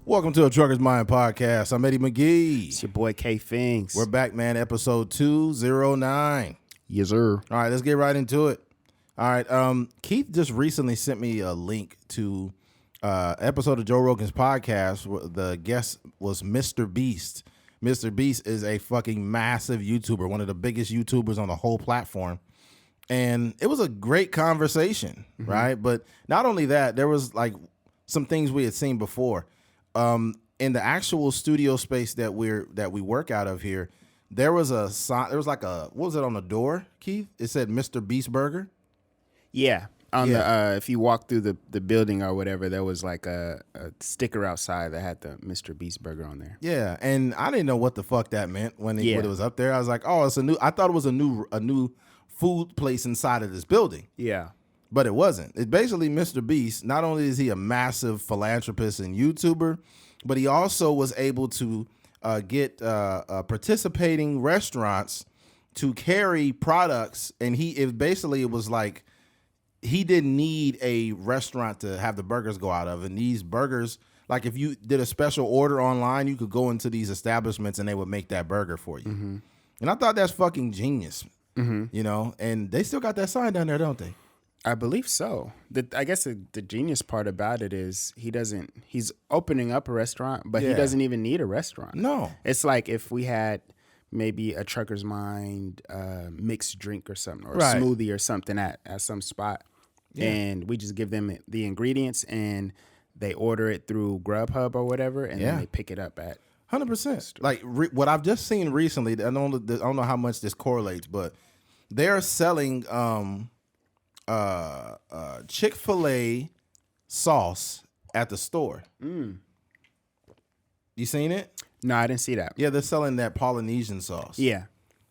Welcome to a Trucker's Mind podcast. I'm Eddie McGee. It's your boy K Fings. We're back, man. Episode 209. Yes, sir. All right, let's get right into it. All right, Keith just recently sent me a link to episode of Joe Rogan's podcast. The guest was Mr. Beast. Mr. Beast is a fucking massive YouTuber, one of the biggest YouTubers on the whole platform. And it was a great conversation, right? But not only that, there was like some things we had seen before. In the actual studio space that we work out of here, there was a sign. There was like a, what was it on the door, Keith? It said Mr. Beast Burger. Yeah. The if you walk through the building or whatever, there was like a sticker outside that had the Mr. Beast Burger on there. Yeah, and I didn't know what the fuck that meant when it was up there. I was like, oh, it's a new. I thought it was a new food place inside of this building. Yeah. But it wasn't. It's basically Mr. Beast. Not only is he a massive philanthropist and YouTuber, but he also was able to get participating restaurants to carry products. And it was like he didn't need a restaurant to have the burgers go out of. And these burgers, like if you did a special order online, you could go into these establishments and they would make that burger for you. Mm-hmm. And I thought that's fucking genius, you know, and they still got that sign down there, don't they? I believe so. I guess the genius part about it is he's opening up a restaurant, but he doesn't even need a restaurant. No. It's like if we had maybe a Trucker's Mind mixed drink or something, or a smoothie or something at some spot. Yeah. And we just give them the ingredients and they order it through Grubhub or whatever, and then they pick it up at 100%. Like what I've just seen recently, I don't know how much this correlates, but they're selling Chick-fil-A sauce at the store. You seen it? No, I didn't see that. Yeah, they're selling that Polynesian sauce. Yeah.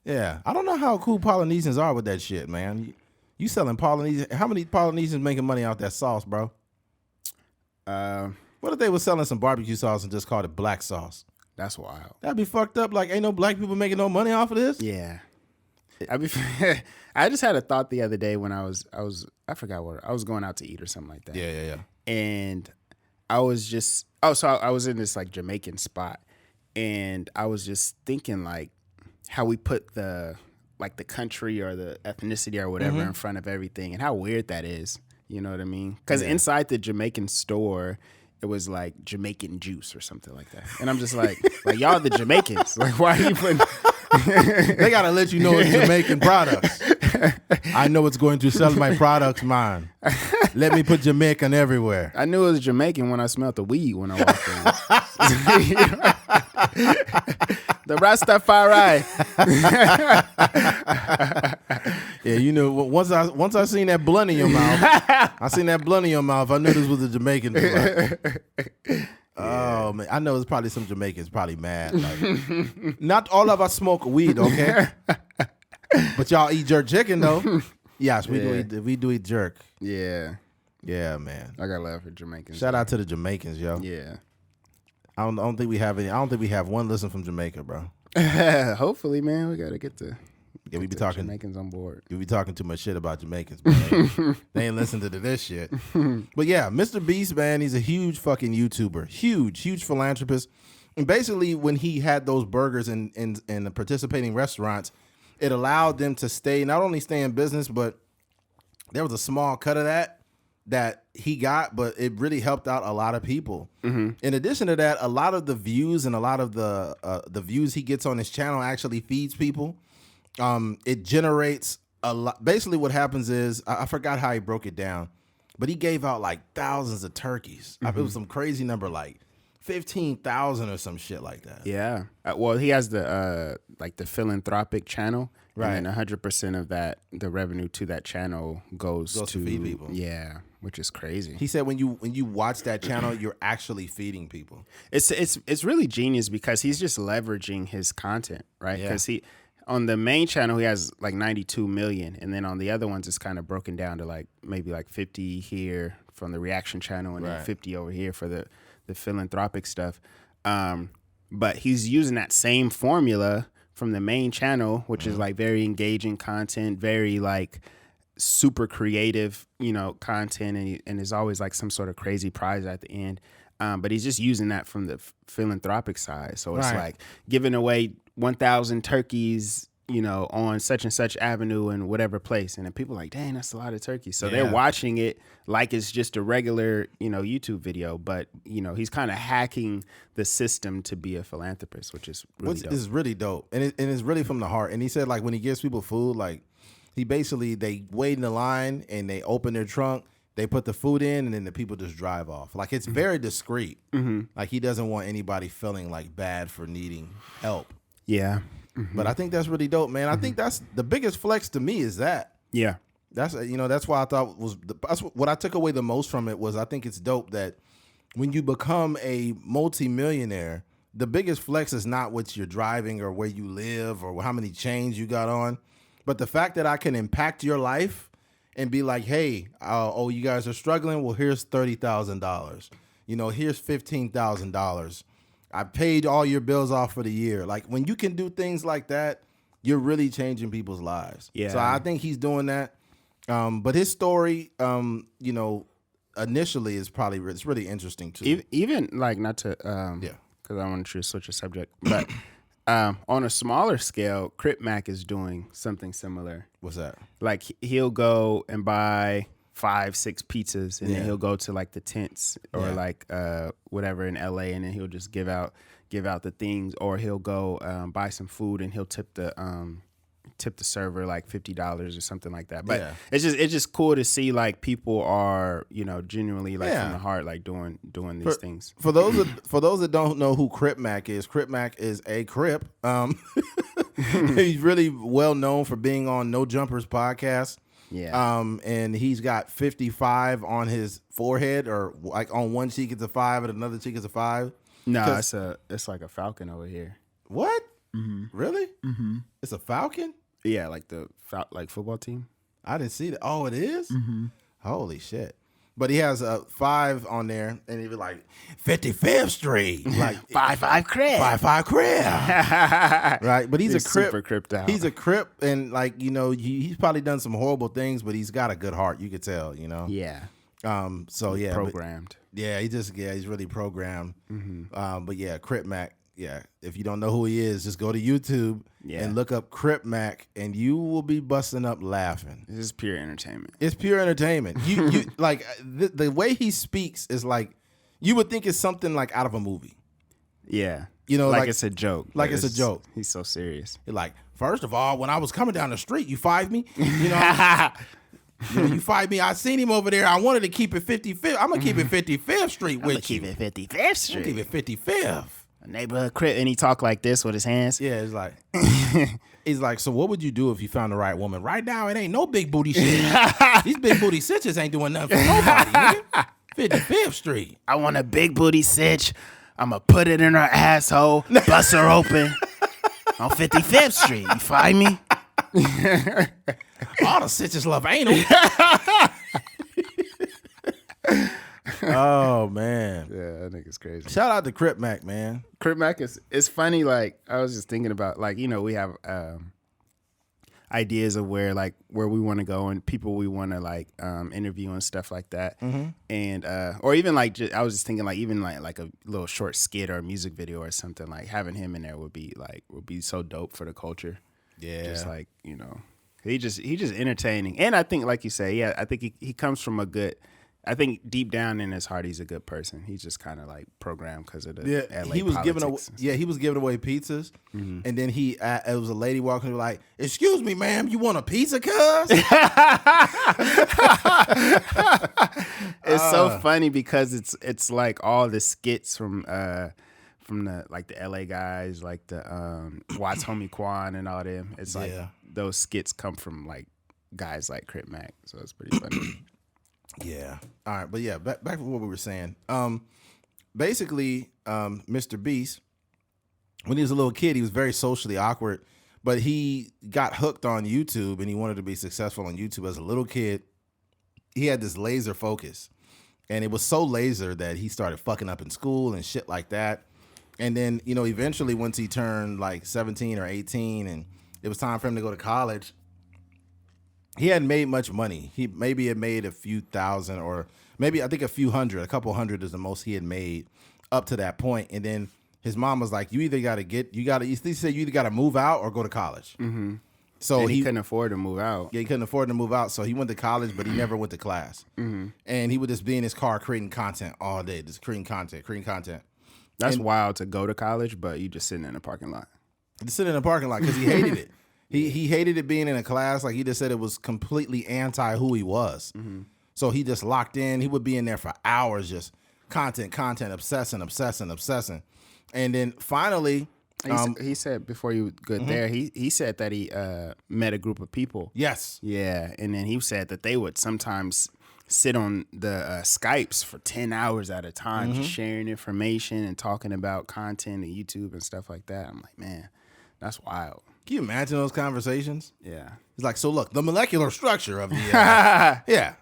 I don't know how cool Polynesians are with that shit, man. You selling Polynesian? How many Polynesians making money out that sauce, bro? What if they were selling some barbecue sauce and just called it black sauce? That's wild. That'd be fucked up. Like, ain't no black people making no money off of this? Yeah. I just had a thought the other day when I forgot what I was going out to eat or something like that. Yeah. And I was just I was in this like Jamaican spot, and I was just thinking like how we put the country or the ethnicity or whatever in front of everything, and how weird that is. You know what I mean? Because inside the Jamaican store, it was like Jamaican juice or something like that, and I'm just like y'all the Jamaicans. Like, why are you putting? They gotta let you know it's Jamaican products. I know it's going to sell my products, man. Let me put Jamaican everywhere. I knew it was Jamaican when I smelled the weed when I walked in. The Rastafari. Yeah, you know, once I seen that blunt in your mouth, I knew this was a Jamaican blunt. Oh man, I know it's probably some Jamaicans probably mad. Like, not all of us smoke weed, okay? But y'all eat jerk chicken though. Yes, we do eat jerk. Yeah, man. I got love for Jamaicans. Shout out to the Jamaicans, yo. Yeah. I don't think we have any. I don't think we have one listen from Jamaica, bro. Hopefully, man, we gotta get the. Yeah, we be talking Jamaicans on board. We be talking too much shit about Jamaicans, but they ain't listening to this shit. But yeah, Mr. Beast, man, he's a huge fucking YouTuber, huge philanthropist. And basically, when he had those burgers in the participating restaurants, it allowed them to not only stay in business, but there was a small cut of that he got, but it really helped out a lot of people. In addition to that, a lot of the views and a lot of the views he gets on his channel actually feeds people. It generates a lot. Basically what happens is, I forgot how he broke it down, but he gave out like thousands of turkeys. It was some crazy number, like 15,000 or some shit like that. Yeah. Well, he has the philanthropic channel, right? And 100% of the revenue to that channel goes to feed people. Yeah, which is crazy. He said when you watch that channel, you're actually feeding people. It's really genius because he's just leveraging his content, right? Because on the main channel, he has like 92 million. And then on the other ones, it's kind of broken down to like maybe like 50 here from the reaction channel and then 50 over here for the philanthropic stuff. But he's using that same formula from the main channel, which is like very engaging content, very like super creative, content, and there's always like some sort of crazy prize at the end. But he's just using that from the philanthropic side. So it's like giving away 1,000 turkeys, on such and such avenue in whatever place. And then people are like, dang, that's a lot of turkeys. So they're watching it like it's just a regular, YouTube video. But, he's kind of hacking the system to be a philanthropist, which is really dope. Is really dope. And it's really from the heart. And he said, like, when he gives people food, like, they wait in the line and they open their trunk, they put the food in, and then the people just drive off. Like, it's very discreet. Mm-hmm. Like, he doesn't want anybody feeling like bad for needing help. Yeah. Mm-hmm. But I think that's really dope, man. I think that's the biggest flex to me is that. Yeah. That's why I thought that's what I took away the most from it was I think it's dope that when you become a multimillionaire, the biggest flex is not what you're driving or where you live or how many chains you got on, but the fact that I can impact your life and be like, hey, you guys are struggling? Well, here's $30,000. Here's $15,000. I paid all your bills off for the year. Like, when you can do things like that, you're really changing people's lives. Yeah. So I think he's doing that. But his story, initially it's really interesting too. Even like, not to, because I want to switch the subject, but on a smaller scale, Crip Mac is doing something similar. What's that? Like, he'll go and buy 5-6 pizzas, and then he'll go to like the tents or like whatever in LA, and then he'll just give out the things, or he'll go buy some food and he'll tip the server like $50 or something like that. But it's just cool to see like people are genuinely like from the heart like doing these things. For those that don't know who Crip Mac is a Crip. He's really well known for being on No Jumpers podcast. Yeah. And he's got 55 on his forehead, or like on one cheek it's a 5 and another cheek is a 5. No, it's like a falcon over here. What? Mm-hmm. Really? Mm-hmm. It's a falcon? Yeah, like the football team. I didn't see that. Oh, it is? Mm-hmm. Holy shit. But he has a 5 on there, and he'd be like 55th Street, like 55 Crip, 55 Crip, right? But he's a Crip, super Cripped out. He's a Crip, and like he's probably done some horrible things, but he's got a good heart. You could tell, Yeah. So yeah, programmed. He's really programmed. Mm-hmm. But yeah, Crip Mac. Yeah, if you don't know who he is, just go to YouTube and look up Crip Mac, and you will be busting up laughing. This is pure entertainment. It's pure entertainment. You like the way he speaks is like you would think it's something like out of a movie. Yeah, like it's a joke. Like it's a joke. He's so serious. You're like, first of all, when I was coming down the street, you fired me. You fired me. I seen him over there. I wanted to keep it 55th. I'm gonna keep it 55th Street with you. I'm gonna keep it 55th Street. I'm gonna keep it 55th. Neighborhood Crip, and he talk like this with his hands. Yeah, it's like he's like, so what would you do if you found the right woman? Right now, it ain't no big booty shit. These big booty sitches ain't doing nothing for nobody. Nigga. 55th Street. I want a big booty sitch. I'm gonna put it in her asshole, bust her open on 55th Street. You find me? All the sitches love anal. Oh man, yeah, that nigga's crazy. Shout out to Crip Mac, man. Crip Mac it's funny. Like, I was just thinking about, like, we have ideas of where we want to go and people we want to like interview and stuff like that. Mm-hmm. And or even like I was just thinking like even like a little short skit or a music video or something, like having him in there would be so dope for the culture. Yeah, just like he just entertaining, and I think like you say, I think he comes from a good. I think deep down in his heart, he's a good person. He's just kind of like programmed because of the LA he was politics. He was giving away pizzas, and then it was a lady walking like, "Excuse me, ma'am, you want a pizza, cuz?" It's so funny because it's like all the skits from the like the LA guys, like the Watts Homie Quan and all them. It's like those skits come from like guys like Crip Mac, so it's pretty funny. Yeah. All right. But yeah, back to what we were saying. Basically, Mr. Beast, when he was a little kid, he was very socially awkward, but he got hooked on YouTube and he wanted to be successful on YouTube as a little kid. He had this laser focus, and it was so laser that he started fucking up in school and shit like that. And then, eventually once he turned like 17 or 18 and it was time for him to go to college, he hadn't made much money. He maybe had made a few thousand, or maybe I think a few hundred. A couple hundred is the most he had made up to that point. And then his mom was like, "You either got to He said you either got to move out or go to college." Mm-hmm. So and he couldn't afford to move out. Yeah, he couldn't afford to move out. So he went to college, but he never went to class. Mm-hmm. And he would just be in his car creating content all day, just creating content. That's wild to go to college, but you just sitting in a parking lot. Just sitting in a parking lot because he hated it. He hated it being in a class. Like, he just said it was completely anti who he was. Mm-hmm. So he just locked in. He would be in there for hours, just content, obsessing. And then finally, he said before you get there, he said that he met a group of people. Yes. Yeah, and then he said that they would sometimes sit on the Skypes for 10 hours at a time, just sharing information and talking about content and YouTube and stuff like that. I'm like, man, that's wild. Can you imagine those conversations? Yeah. He's like, so look, the molecular structure of the yeah.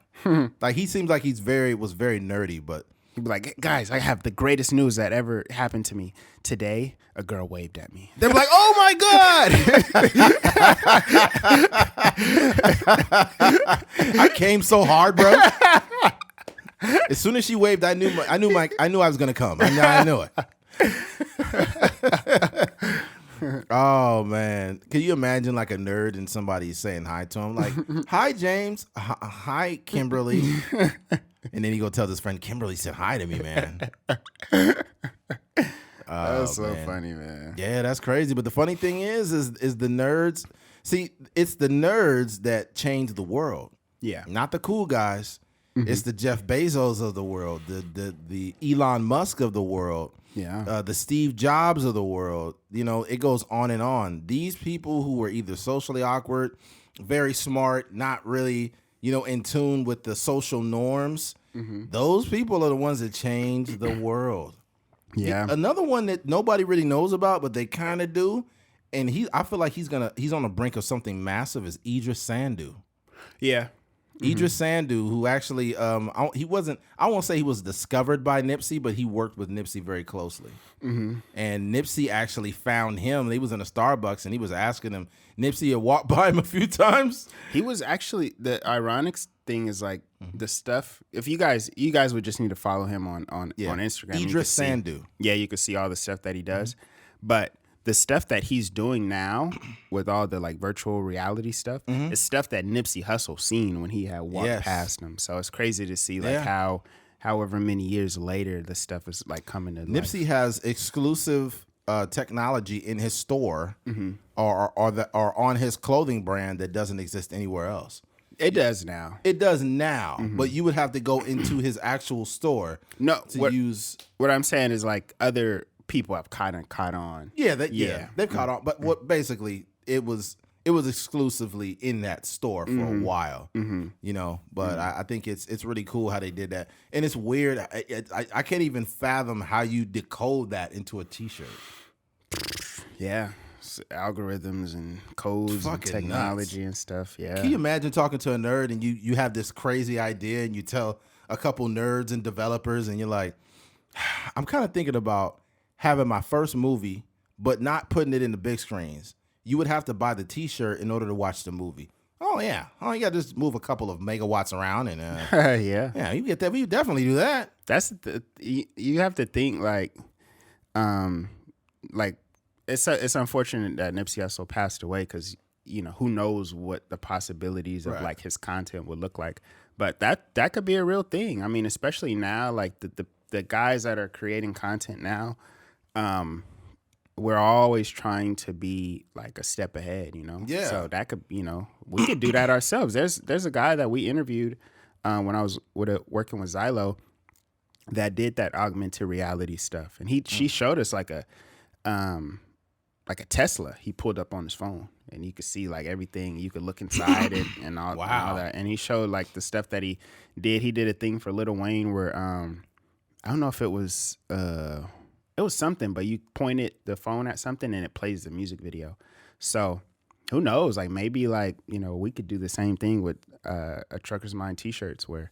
Like, he seems like was very nerdy, but he'd be like, guys, I have the greatest news that ever happened to me. Today, a girl waved at me. They'd be like, oh my God. I came so hard, bro. As soon as she waved, I knew I was gonna come. I knew it. Oh man, can you imagine like a nerd and somebody saying hi to him, like, "Hi James, hi Kimberly," and then he go tell his friend, "Kimberly said hi to me, man." That's so funny, man. Yeah, that's crazy. But the funny thing is the nerds. See, it's the nerds that change the world. Yeah, not the cool guys. It's the Jeff Bezos of the world, the Elon Musk of the world. Yeah, the Steve Jobs of the world. You know, it goes on and on. These people who were either socially awkward, very smart, not really, in tune with the social norms. Those people are the ones that change the world. Yeah. Another one that nobody really knows about, but they kind of do, and I feel like he's on the brink of something massive, is Idris Sandu. Yeah. Idris Sandu, who actually, I won't say he was discovered by Nipsey, but he worked with Nipsey very closely. And Nipsey actually found him. He was in a Starbucks, and he was asking him. Nipsey had walked by him a few times. He was actually, the ironic thing is like the stuff. If you guys would just need to follow him on Instagram. Idris Sandu. You can see all the stuff that he does, but the stuff that he's doing now with all the like virtual reality stuff is stuff that Nipsey Hussle seen when he had walked past him. So it's crazy to see like how however many years later the stuff is like coming to life. Nipsey has exclusive technology in his store or on his clothing brand that doesn't exist anywhere else. It does now. It does now, but you would have to go into his actual store. What I'm saying is like other people have kind of caught on. They've caught on. But what basically it was exclusively in that store for a while, But I think it's really cool how they did that, and it's weird. I can't even fathom how you decode that into a T-shirt. Yeah. Algorithms and codes and technology nuts. And stuff. Yeah. Can you imagine talking to a nerd and you have this crazy idea and you tell a couple nerds and developers and you're like, I'm kind of thinking about having my first movie, but not putting it in the big screens. You would have to buy the T-shirt in order to watch the movie. Oh yeah. Oh, you got to just move a couple of megawatts around and yeah, you get that. You definitely do that. You have to think like it's unfortunate that Nipsey Hussle passed away because who knows what the possibilities of like his content would look like. But that could be a real thing. I mean, especially now, like the guys that are creating content now, we're always trying to be like a step ahead, Yeah. So that could, we could do that ourselves. There's a guy that we interviewed when I was working with Xylo that did that augmented reality stuff, and she showed us like a Tesla he pulled up on his phone, and you could see like everything. You could look inside it and all, wow. and all that. And he showed like the stuff that he did. He did a thing for Lil Wayne where I don't know if it was something, but you pointed the phone at something and it plays the music video. So who knows? Like maybe like we could do the same thing with a Trucker's Mind T-shirts where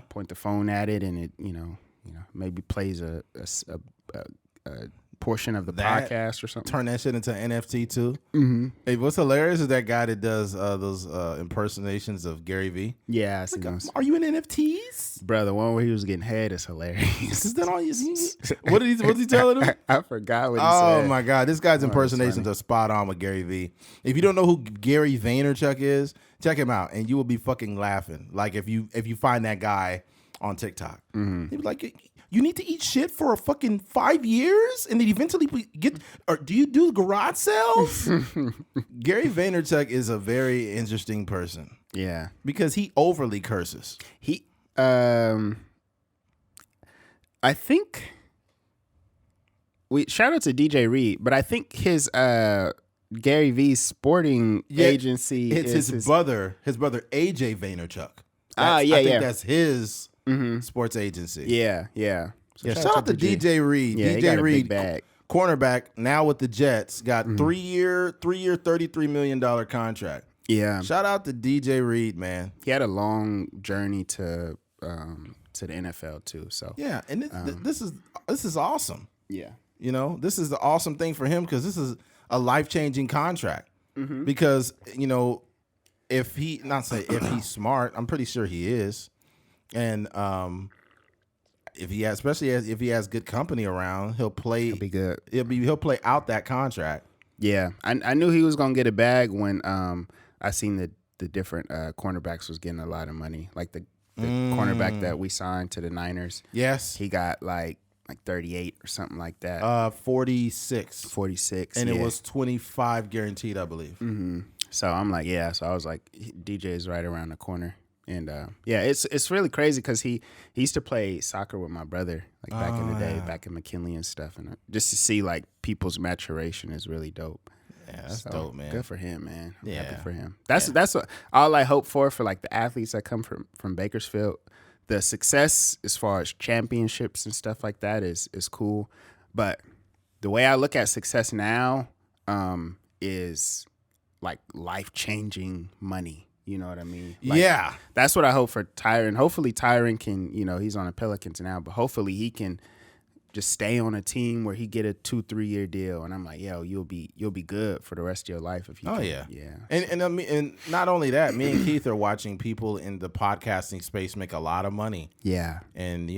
point the phone at it and it maybe plays a portion of the That- podcast or something. Turn that shit into an NFT too. Mm-hmm. Hey, what's hilarious is that guy that does those impersonations of Gary Vee. Yeah, I see those. Are you in NFTs? Bro, the one where he was getting head is hilarious. Is that all you see? What's he telling him? I forgot what he Oh said. my God, this guy's that's impersonations funny. are spot on with Gary Vee. If you don't know who Gary Vaynerchuk is, check him out, and you will be fucking laughing. Like if you find that guy on TikTok, he'd be like, "You need to eat shit for a fucking 5 years, and then eventually we get." Or do you do garage sales? Gary Vaynerchuk is a very interesting person Yeah. because he overly curses. He I think we shout out to DJ Reed, but I think his Gary V's sporting agency It's is his brother AJ Vaynerchuk. I yeah, think yeah. that's his sports agency. Yeah, yeah. So Yeah, shout out to DJ Reed. Yeah, he got DJ a Reed, big bag. cornerback, now with the Jets, got 3-year, $33 million contract. Yeah. Shout out to DJ Reed, man. He had a long journey to the NFL too. So Yeah, and this is awesome. yeah. You know, this is the awesome thing for him because this is a life-changing contract. Because, you know, if he's smart, I'm pretty sure he is. And if he has, especially if he has good company around, he'll Be good. He'll play out that contract. Yeah. I knew he was gonna get a bag when I seen the different cornerbacks was getting a lot of money. Like the cornerback that we signed to the Niners. Yes. He got like 38 or something like that. 46. 46. And yeah. it was 25 guaranteed, I believe. So I'm like, yeah. So I was like, DJ is right around the corner. And yeah, it's really crazy because he used to play soccer with my brother like back in the day, back in McKinley and stuff. And just to see like people's maturation is really dope. Yeah, that's dope, man. Good for him, man. I'm Yeah. happy for him. That's what all I hope for like the athletes that come from Bakersfield. The success as far as championships and stuff like that is cool. But the way I look at success now is like life-changing money. You know what I mean? Like, yeah. That's what I hope for Tyron. Hopefully Tyron can, he's on the Pelicans now, but hopefully he can just stay on a team where he get a 2-3 year deal. And I'm like, yo, you'll be good for the rest of your life if you can. Yeah. Yeah. And I mean, and not only that, me and Keith are watching people in the podcasting space make a lot of money. Yeah. And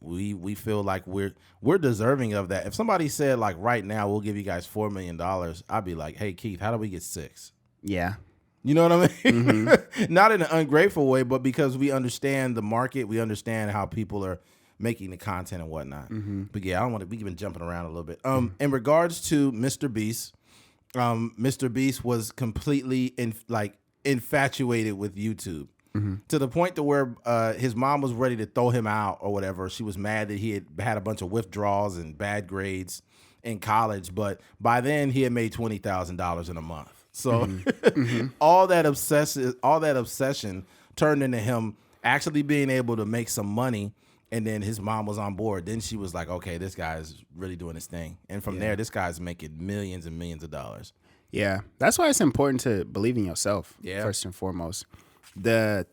we feel like we're deserving of that. If somebody said like right now we'll give you guys $4 million, I'd be like, hey Keith, how do we get 6? Yeah. You know what I mean? Not in an ungrateful way, but because we understand the market, we understand how people are making the content and whatnot. But yeah, we've been jumping around a little bit. In regards to Mr. Beast, Mr. Beast was completely infatuated with YouTube to the point to where his mom was ready to throw him out or whatever. She was mad that he had a bunch of withdrawals and bad grades in college, but by then he had made $20,000 in a month. So all that obsession turned into him actually being able to make some money. And then his mom was on board. Then she was like, okay, this guy's really doing his thing. And from there, this guy's making millions and millions of dollars. Yeah. That's why it's important to believe in yourself. Yeah. First and foremost. The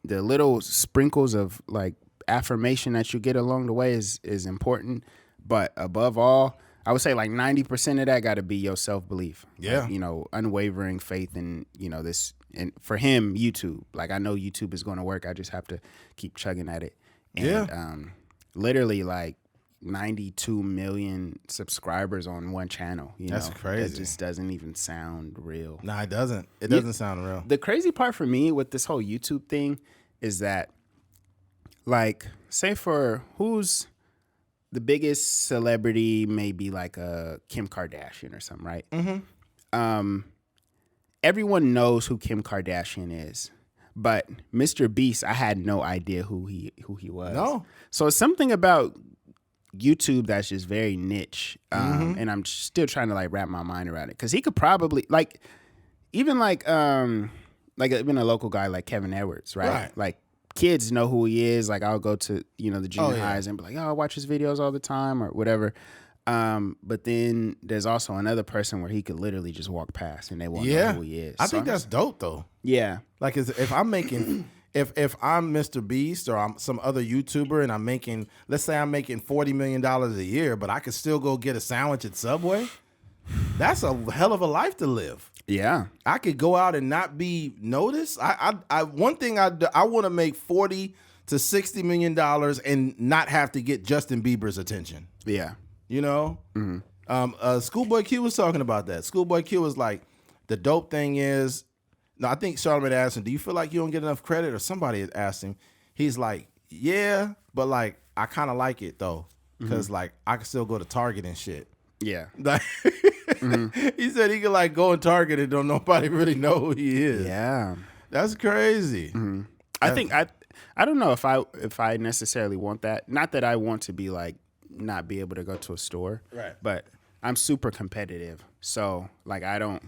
little sprinkles of like affirmation that you get along the way is important. But above all, I would say like 90% of that got to be your self-belief. Yeah. Like, unwavering faith in, this. And for him, YouTube. Like, I know YouTube is going to work. I just have to keep chugging at it. And literally like 92 million subscribers on one channel. That's crazy. It just doesn't even sound real. No, it doesn't. It doesn't sound real. The crazy part for me with this whole YouTube thing is that, like, say for who's the biggest celebrity, maybe like a Kim Kardashian or something, right? Everyone knows who Kim Kardashian is, but Mr. Beast, I had no idea who he was. No. So it's something about YouTube that's just very niche, and I'm still trying to like wrap my mind around it because he could probably even a local guy like Kevin Edwards, right? Like kids know who he is. Like I'll go to the junior highs and be like, oh, I watch his videos all the time or whatever. But then there's also another person where he could literally just walk past and they won't know who he is. I think that's dope though. Yeah. Like if I'm making if I'm Mr. Beast or I'm some other YouTuber and I'm making, let's say I'm making $40 million a year, but I could still go get a sandwich at Subway. That's a hell of a life to live. Yeah. I could go out and not be noticed. One thing I want to make $40 to $60 million and not have to get Justin Bieber's attention. Yeah. You know? Schoolboy Q was talking about that. Schoolboy Q was like, the dope thing is, no, I think Charlamagne asked him, do you feel like you don't get enough credit? Or somebody had asked him. He's like, yeah, but like, I kind of like it though. Because like, I can still go to Target and shit. Yeah. Like, he said he could like go and Target and don't nobody really know who he is. Yeah. That's crazy. I think I don't know if I necessarily want that. Not that I want to be like not be able to go to a store. Right. But I'm super competitive. So like I don't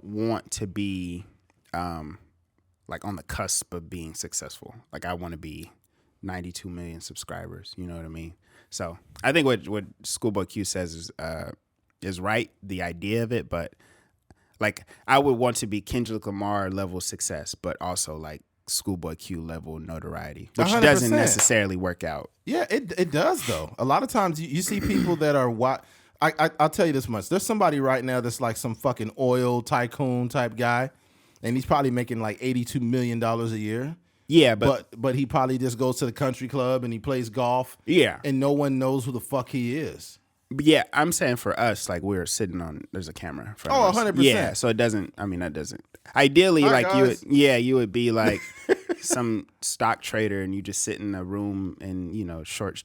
want to be like on the cusp of being successful. Like I want to be 92 million subscribers. You know what I mean? So I think what Schoolboy Q says is right, the idea of it, but like I would want to be Kendrick Lamar level success, but also like Schoolboy Q level notoriety, which 100%. doesn't necessarily work out. Yeah, it does though. A lot of times you see people that are I'll tell you this much. There's somebody right now that's like some fucking oil tycoon type guy, and he's probably making like $82 million a year. Yeah, but he probably just goes to the country club and he plays golf. Yeah. And no one knows who the fuck he is. But yeah, I'm saying for us, like we're sitting on, there's a camera in front of us. 100%. Yeah, so it doesn't, I mean, that doesn't. Ideally, All right, like guys. you would be like some stock trader and you just sit in a room and, you know, short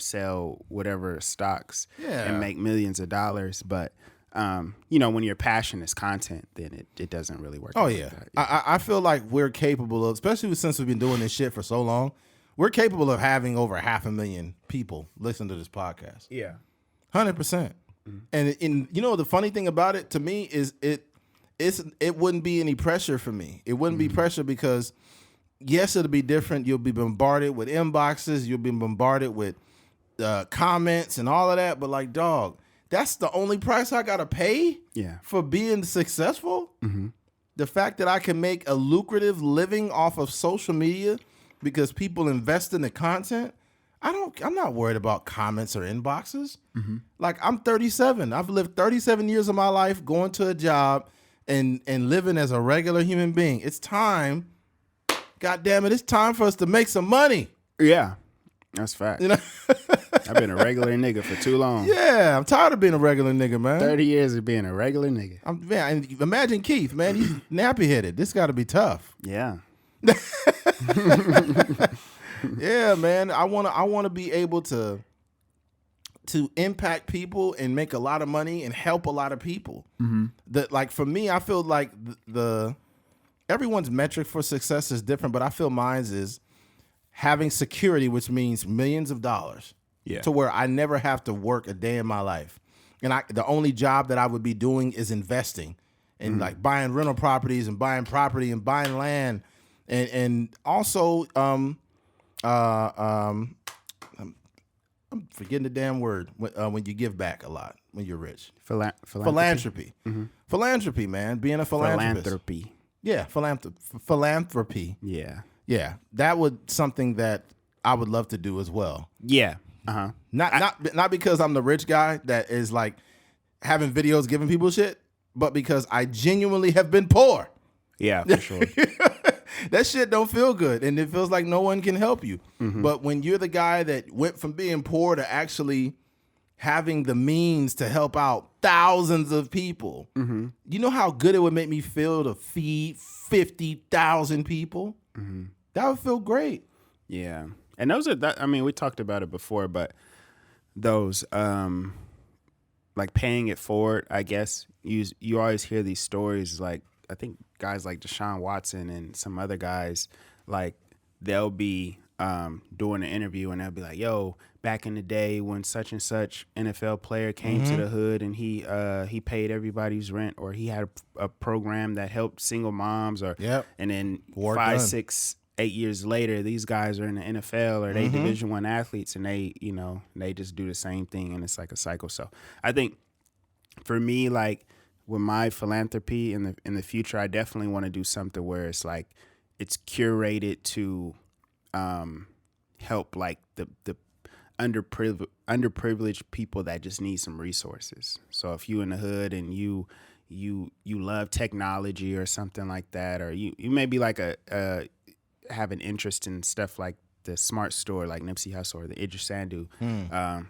sell whatever stocks and make millions of dollars. But, you know, when your passion is content, then it doesn't really work. Oh, out yeah. like that. I feel like we're capable of, especially since we've been doing this shit for so long, we're capable of having over 500,000 people listen to this podcast. Yeah. 100%. And you know, the funny thing about it to me is it wouldn't be any pressure for me. It wouldn't be pressure because yes, it'll be different. You'll be bombarded with inboxes. You'll be bombarded with comments and all of that. But like, dog, that's the only price I got to pay for being successful. The fact that I can make a lucrative living off of social media because people invest in the content. I'm not worried about comments or inboxes. Like I'm 37. I've lived 37 years of my life going to a job and living as a regular human being. It's time. God damn it. It's time for us to make some money. Yeah. That's fact. You know? I've been a regular nigga for too long. Yeah. I'm tired of being a regular nigga, man. 30 years of being a regular nigga. And imagine Keith, man. He's nappy headed. This got to be tough. Yeah. Yeah, man. I want to be able to impact people and make a lot of money and help a lot of people. That, like, for me, I feel like everyone's metric for success is different, but I feel mine's is having security, which means millions of dollars. Yeah. To where I never have to work a day in my life. And the only job that I would be doing is investing and like buying rental properties and buying property and buying land and also I'm forgetting the damn word when you give back a lot when you're rich. Philanthropy. Philanthropy, man. Being a philanthropist. Philanthropy. Yeah, philanthropy. Yeah. Yeah, that would something that I would love to do as well. Yeah. Not because I'm the rich guy that is like having videos giving people shit, but because I genuinely have been poor. Yeah, for sure. That shit don't feel good, and it feels like no one can help you. But when you're the guy that went from being poor to actually having the means to help out thousands of people, you know how good it would make me feel to feed 50,000 people? That would feel great. Yeah. And those are that. I mean, we talked about it before, but those like paying it forward, I guess you always hear these stories. Like I think guys like Deshaun Watson and some other guys, like they'll be doing an interview and they'll be like, "Yo, back in the day when such and such NFL player came to the hood and he paid everybody's rent, or he had a program that helped single moms, or and then Work 5, done. 6, 8 years later, these guys are in the NFL or they Division I athletes, and they just do the same thing, and it's like a cycle. So I think for me, like with my philanthropy in the future, I definitely want to do something where it's like it's curated to help like the underprivileged people that just need some resources. So if you in the hood and you love technology or something like that, or you may be like have an interest in stuff like the smart store, like Nipsey Hussle or the Idris Sandu,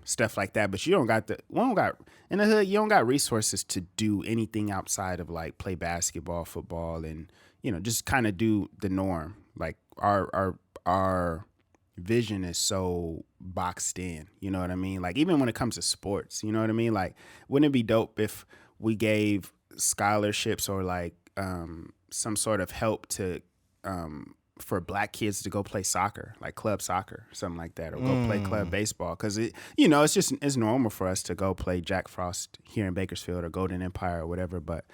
stuff like that. But you don't got in the hood. You don't got resources to do anything outside of like play basketball, football, and just kind of do the norm. Like our vision is so boxed in. You know what I mean? Like even when it comes to sports, you know what I mean? Like wouldn't it be dope if we gave scholarships or like some sort of help to for black kids to go play soccer, like club soccer, something like that, or go play club baseball, because it's normal for us to go play Jack Frost here in Bakersfield or Golden Empire or whatever, but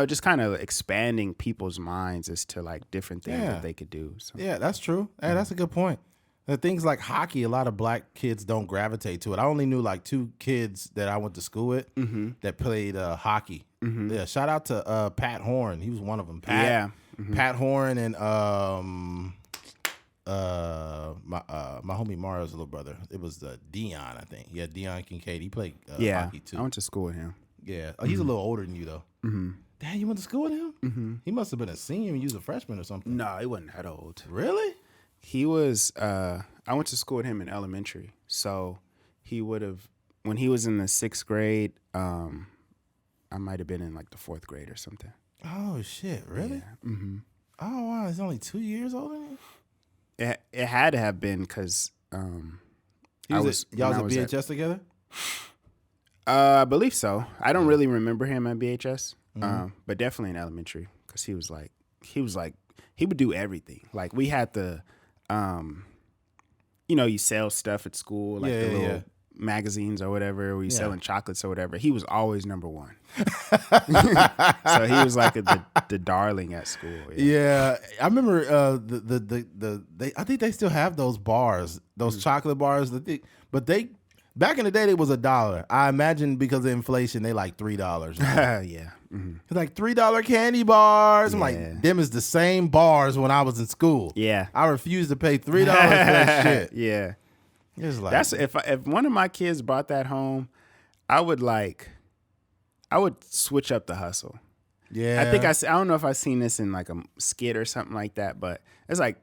just kind of expanding people's minds as to like different things that they could do. So. Yeah, that's true. Hey, that's a good point. The things like hockey, a lot of black kids don't gravitate to it. I only knew like 2 kids that I went to school with that played hockey. Yeah, shout out to Pat Horn. He was one of them. Pat Horn and my homie Mario's little brother. It was Dion, I think. Yeah, Dion Kincaid. He played hockey too. I went to school with him. Yeah, he's a little older than you though. Damn, you went to school with him? He must have been a senior when you was a freshman or something. No, he wasn't that old. Really? He was. I went to school with him in elementary, so he would have when he was in the 6th grade. I might have been in like the 4th grade or something. Oh shit! Really? Yeah. Oh wow! He's only 2 years older than you? It had to have been because y'all was at BHS together. I believe so. I don't really remember him at BHS, but definitely in elementary because he would do everything. Like we had the, you sell stuff at school, like the little magazines or whatever, where you selling chocolates or whatever. He was always number 1. So he was like the darling at school. Yeah, I remember I think they still have those bars, those chocolate bars. But they back in the day they was $1. I imagine because of inflation they like $3. Yeah, it's like $3 candy bars. I'm like, them is the same bars when I was in school. Yeah, I refused to pay $3 for that shit. Yeah. It's like, that's if one of my kids brought that home, I would switch up the hustle. Yeah, I think I don't know if I've seen this in like a skit or something like that, but it's like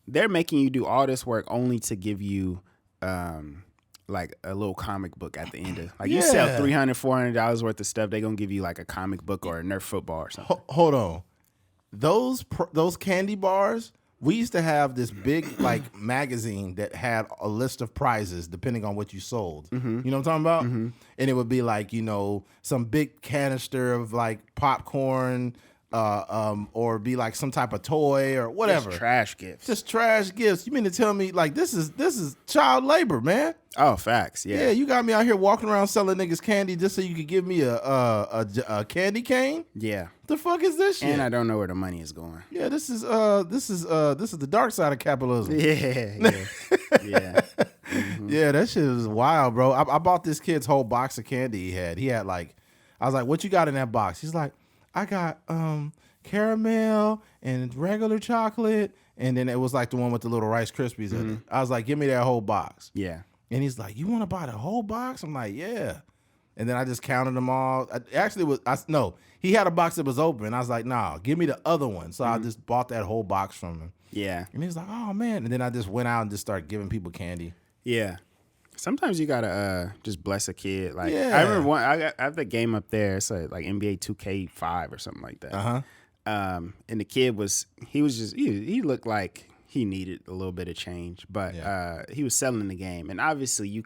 they're making you do all this work only to give you like a little comic book at the end of like you sell $300-$400 worth of stuff, they're gonna give you like a comic book or a Nerf football or something. Hold on, those candy bars. We used to have this big like magazine that had a list of prizes depending on what you sold. You know what I'm talking about? And it would be like, some big canister of like popcorn, or be like some type of toy or whatever. Just trash gifts. Just trash gifts. You mean to tell me like this is child labor, man? Oh, facts. Yeah. Yeah, you got me out here walking around selling niggas candy just so you could give me a candy cane? Yeah. The fuck is this shit? And I don't know where the money is going. Yeah, this is the dark side of capitalism. Yeah. Yeah, that shit is wild, bro. I bought this kid's whole box of candy he had. I was like, what you got in that box? He's like, I got caramel and regular chocolate, and then it was like the one with the little Rice Krispies in it. I was like, give me that whole box. Yeah. And he's like, you want to buy the whole box? I'm like, yeah. And then I just counted them all. He had a box that was open. I was like, nah, give me the other one. So I just bought that whole box from him. Yeah. And he was like, oh, man. And then I just went out and just started giving people candy. Yeah. Sometimes you got to just bless a kid. Like I remember I have the game up there. It's like NBA 2K5 or something like that. Uh-huh. And the kid he looked like he needed a little bit of change, but he was selling the game. And obviously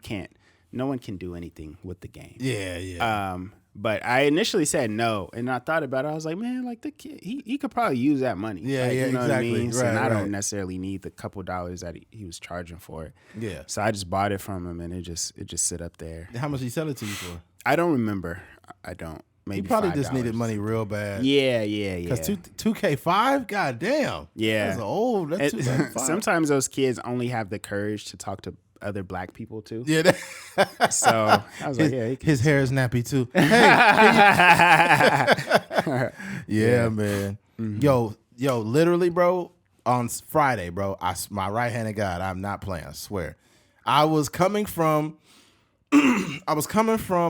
no one can do anything with the game. Yeah. But I initially said no, and I thought about it. I was like, man, like the kid, he could probably use that money. Yeah, you know exactly. What I mean? Right, and I don't necessarily need the couple dollars that he was charging for it. Yeah. So I just bought it from him, and it just sit up there. How much did he sell it to you for? I don't remember. I don't. Maybe he probably $5. just needed money real bad. Yeah. Because 2K5, god damn. Yeah. That's old. That's 2K5. Sometimes those kids only have the courage to talk to other black people too. Yeah. So I was like, his hair is nappy too. Hey. Yeah, man. Mm-hmm. Yo, literally, bro. on Friday, bro. My right hand of God. I'm not playing. I swear. I was coming from Waba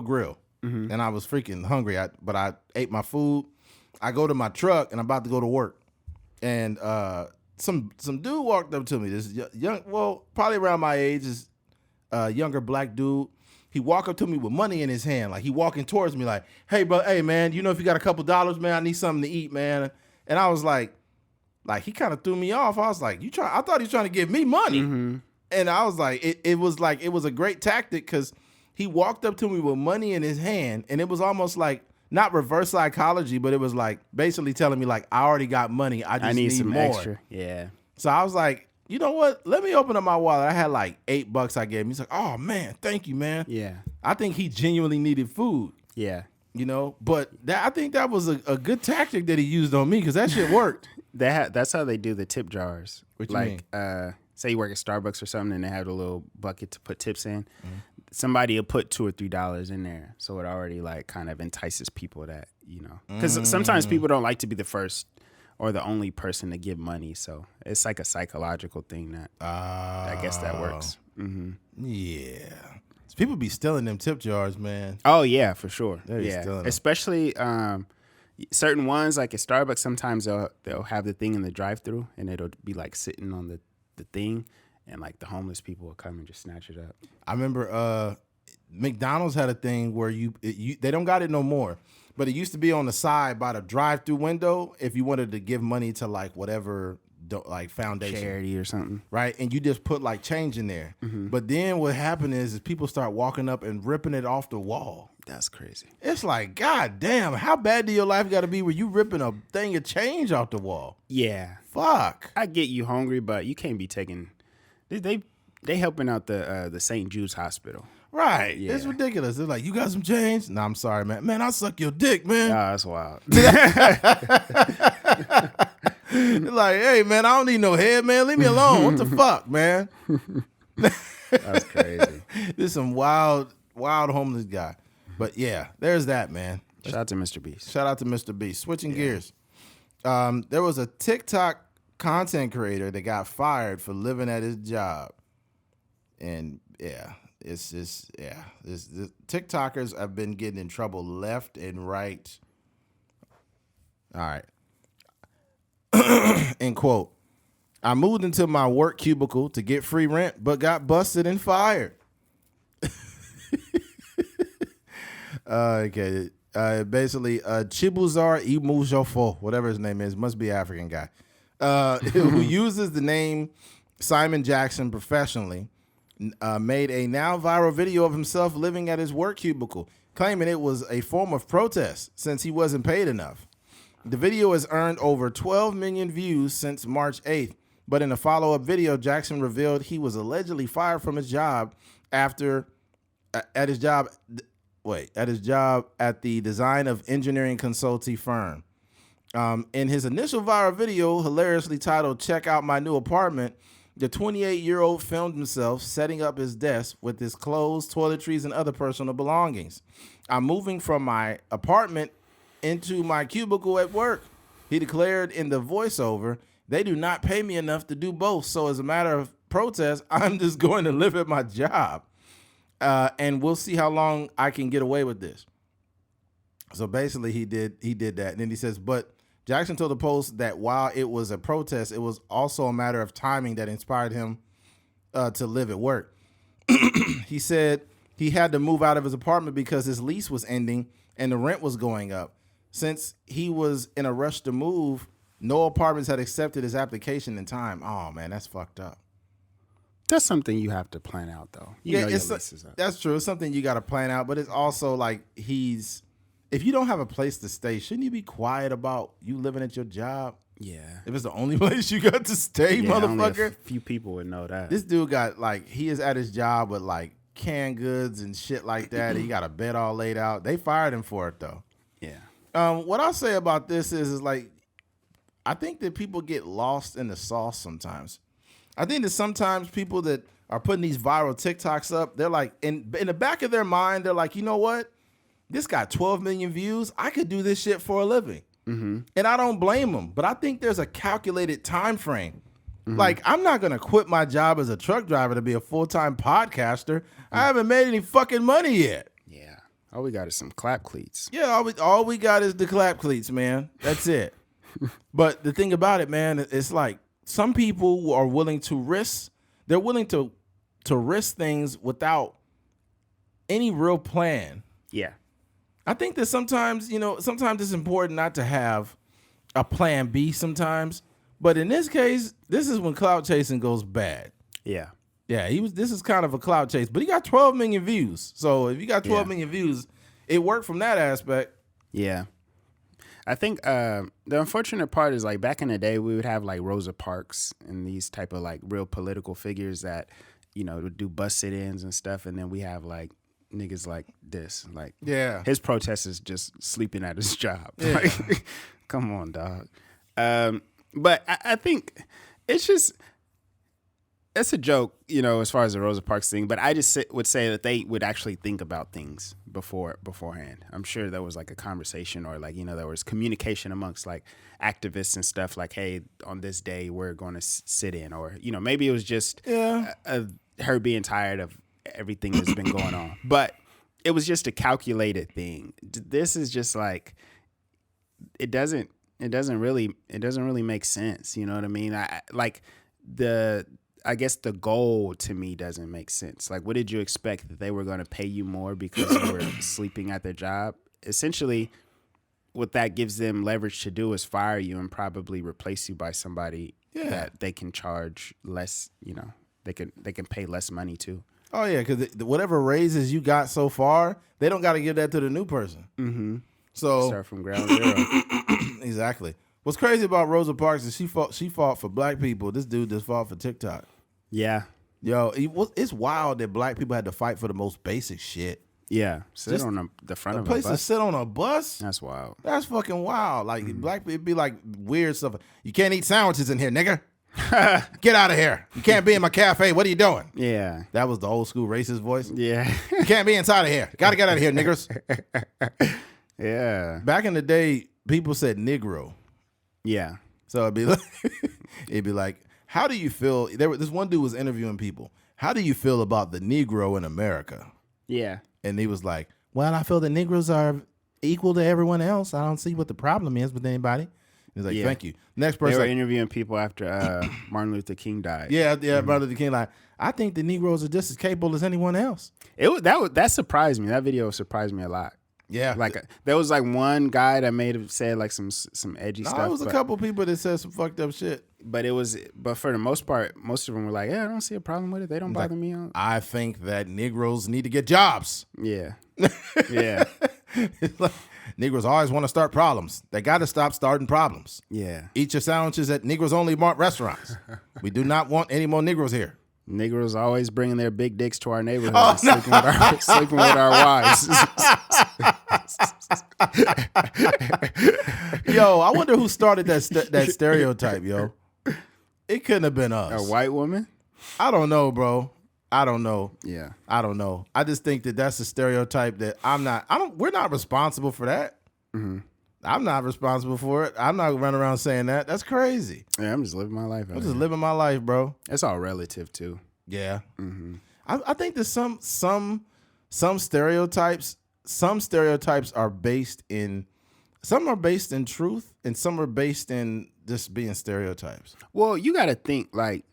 Grill, and I was freaking hungry. But I ate my food. I go to my truck, and I'm about to go to work, and some dude walked up to me. This young, well, probably around my age, is younger black dude. He walked up to me with money in his hand, like he walking towards me, like, "Hey, bro, hey man, you know if you got a couple dollars, man, I need something to eat, man." And I was like he kind of threw me off. I was like, I thought he was trying to give me money, and I was like, it was a great tactic because he walked up to me with money in his hand, and it was almost like not reverse psychology, but it was like basically telling me like I already got money, I just need some more. Extra. Yeah. So I was like, you know what? Let me open up my wallet. I had like $8 I gave him. He's like, "Oh man, thank you, man." Yeah. I think he genuinely needed food. Yeah. You know, but I think that was a good tactic that he used on me because that shit worked. That's how they do the tip jars. What you mean? Say you work at Starbucks or something, and they have a little bucket to put tips in. Somebody will put $2 or $3 in there, so it already like kind of entices people that, you know, because sometimes people don't like to be the first or the only person to give money, so it's like a psychological thing that I guess that works. Yeah, people be stealing them tip jars, man. Oh yeah, for sure. They're stealing them. Especially certain ones like at Starbucks. Sometimes they'll have the thing in the drive-through, and it'll be like sitting on the thing. And like the homeless people will come and just snatch it up. I remember McDonald's had a thing where they don't got it no more, but it used to be on the side by the drive-through window if you wanted to give money to like whatever like foundation, charity or something, right? And you just put like change in there. But then what happened is people start walking up and ripping it off the wall. That's crazy. It's like, God damn, how bad do your life got to be where you ripping a thing of change off the wall? Yeah, fuck. I get you hungry, but you can't be taking. They helping out the St. Jude's Hospital. Right. Yeah. It's ridiculous. They're like, "You got some change?" "No, I'm sorry, man. Man, I'll suck your dick, man." Oh, that's wild. They're like, "Hey, man, I don't need no head, man. Leave me alone. What the fuck, man?" That's crazy. This is some wild homeless guy. But yeah, there's that, man. Shout out to Mr. Beast. Shout out to Mr. Beast. Switching gears. There was a TikTok content creator that got fired for living at his job. And yeah, it's just, the TikTokers have been getting in trouble left and right. All right. End quote. "I moved into my work cubicle to get free rent, but got busted and fired." Okay. Basically, Chibuzar Imujofo, whatever his name is, must be an African guy, who uses the name Simon Jackson professionally, made a now viral video of himself living at his work cubicle, claiming it was a form of protest since he wasn't paid enough. The video has earned over 12 million views since March 8th, but in a follow-up video, Jackson revealed he was allegedly fired from his job at his job at the design of engineering consulting firm. In his initial viral video, hilariously titled "Check Out My New Apartment," the 28-year-old filmed himself setting up his desk with his clothes, toiletries, and other personal belongings. "I'm moving from my apartment into my cubicle at work," he declared in the voiceover. "They do not pay me enough to do both, so as a matter of protest, I'm just going to live at my job. And we'll see how long I can get away with this." So basically he did that. And then he says, but Jackson told the Post that while it was a protest, it was also a matter of timing that inspired him to live at work. He said he had to move out of his apartment because his lease was ending and the rent was going up. Since he was in a rush to move, no apartments had accepted his application in time. Oh man, that's fucked up. That's something you have to plan out, though. You know your lease is up. That's true. It's something you got to plan out, but it's also like if you don't have a place to stay, shouldn't you be quiet about you living at your job? Yeah. If it's the only place you got to stay, motherfucker. Only a few people would know that. This dude got he is at his job with like canned goods and shit like that. He got a bed all laid out. They fired him for it though. Yeah. What I'll say about this is like, I think that people get lost in the sauce sometimes. I think that sometimes people that are putting these viral TikToks up, they're like, in the back of their mind, they're like, you know what? This got 12 million views. I could do this shit for a living. And I don't blame them, but I think there's a calculated time frame. Like, I'm not going to quit my job as a truck driver to be a full-time podcaster. I haven't made any fucking money yet. Yeah. All we got is some clap cleats. Yeah, all we got is the clap cleats, man. That's it. But the thing about it, man, it's like some people are willing to risk. They're willing to risk things without any real plan. Yeah. I think that sometimes it's important not to have a plan B sometimes. But in this case, this is when clout chasing goes bad. Yeah. Yeah, this is kind of a clout chase, but he got 12 million views. So if you got 12 million views, it worked from that aspect. Yeah. I think the unfortunate part is, like, back in the day, we would have like Rosa Parks and these type of like real political figures that, would do bus sit-ins and stuff. And then we have like niggas like this, like, his protest is just sleeping at his job. Yeah. Like, come on, dog. But I think it's a joke, as far as the Rosa Parks thing. But I just would say that they would actually think about things beforehand. I'm sure there was like a conversation or like, there was communication amongst like activists and stuff like, hey, on this day we're going to sit in, or, maybe it was just her being tired of everything that's been going on. But it was just a calculated thing. This is just like, it doesn't really make sense. You know what I mean? I guess the goal to me doesn't make sense. Like, what did you expect, that they were going to pay you more because you were sleeping at their job? Essentially, what that gives them leverage to do is fire you and probably replace you by somebody that they can charge less. They can pay less money to. Oh yeah, because whatever raises you got so far, they don't got to give that to the new person. Mm-hmm. So start from ground zero. Exactly. What's crazy about Rosa Parks is she fought for black people. This dude just fought for TikTok. Yeah. Yo, it's wild that black people had to fight for the most basic shit. Yeah. Sit on the front of a bus. A place to sit on a bus? That's wild. That's fucking wild. Like, black people, it'd be like weird stuff. You can't eat sandwiches in here, nigga. Get out of here. You can't be in my cafe. What are you doing? Yeah. That was the old school racist voice. Yeah. You can't be inside of here. Gotta get out of here, niggers. Yeah. Back in the day, people said Negro. Yeah. So it'd be like, how do you feel? This one dude was interviewing people. How do you feel about the Negro in America? Yeah. And he was like, well, I feel the Negroes are equal to everyone else. I don't see what the problem is with anybody. He's like, thank you. Next person. They were interviewing people after Martin Luther King died. Yeah, Martin Luther King. Like, I think the Negroes are just as capable as anyone else. That surprised me. That video surprised me a lot. Yeah, like there was like one guy that said like some edgy stuff. There was a couple people that said some fucked up shit. But for the most part, most of them were like, yeah, I don't see a problem with it. They don't bother me. I think that Negroes need to get jobs. Yeah, yeah. It's like, Negroes always want to start problems. They got to stop starting problems. Yeah. Eat your sandwiches at Negroes only restaurants. We do not want any more Negroes here. Negroes always bringing their big dicks to our neighborhood, sleeping with our wives. Yo, I wonder who started that stereotype, yo. It couldn't have been us. A white woman? I don't know, bro. I don't know. Yeah. I don't know. I just think that that's a stereotype that we're not responsible for that. Mm-hmm. I'm not responsible for it. I'm not running around saying that. That's crazy. Yeah, I'm just living my life. I'm just living my life, bro. It's all relative too. Yeah. Mm-hmm. I think there's some stereotypes. Some stereotypes are based in truth, and some are based in just being stereotypes. Well, you got to think like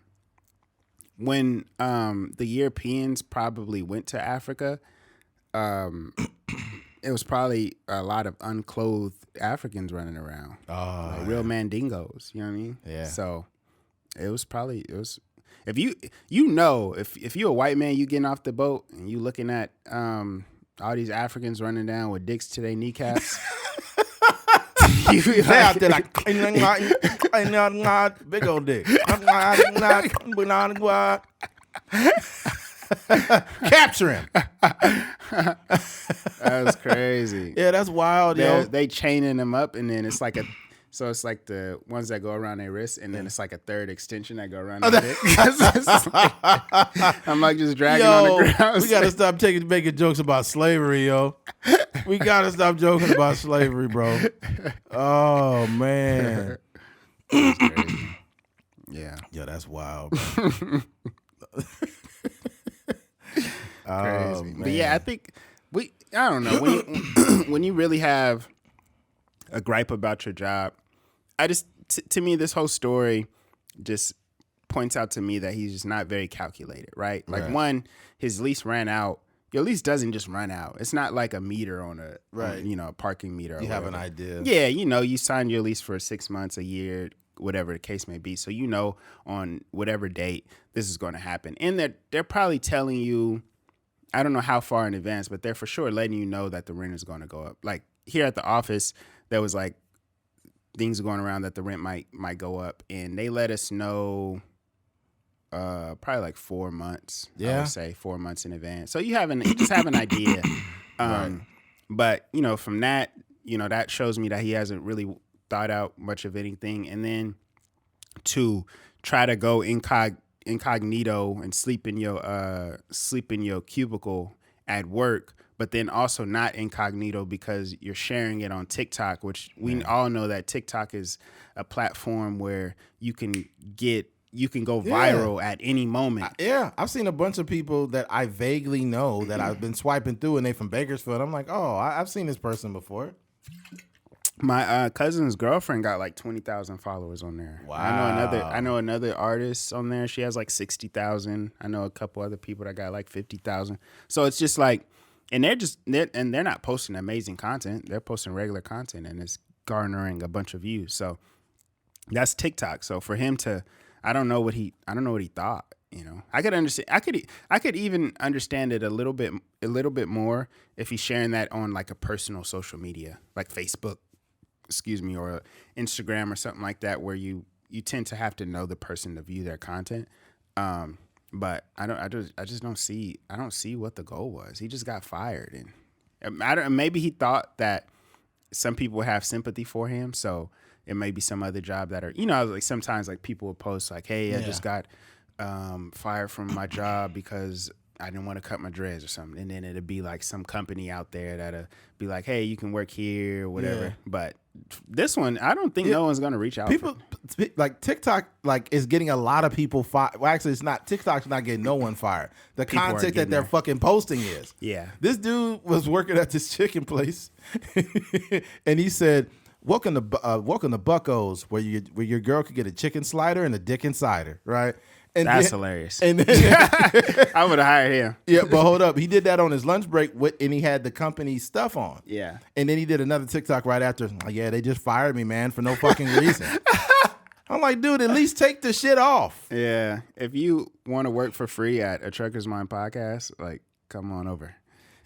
when the Europeans probably went to Africa, it was probably a lot of unclothed Africans running around, like real mandingos. You know what I mean? Yeah. So it was if you're a white man, you getting off the boat and you looking at all these Africans running down with dicks to their kneecaps. They out there like big old dick. Capture him. That's crazy. Yeah, that's wild, yo. They chaining them up, and then it's like the ones that go around their wrists, and then it's like a third extension that go around their dick. I'm like just dragging on the ground. We gotta stop making jokes about slavery, yo. We gotta stop joking about slavery, bro. Oh man. That's crazy. Yeah. Yeah, that's wild, bro. Crazy. Man. But yeah, I think I don't know, when you really have a gripe about your job, to me, this whole story just points out to me that he's just not very calculated, right? Like, one, his lease ran out. Your lease doesn't just run out. It's not like a meter on a a parking meter. You have an idea. Yeah, you sign your lease for 6 months, a year, whatever the case may be. So on whatever date this is going to happen. And they're probably telling you, I don't know how far in advance, but they're for sure letting you know that the rent is going to go up. Like here at the office, there was like things going around that the rent might go up, and they let us know probably like 4 months. I would say 4 months in advance. So you just have an idea. But from that, that shows me that he hasn't really thought out much of anything. And then to try to go incognito and sleep in your cubicle at work, but then also not incognito because you're sharing it on TikTok, which we all know that TikTok is a platform where you can go viral at any moment. I've seen a bunch of people that I vaguely know that I've been swiping through, and they from Bakersfield. I'm like, oh, I've seen this person before. My cousin's girlfriend got like 20,000 followers on there. Wow. I know another artist on there. She has like 60,000. I know a couple other people that got like 50,000. So it's just like, and they're not posting amazing content. They're posting regular content, and it's garnering a bunch of views. So that's TikTok. So for him to, I don't know what he thought. I could understand. I could even understand it a little bit more if he's sharing that on like a personal social media, like Facebook, or Instagram or something like that, where you tend to have to know the person to view their content. But I just don't see what the goal was. He just got fired, and maybe he thought that some people have sympathy for him, so it may be some other job that are, like sometimes like people will post like, hey, I just got fired from my job because I didn't want to cut my dreads or something. And then it'd be like some company out there that'll be like, hey, you can work here or whatever. Yeah. But this one, I don't think no one's going to reach out. People like TikTok, like is getting a lot of people fired. Well, actually, it's not. TikTok's not getting no one fired. The people content that they're fucking posting is. Yeah. This dude was working at this chicken place and he said, welcome to Bucko's, where your girl could get a chicken slider and a dick insider, right? And that's hilarious. And then, I would have hired him. Yeah, but hold up. He did that on his lunch break, and he had the company stuff on. Yeah. And then he did another TikTok right after. Yeah, they just fired me, man, for no fucking reason. I'm like, dude, at least take the shit off. Yeah. If you want to work for free at a Trucker's Mind podcast, like, come on over.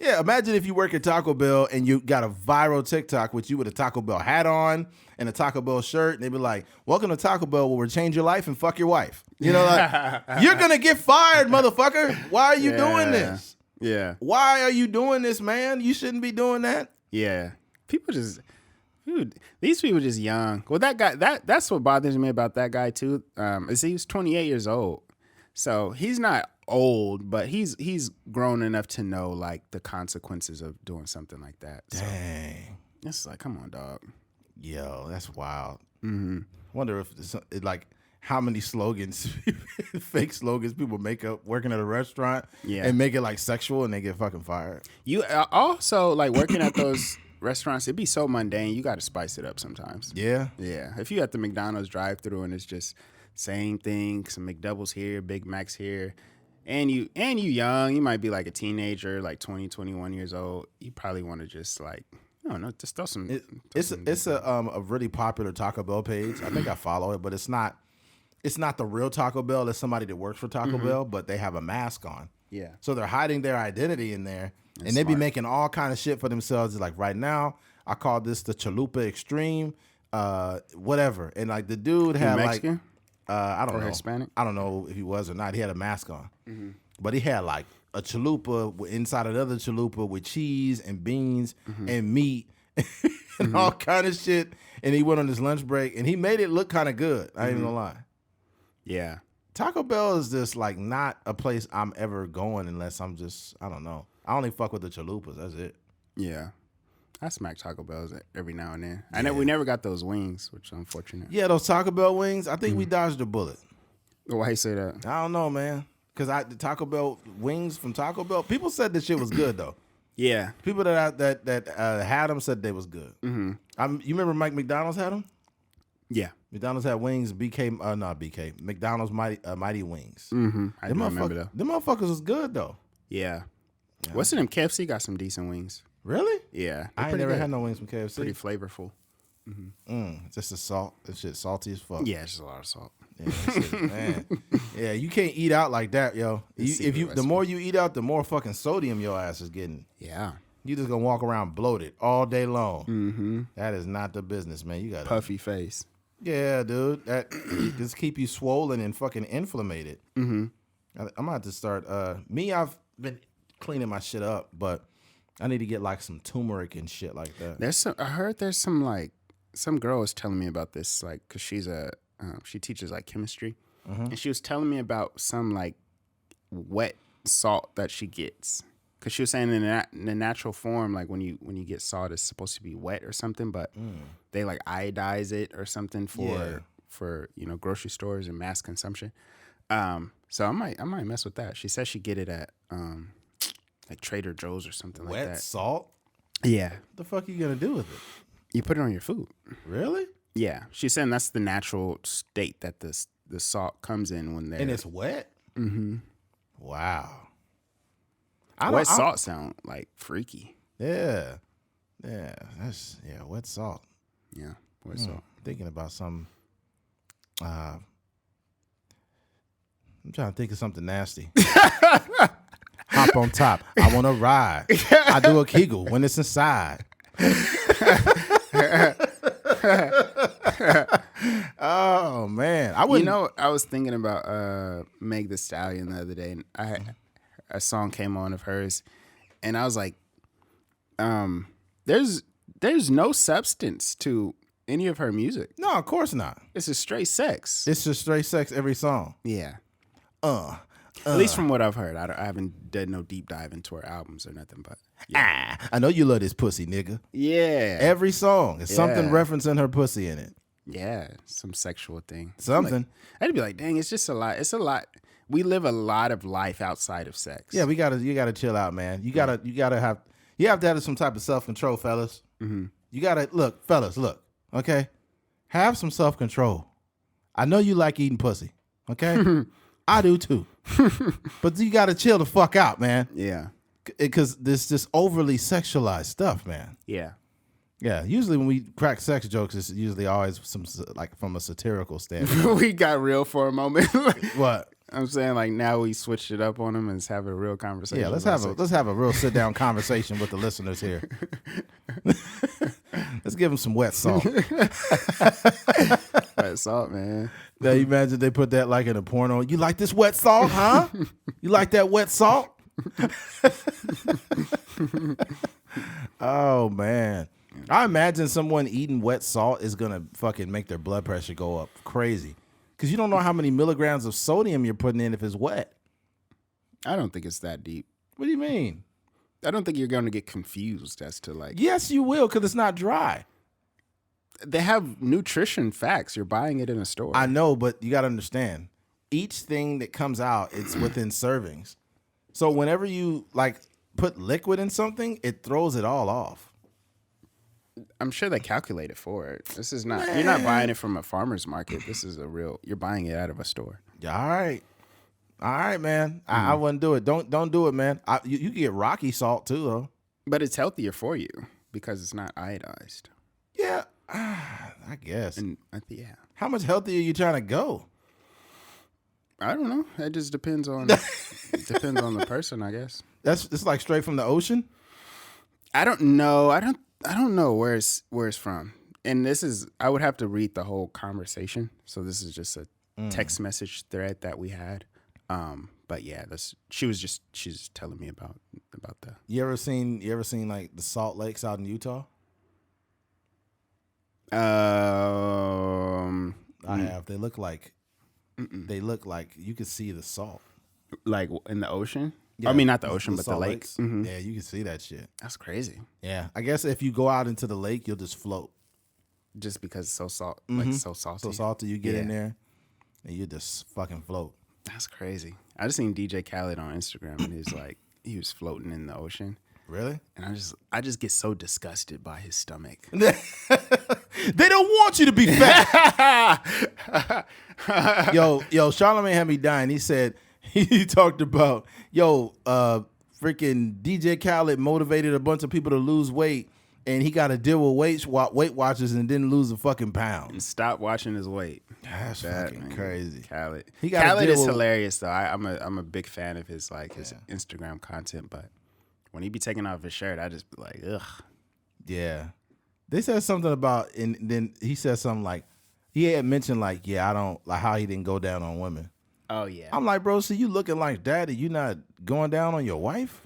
Yeah, imagine if you work at Taco Bell and you got a viral TikTok with you with a Taco Bell hat on and a Taco Bell shirt, and they be like, welcome to Taco Bell, where we'll change your life and fuck your wife. Like, you're going to get fired, motherfucker. Why are you doing this? Yeah. Why are you doing this, man? You shouldn't be doing that. Yeah. These people just young. Well, that guy, that's what bothers me about that guy too, is he was 28 years old. So he's not old, but he's grown enough to know like the consequences of doing something like that. Dang. So it's like, come on, dog. Yo, that's wild. Mm-hmm. Wonder if like how many slogans, fake slogans people make up working at a restaurant and make it like sexual and they get fucking fired. You also like working at those restaurants, it'd be so mundane. You got to spice it up sometimes. Yeah. Yeah. If you at the McDonald's drive-thru and it's just same thing, some McDoubles here, Big Macs here, and you young, you might be like a teenager, like 20, 21 years old. You probably want to just like, I don't know, just throw some. It's a really popular Taco Bell page. I think I follow it, but it's not the real Taco Bell. It's somebody that works for Taco Bell, but they have a mask on. Yeah. So they're hiding their identity in there, and they smart. be making all kind of shit for themselves. It's like, right now, I call this the Chalupa Extreme, whatever. And like the dude had Mexican? I don't know. Hispanic? I don't know if he was or not. He had a mask on. Mm-hmm. But he had like a chalupa inside another chalupa with cheese and beans and meat and all kind of shit. And he went on his lunch break and he made it look kind of good. I ain't even gonna lie. Yeah. Taco Bell is just like not a place I'm ever going unless I'm just, I don't know. I only fuck with the chalupas. That's it. Yeah. I smack Taco Bells every now and then. I know we never got those wings, which is unfortunate. Yeah, those Taco Bell wings. I think we dodged a bullet. Why you say that? I don't know, man. Because the Taco Bell wings from Taco Bell, people said this shit was good though. Yeah. People that had them said they was good. You remember Mike McDonald's had them? Yeah. McDonald's had wings. Not BK. McDonald's Mighty Wings. I do remember though. Them motherfuckers was good though. Yeah. What's in them? KFC got some decent wings. Really? Yeah. I ain't never had no wings from KFC. Pretty flavorful. Just the salt. That shit salty as fuck. Yeah, it's just a lot of salt. Yeah, that shit, man. Yeah, you can't eat out like that, yo. The more you eat out, the more fucking sodium your ass is getting. Yeah. You just gonna walk around bloated all day long. That is not the business, man. You got puffy face. Yeah, dude. That just keep you swollen and fucking inflamed. I'm about to start. I've been cleaning my shit up, but I need to get like some turmeric and shit like that. I heard there's some girl was telling me about this, like, cause she teaches like chemistry, and she was telling me about some like wet salt that she gets. Cause she was saying in the natural form, like when you get salt, it's supposed to be wet or something, but they like iodize it or something for grocery stores and mass consumption. So I might mess with that. She says she get it at like Trader Joe's or something like that. Wet salt? Yeah. What the fuck are you gonna do with it? You put it on your food. Really? Yeah. She's saying that's the natural state that the salt comes in when they're... And it's wet? Wow. Wet salt sound like freaky. Yeah. Wet salt. Yeah, wet salt. Thinking about some... I'm trying to think of something nasty. Hop on top. I want to ride. I do a Kegel when it's inside. Oh man, I was thinking about Meg Thee Stallion the other day, and a song came on of hers, and I was like, there's no substance to any of her music. No, of course not. It's just straight sex. It's just straight sex every song. Yeah. At least from what I've heard. I haven't done no deep dive into her albums or nothing, but yeah. I know you love this pussy, nigga. Yeah. Every song is something referencing her pussy in it. Yeah, some sexual thing. Something. I'd be like, dang, it's just a lot. It's a lot. We live a lot of life outside of sex. Yeah, you gotta chill out, man. You have to have some type of self-control, fellas. You gotta look, okay? Have some self-control. I know you like eating pussy, okay? I do too. But you gotta chill the fuck out, man. Yeah. Because this just overly sexualized stuff, man. Yeah. Yeah. Usually when we crack sex jokes, it's usually always some like from a satirical standpoint. We got real for a moment. What? I'm saying, like, now we switched it up on them and let's have a real conversation. Yeah, let's have a real sit down conversation with the listeners here. Let's give them some wet salt. Wet salt, man. Now you imagine they put that like in a porno. You like this wet salt, huh? You like that wet salt? Oh man. I imagine someone eating wet salt is gonna fucking make their blood pressure go up crazy. Because you don't know how many milligrams of sodium you're putting in if it's wet. I don't think it's that deep. What do you mean? I don't think you're going to get confused as to like... Yes, you will, because it's not dry. They have nutrition facts. You're buying it in a store. I know, but you got to understand. Each thing that comes out, it's within servings. So whenever you like put liquid in something, it throws it all off. I'm sure they calculate it for it. This is not... You're not buying it from a farmer's market. This is a real... You're buying it out of a store. Yeah, all right, man. I wouldn't do it. Don't do it, man. You can get Rocky salt too, though. But it's healthier for you because it's not iodized. Yeah, I guess. And yeah. How much healthier are you trying to go? I don't know. It just depends on the person, I guess. It's like straight from the ocean. I don't know. I don't know where it's from. And this is... I would have to read the whole conversation. So this is just a text message thread that we had. But yeah, she's just telling me about that. You ever seen like the salt lakes out in Utah? I have. They look like you could see the salt. Like in the ocean? I mean, not the ocean, but the Salt lake. Lakes. Mm-hmm. Yeah, you can see that shit. That's crazy. Yeah, I guess if you go out into the lake, you'll just float. Just because it's so salt, Mm-hmm. like so salty. So salty, you get in there, and you just fucking float. That's crazy. I just seen DJ Khaled on Instagram, and he was floating in the ocean. Really? And I just get so disgusted by his stomach. They don't want you to be fat. Yo, Charlamagne had me dying. He said he talked about freaking DJ Khaled motivated a bunch of people to lose weight, and he got to deal with Weight Watchers and didn't lose a fucking pound. And stop watching his weight. That's fucking crazy. Khaled. He Khaled is hilarious though. I'm a big fan of his his Instagram content, but when he be taking off his shirt, I just be like, ugh. Yeah. They said something about, and then he said something like, he had mentioned I don't like how he didn't go down on women. Oh yeah. I'm like, bro, so you looking like daddy, you not going down on your wife?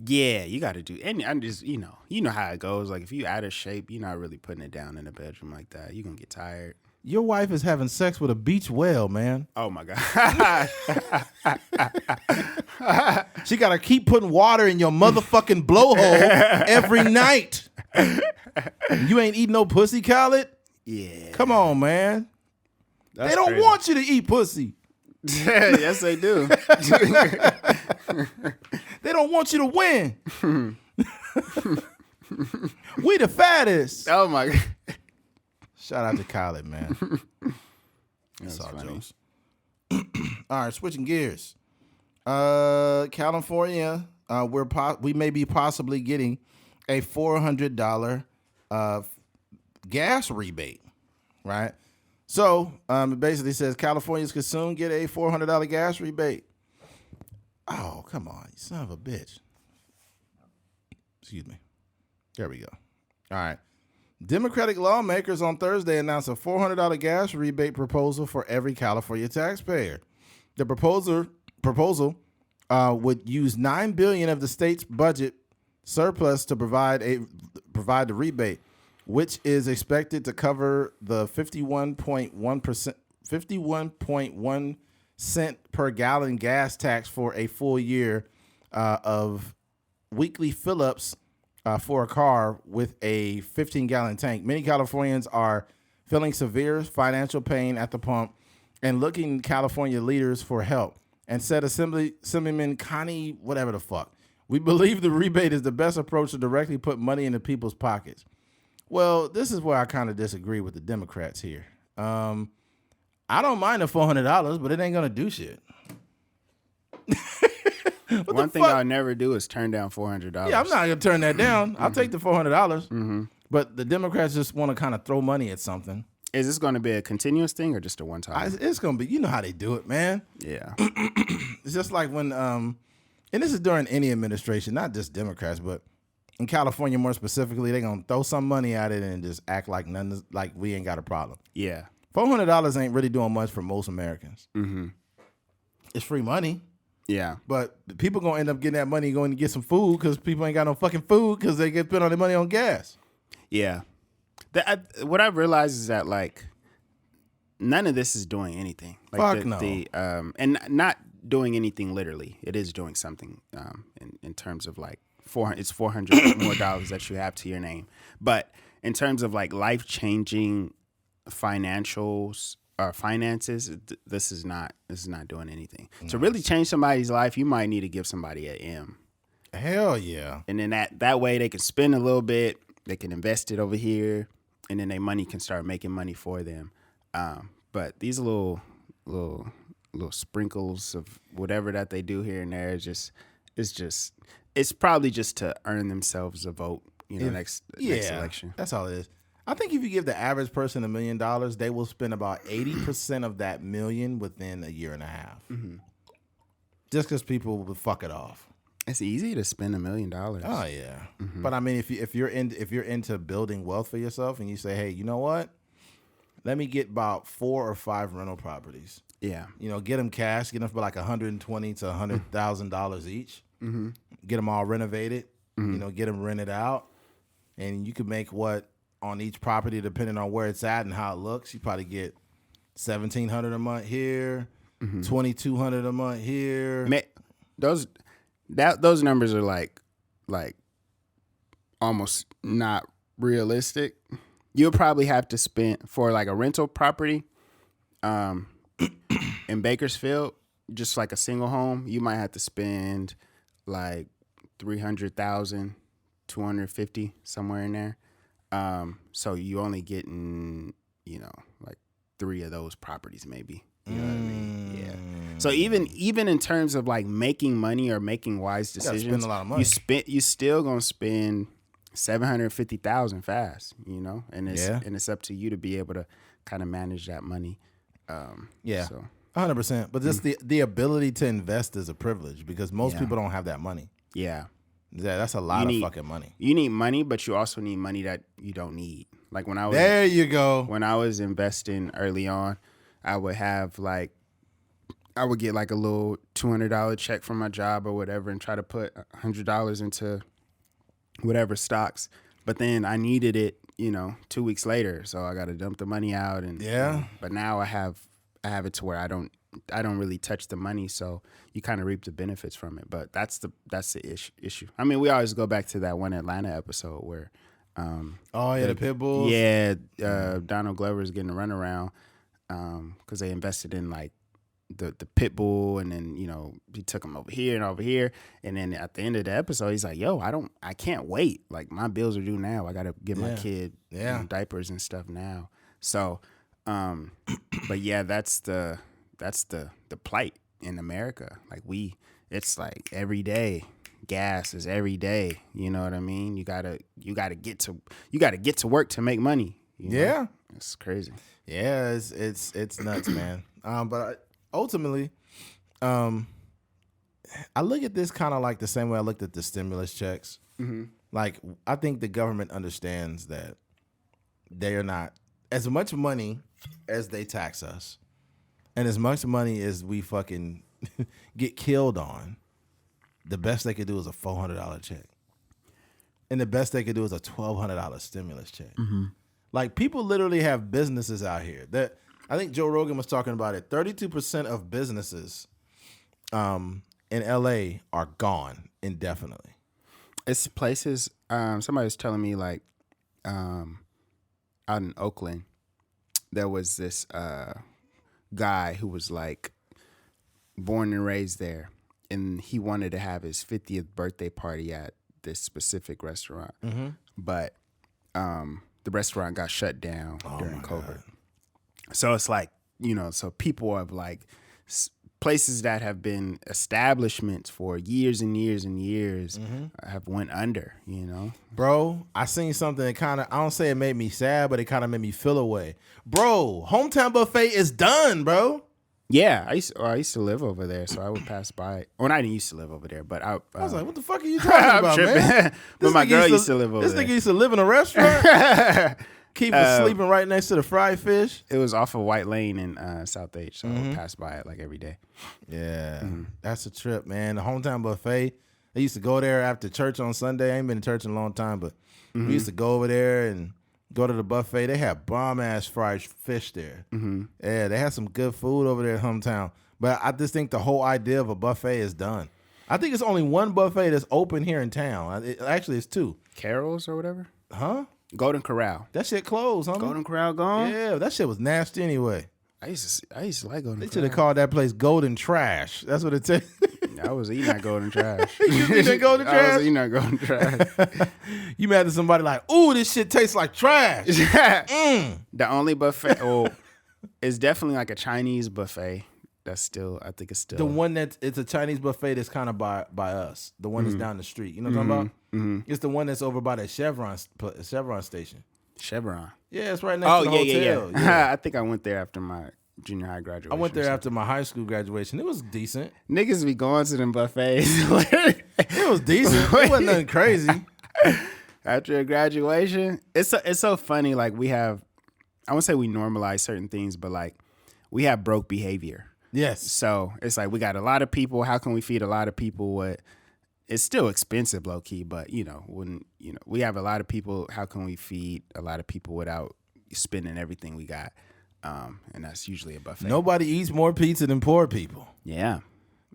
Yeah, you got to do. And I'm just, you know how it goes. Like if you out of shape, you're not really putting it down in the bedroom like that. You're gonna get tired. Your wife is having sex with a beach whale, man. Oh my god. She got to keep putting water in your motherfucking blowhole every night. You ain't eating no pussy, Khaled? Yeah. Come on, man. That's they don't crazy. want you to eat pussy. Yes, they do. They don't want you to win. We the fattest. Oh my god. Shout out to Khaled, man. That's all funny. jokes. All right, switching gears. California, we may be possibly getting a $400 gas rebate, right? So it basically says Californians could soon get a $400 gas rebate. Oh, come on, you son of a bitch. Excuse me. There we go. All right. Democratic lawmakers on Thursday announced a $400 gas rebate proposal for every California taxpayer. The proposal would use $9 billion of the state's budget surplus to provide the rebate, which is expected to cover the 51.1 cent per gallon gas tax for a full year of weekly fill-ups for a car with a 15-gallon tank. Many Californians are feeling severe financial pain at the pump and looking to California leaders for help. And said Assemblyman Connie, whatever the fuck, we believe the rebate is the best approach to directly put money into people's pockets. Well, this is where I kind of disagree with the Democrats here. I don't mind the $400, but it ain't gonna do shit. One thing I'll never do is turn down $400. Yeah, I'm not gonna turn that down. I'll take the $400. But the Democrats just want to kind of throw money at something. Is this going to be a continuous thing or just a one time? It's gonna be. You know how they do it, man. Yeah. It's just like when, and this is during any administration, not just Democrats, but in California more specifically, they're gonna throw some money at it and just act like like we ain't got a problem. Yeah. $400 ain't really doing much for most Americans. Mm-hmm. It's free money. Yeah. But people gonna end up getting that money going to get some food because people ain't got no fucking food because they get spent all their money on gas. Yeah. What I've realized is that like none of this is doing anything. Like Fuck no. And not doing anything literally. It is doing something in terms of like it's $400 more dollars that you have to your name. But in terms of like life-changing finances, this is not doing anything. To really change somebody's life, you might need to give somebody an M. Hell yeah. And then that way they can spend a little bit, they can invest it over here, and then their money can start making money for them. But these little sprinkles of whatever that they do here and there, it's probably just to earn themselves a vote, next election. That's all it is. I think if you give the average person $1 million, they will spend about 80% of that million within a year and a half. Mm-hmm. Just because people will fuck it off. It's easy to spend $1 million. Oh yeah, mm-hmm. But I mean, if you're into building wealth for yourself, and you say, hey, you know what? Let me get about 4 or 5 rental properties. Yeah, get them cash, get them for like $120,000 to $100,000 each. Mm-hmm. Get them all renovated. Mm-hmm. Get them rented out, and you could make what on each property, depending on where it's at and how it looks. You probably get $1,700 a month here, $2,200 a month here. those numbers are like almost not realistic. You'll probably have to spend for like a rental property in Bakersfield, just like a single home, you might have to spend like 300,000, 250, somewhere in there. So you only getting, like 3 of those properties maybe. You know what I mean? Yeah. So even in terms of like making money or making wise decisions, spend a lot of money. You still gonna spend 750,000 fast, and it's up to you to be able to kind of manage that money. Yeah. So. 100%. But just the ability to invest is a privilege because most people don't have that money. Yeah. That's a lot of fucking money. You need money, but you also need money that you don't need. Like when I was there you go. When I was investing early on, I would get like a little $200 check from my job or whatever and try to put $100 into whatever stocks. But then I needed it, 2 weeks later. So I got to dump the money out. But now I have it to where I don't really touch the money. So you kind of reap the benefits from it. But that's the issue. I mean, we always go back to that one Atlanta episode where, the pit bulls. Yeah. Donald Glover is getting a runaround. Because they invested in like the pit bull, and then he took him over here and over here, and then at the end of the episode he's like, "Yo, I can't wait. Like my bills are due now. I got to get my kid diapers and stuff now." So, but yeah, that's the plight in America. Like it's like every day. Gas is every day. You know what I mean? You gotta get to work to make money. Yeah, it's crazy. Yeah, it's nuts, man. But ultimately, I look at this kind of like the same way I looked at the stimulus checks. Mm-hmm. Like, I think the government understands that they are not as much money as they tax us, and as much money as we fucking get killed on. The best they could do is a $400 check, and the best they could do is a $1,200 stimulus check. Mm-hmm. Like, people literally have businesses out here that I think Joe Rogan was talking about it. 32% of businesses in LA are gone indefinitely. It's places. Somebody was telling me like out in Oakland, there was this guy who was like born and raised there, and he wanted to have his 50th birthday party at this specific restaurant, but the restaurant got shut down during COVID. God. So it's like, so people have like places that have been establishments for years and years and years have went under, Bro, I seen something that kind of, I don't say it made me sad, but it kind of made me feel away. Bro, Hometown Buffet is done, bro. Yeah, I used to live over there, so I would pass by. Well, I didn't used to live over there, but I was like, "What the fuck are you talking about, man?" But my girl used to live over there. This nigga used to live in a restaurant. Keep sleeping right next to the fried fish. It was off of White Lane in South H, so I would pass by it like every day. Yeah, that's a trip, man. The Hometown Buffet. I used to go there after church on Sunday. I ain't been to church in a long time, but we used to go over there and go to the buffet. They have bomb-ass fried fish there. Mm-hmm. Yeah, they have some good food over there at Hometown. But I just think the whole idea of a buffet is done. I think it's only one buffet that's open here in town. Actually, it's 2. Carol's or whatever? Huh? Golden Corral. That shit closed, huh? Golden Corral gone? Yeah, that shit was nasty anyway. I used to like Golden Corral. They should have called that place Golden Trash. That's what it said. I was eating that Golden Trash. You was eating Golden Trash? I was eating that Golden Trash. You mad at somebody like, ooh, this shit tastes like trash. The only buffet, it's definitely like a Chinese buffet. That's still, I think it's still. The one it's a Chinese buffet that's kind of by us. The one that's down the street. You know what I'm talking about? Mm-hmm. It's the one that's over by that Chevron station. Chevron? Yeah, it's right next to the hotel. Yeah. I think I went there after my junior high graduation. I went there after my high school graduation. It was decent. Niggas be going to them buffets. It was decent. It wasn't nothing crazy. After your graduation, it's so funny. Like I won't say we normalize certain things, but like we have broke behavior. Yes. So it's like we got a lot of people. How can we feed a lot of people what? It's still expensive, low key, but we have a lot of people. How can we feed a lot of people without spending everything we got? And that's usually a buffet. Nobody eats more pizza than poor people. Yeah.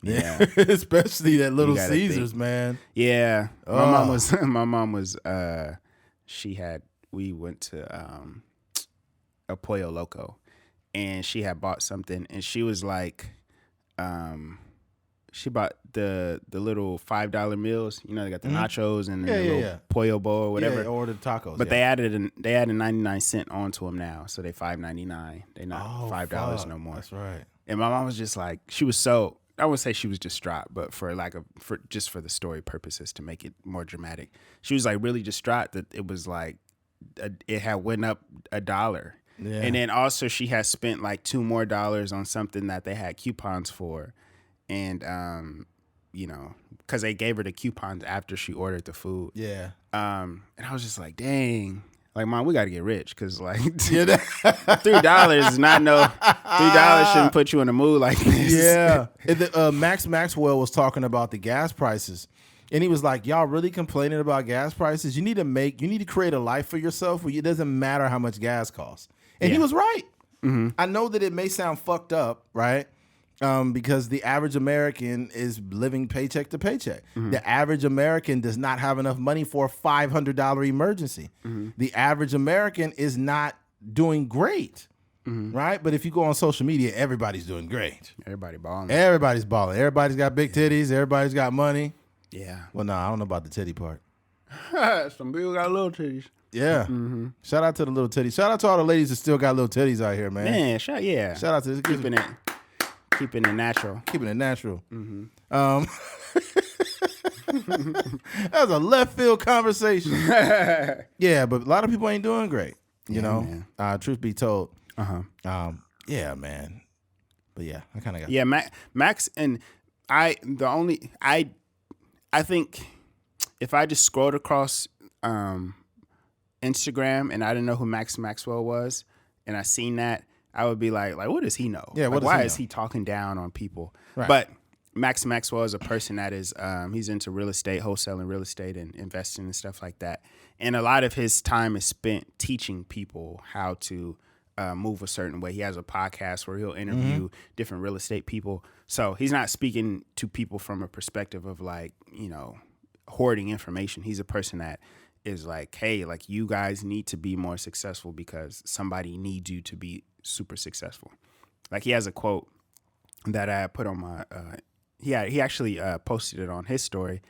Yeah. Especially that Little gotta Caesars, think. man. Yeah. My mom was we went to a Pollo Loco, and she had bought something, and she was like, she bought the little $5 meals. You know, they got the nachos and the little pollo bowl or whatever. Yeah, or the tacos. But they added 99 cents onto them now, so they $5.99. They not $5 no more. That's right. And my mom was just like, she was so, I wouldn't say she was distraught, but for just for the story purposes to make it more dramatic, she was like really distraught that it was like it had went up $1. Yeah. And then also she had spent like $2 more on something that they had coupons for. And, you know, because they gave her the coupons after she ordered the food. Yeah. And I was just like, dang. Like, Mom, we got to get rich because, like, $3 is not $3 shouldn't put you in a mood like this. Yeah. Maxwell was talking about the gas prices. And he was like, y'all really complaining about gas prices? You need to create a life for yourself where it doesn't matter how much gas costs. And he was right. Mm-hmm. I know that it may sound fucked up, right? Because the average American is living paycheck to paycheck. Mm-hmm. The average American does not have enough money for a $500 emergency. Mm-hmm. The average American is not doing great, right? But if you go on social media, everybody's doing great. Everybody's balling. Everybody's got big titties. Everybody's got money. Yeah. Well, no, I don't know about the titty part. Some people got little titties. Yeah. Mm-hmm. Shout out to the little titties. Shout out to all the ladies that still got little titties out here, man. Man, shout out to this. Keeping it natural. Mm-hmm. That was a left field conversation. Yeah, but a lot of people ain't doing great. You know, truth be told. Yeah, man. But yeah, I kind of got. Yeah, Max and I think if I just scrolled across Instagram and I didn't know who Maxwell was, and I seen that, I would be like, what does he know? Yeah, like, why is he talking down on people? Right. But Maxwell is a person that is he's into real estate, wholesaling real estate and investing and stuff like that. And a lot of his time is spent teaching people how to move a certain way. He has a podcast where he'll interview different real estate people. So he's not speaking to people from a perspective of like, you know, hoarding information. He's a person that is like, hey, like you guys need to be more successful because somebody needs you to be super successful. Like he has a quote that I put on my, he actually posted it on his story.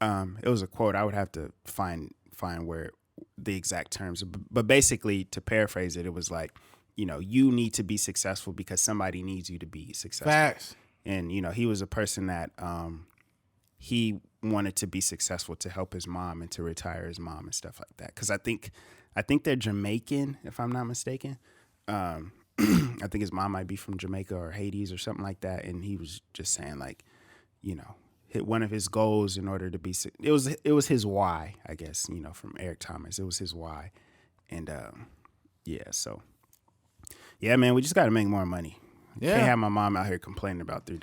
It was a quote. I would have to find where the exact terms, but basically to paraphrase it, it was like, you know, you need to be successful because somebody needs you to be successful. Facts. And, you know, he was a person that he wanted to be successful to help his mom and to retire his mom and stuff like that. Because I think they're Jamaican, if I'm not mistaken. I think his mom might be from Jamaica or Hades or something like that. And he was just saying like, you know, one of his goals in order to be, it was his why, I guess, you know, from Eric Thomas. It was his why. And so, yeah, man, we just got to make more money. Yeah. Can't have my mom out here complaining about $3.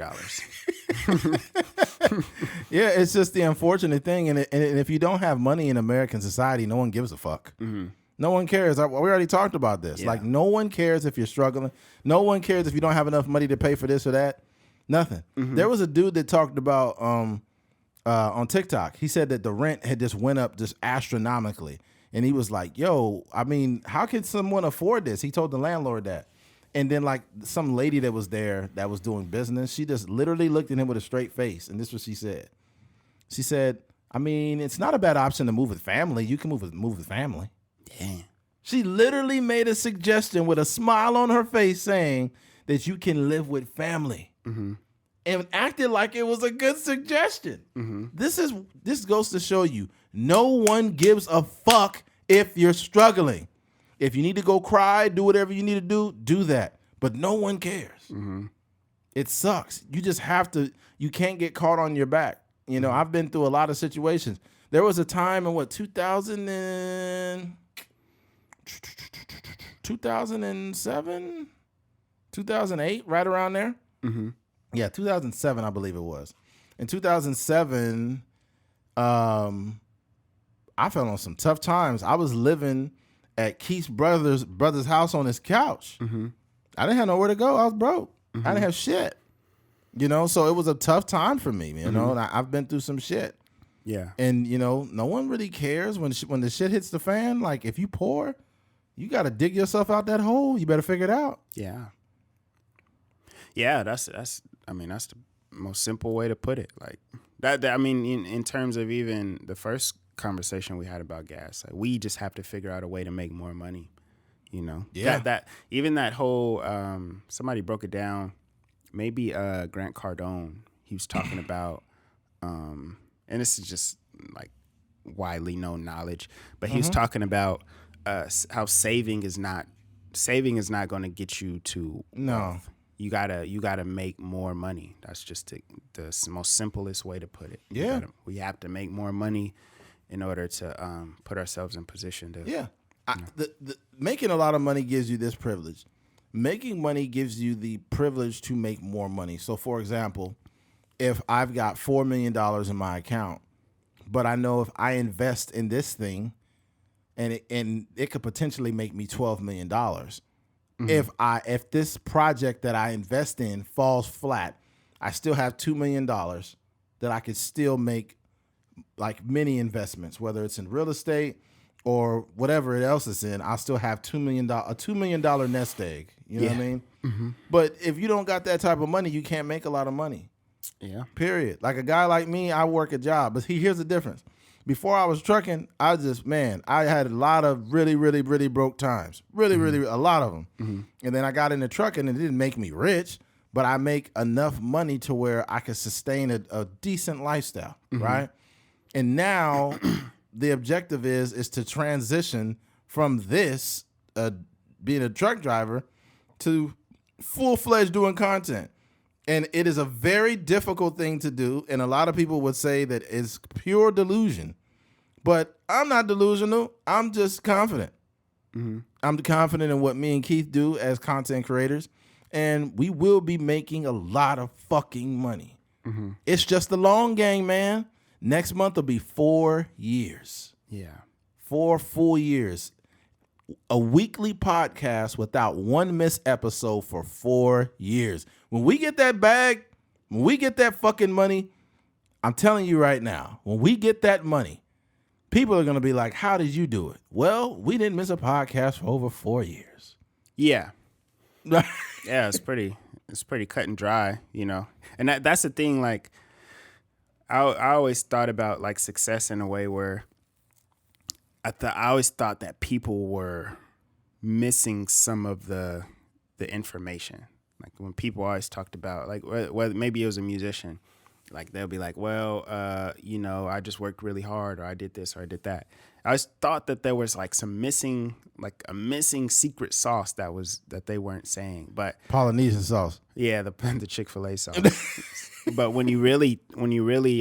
Yeah, it's just the unfortunate thing. And if you don't have money in American society, no one gives a fuck. Mm-hmm. No one cares. We already talked about this. Yeah. Like, no one cares if you're struggling. No one cares if you don't have enough money to pay for this or that. Nothing. Mm-hmm. There was a dude that talked about on TikTok. He said that the rent had just went up just astronomically. And he was like, yo, I mean, how can someone afford this? He told the landlord that. And then like some lady that was there that was doing business, she just literally looked at him with a straight face. And this is what she said. She said, I mean, it's not a bad option to move with family. You can move with family. Damn. She literally made a suggestion with a smile on her face saying that you can live with family. Mm-hmm. And acted like it was a good suggestion. Mm-hmm. This goes to show you no one gives a fuck if you're struggling. If you need to go cry, do whatever you need to do that. But no one cares. Mm-hmm. It sucks. You just have to, you can't get caught on your back. You know, I've been through a lot of situations. There was a time in 2007, 2008, right around there. Mm-hmm. Yeah, 2007, I believe it was. In 2007, I fell on some tough times. I was living at Keith's brother's house on his couch. Mm-hmm. I didn't have nowhere to go. I was broke. Mm-hmm. I didn't have shit. You know, so it was a tough time for me, you know, and I've been through some shit. Yeah. And, you know, no one really cares when the shit hits the fan. Like, if you poor, you got to dig yourself out that hole. You better figure it out. Yeah. Yeah, that's the most simple way to put it. Like, that I mean, in terms of even the first conversation we had about gas, like, we just have to figure out a way to make more money, you know? Yeah. That whole, somebody broke it down. Maybe Grant Cardone, he was talking about, and this is just like widely known knowledge, but he was talking about how saving is not going to get you to wealth. You gotta make more money. That's just the most simplest way to put it. Yeah, we have to make more money in order to put ourselves in position to. Yeah, making a lot of money gives you this privilege. Making money gives you the privilege to make more money. So, for example, if I've got $4 million in my account, but I know if I invest in this thing, and it could potentially make me $12 million. If this project that I invest in falls flat, I still have $2 million that I could still make like many investments, whether it's in real estate or whatever else it's in. I still have $2 million, a $2 million nest egg. You know what I mean? Mm-hmm. But if you don't got that type of money, you can't make a lot of money. Yeah. Period. Like a guy like me, I work a job, but here's the difference. Before I was trucking, I had a lot of really, really, really broke times. Really, really, a lot of them. Mm-hmm. And then I got into trucking, and it didn't make me rich, but I make enough money to where I could sustain a decent lifestyle, right? And now the objective is to transition from this, being a truck driver, to full-fledged doing content. And it is a very difficult thing to do, and a lot of people would say that it's pure delusion. But I'm not delusional. I'm just confident. Mm-hmm. I'm confident in what me and Keith do as content creators, and we will be making a lot of fucking money. Mm-hmm. It's just the long game, man. Next month will be 4 years. Yeah. 4 full years. A weekly podcast without one missed episode for 4 years. When we get that bag, when we get that fucking money, I'm telling you right now, when we get that money, people are going to be like, how did you do it? Well, we didn't miss a podcast for over 4 years. Yeah. Yeah, it's pretty cut and dry, you know. And that's the thing, like, I always thought about like success in a way where I always thought that people were missing some of the information. Like when people always talked about, like, whether maybe it was a musician, like they'll be like, well, you know, I just worked really hard, or I did this, or I did that. I always thought that there was like a missing secret sauce that they weren't saying. But Polynesian sauce. Yeah, the Chick-fil-A sauce. But when you really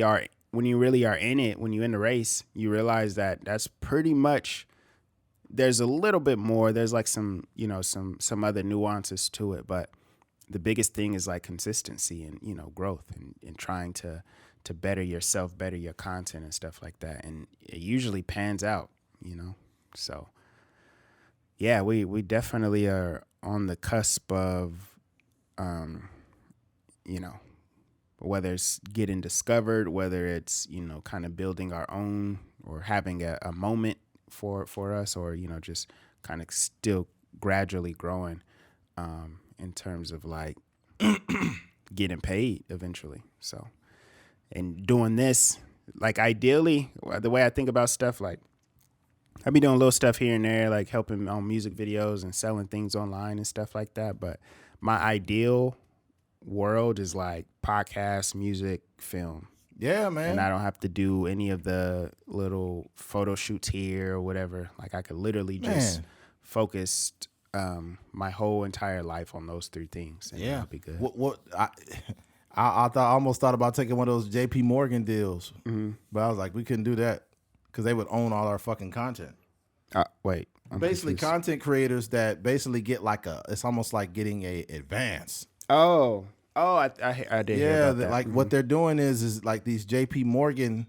are in it, when you're in the race, you realize that that's pretty much, there's a little bit more. There's like some other nuances to it, but the biggest thing is like consistency and, you know, growth and trying to better yourself, better your content and stuff like that. And it usually pans out, you know? So yeah, we definitely are on the cusp of, you know, whether it's getting discovered, whether it's, you know, kind of building our own or having a moment for us, or, you know, just kind of still gradually growing in terms of like getting paid eventually. So, and doing this, like ideally, the way I think about stuff, like I be doing little stuff here and there, like helping on music videos and selling things online and stuff like that. But my ideal world is like podcast, music, film. Yeah, man. And I don't have to do any of the little photo shoots here or whatever. Like I could literally just focus my whole entire life on those 3 things. And that'll be good. I almost thought about taking one of those JP Morgan deals, but I was like, we couldn't do that because they would own all our fucking content. Wait. I'm basically confused. Content creators that basically get like it's almost like getting a advance. Oh, I did hear about that. Like what they're doing is like these JP Morgan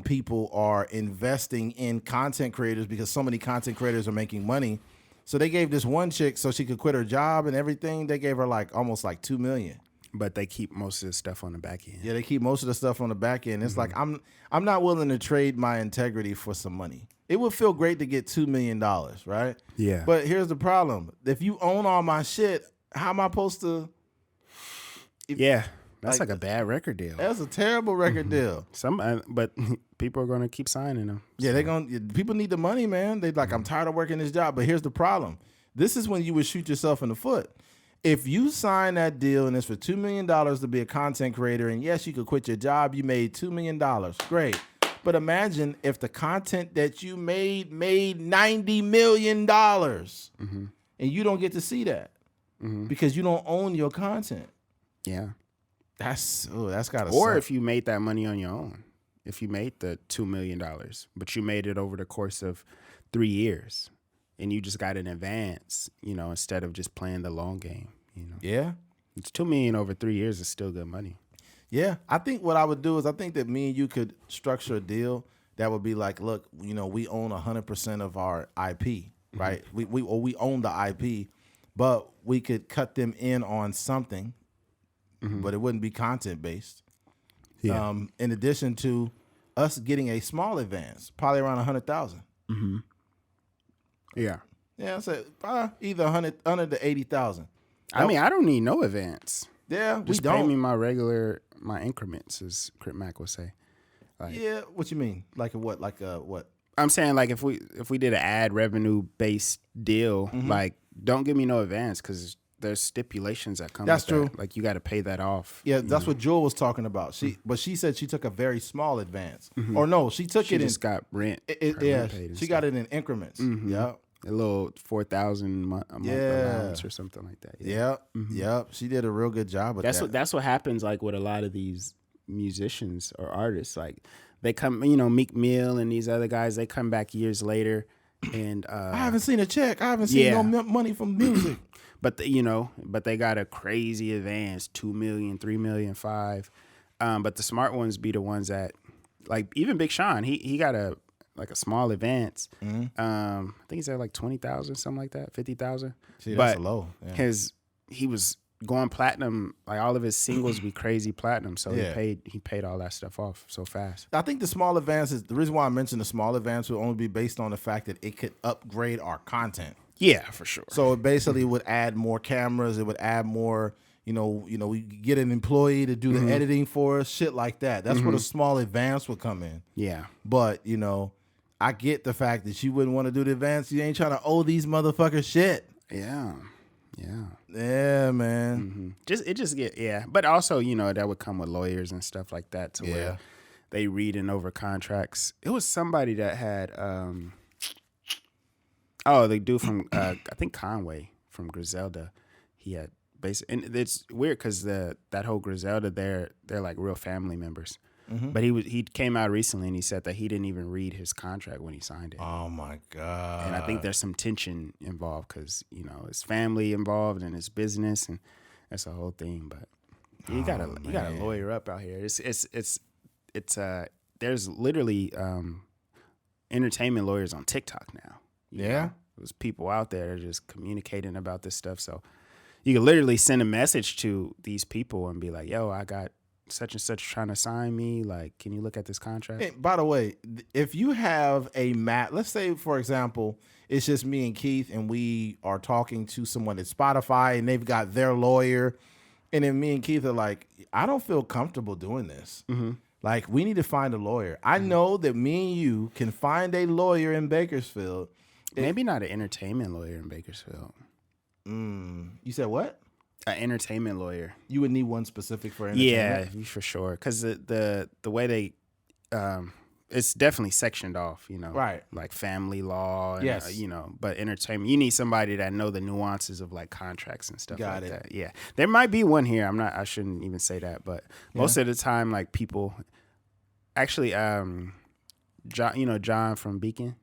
people are investing in content creators because so many content creators are making money. So they gave this one chick so she could quit her job and everything. They gave her like almost like $2 million. But they keep most of the stuff on the back end. Yeah, they keep most of the stuff on the back end. It's like I'm not willing to trade my integrity for some money. It would feel great to get $2 million, right? Yeah. But here's the problem: if you own all my shit, how am I supposed to? That's like a bad record deal. That's a terrible record deal. But people are gonna keep signing them. Yeah, people need the money, man. They like, I'm tired of working this job. But here's the problem: this is when you would shoot yourself in the foot. If you sign that deal and it's for $2 million to be a content creator, and yes, you could quit your job, you made $2 million. Great. But imagine if the content that you made $90 million and you don't get to see that because you don't own your content. Yeah. That's gotta Or suck. if you made that money on your own, if you made the $2 million, but you made it over the course of 3 years and you just got an advance, instead of just playing the long game. Yeah. It's $2 million over 3 years is still good money. Yeah. I think what I would do is I think that me and you could structure a deal that would be like, look, we own 100% of our IP, right? We own the IP, but we could cut them in on something, but it wouldn't be content based. Yeah. In addition to us getting a small advance, probably around 100,000. Yeah. Yeah, so either 100 to 80,000. I mean, I don't need no advance. Yeah, Just we don't. pay me my increments, as Crip Mac would say. Yeah, what you mean? Like a what? Like a what? I'm saying, like, if we did an ad revenue based deal, like, don't give me no advance because there's stipulations that come. That's with true. That. Like, you got to pay that off. Yeah, that's what Jewel was talking about. But she said she took a very small advance, or no, she took She it just in. got rent. Yeah, she got it in increments. Yeah. A little 4,000 a month allowance or something like that. Yep. She did a real good job with that. That's what happens, like, with a lot of these musicians or artists. Like, they come, Meek Mill and these other guys, they come back years later, and I haven't seen a check. I haven't seen no money from music. But they got a crazy advance, 2 million, 3 million, 5. But the smart ones be the ones that, like, even Big Sean, he got a small advance. I think he's at like 20,000, something like that, 50,000. See, that's low. Yeah. He was going platinum. Like, all of his singles be crazy platinum. So Yeah. he paid all that stuff off so fast. I think the small advance the reason why I mentioned the small advance would only be based on the fact that it could upgrade our content. Yeah, for sure. So it basically would add more cameras. It would add more. We get an employee to do the editing for us, shit like that. That's where the small advance would come in. Yeah. But I get the fact that you wouldn't want to do the advance. You ain't trying to owe these motherfuckers shit. Yeah. Yeah, man. But also, that would come with lawyers and stuff like that to where they reading over contracts. It was somebody that had the dude from I think Conway from Griselda. He had and it's weird because that whole Griselda, they're like real family members. But he came out recently and he said that he didn't even read his contract when he signed it. Oh my God. And I think there's some tension involved because his family involved and his business, and that's a whole thing. But you gotta lawyer up out here. It's there's literally entertainment lawyers on TikTok now. Yeah, there's people out there that are just communicating about this stuff. So you can literally send a message to these people and be like, "Yo, I got such and such trying to sign me. Like, can you look at this contract?" Hey, by the way, if you have let's say, for example, it's just me and Keith and we are talking to someone at Spotify and they've got their lawyer. And then me and Keith are like, I don't feel comfortable doing this. Like, we need to find a lawyer. I know that me and you can find a lawyer in Bakersfield. Maybe not an entertainment lawyer in Bakersfield. You said what? An entertainment lawyer. You would need one specific for entertainment? Yeah, for sure. Because the way they, it's definitely sectioned off, Right. Like family law, and, yes. But entertainment, you need somebody that know the nuances of like contracts and stuff Got like it. that. Yeah, there might be one here. I shouldn't even say that, but most of the time, like people, actually, John from Beacon.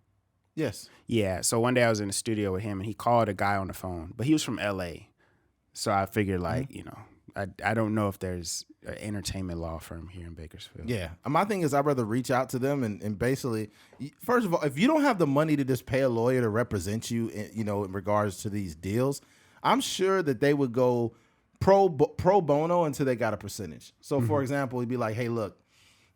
Yes. Yeah. So one day I was in the studio with him and he called a guy on the phone, but he was from LA. So I figured I don't know if there's an entertainment law firm here in Bakersfield. Yeah. My thing is I'd rather reach out to them and basically, first of all, if you don't have the money to just pay a lawyer to represent you, in regards to these deals, I'm sure that they would go pro bono until they got a percentage. So, for example, he'd be like, hey, look,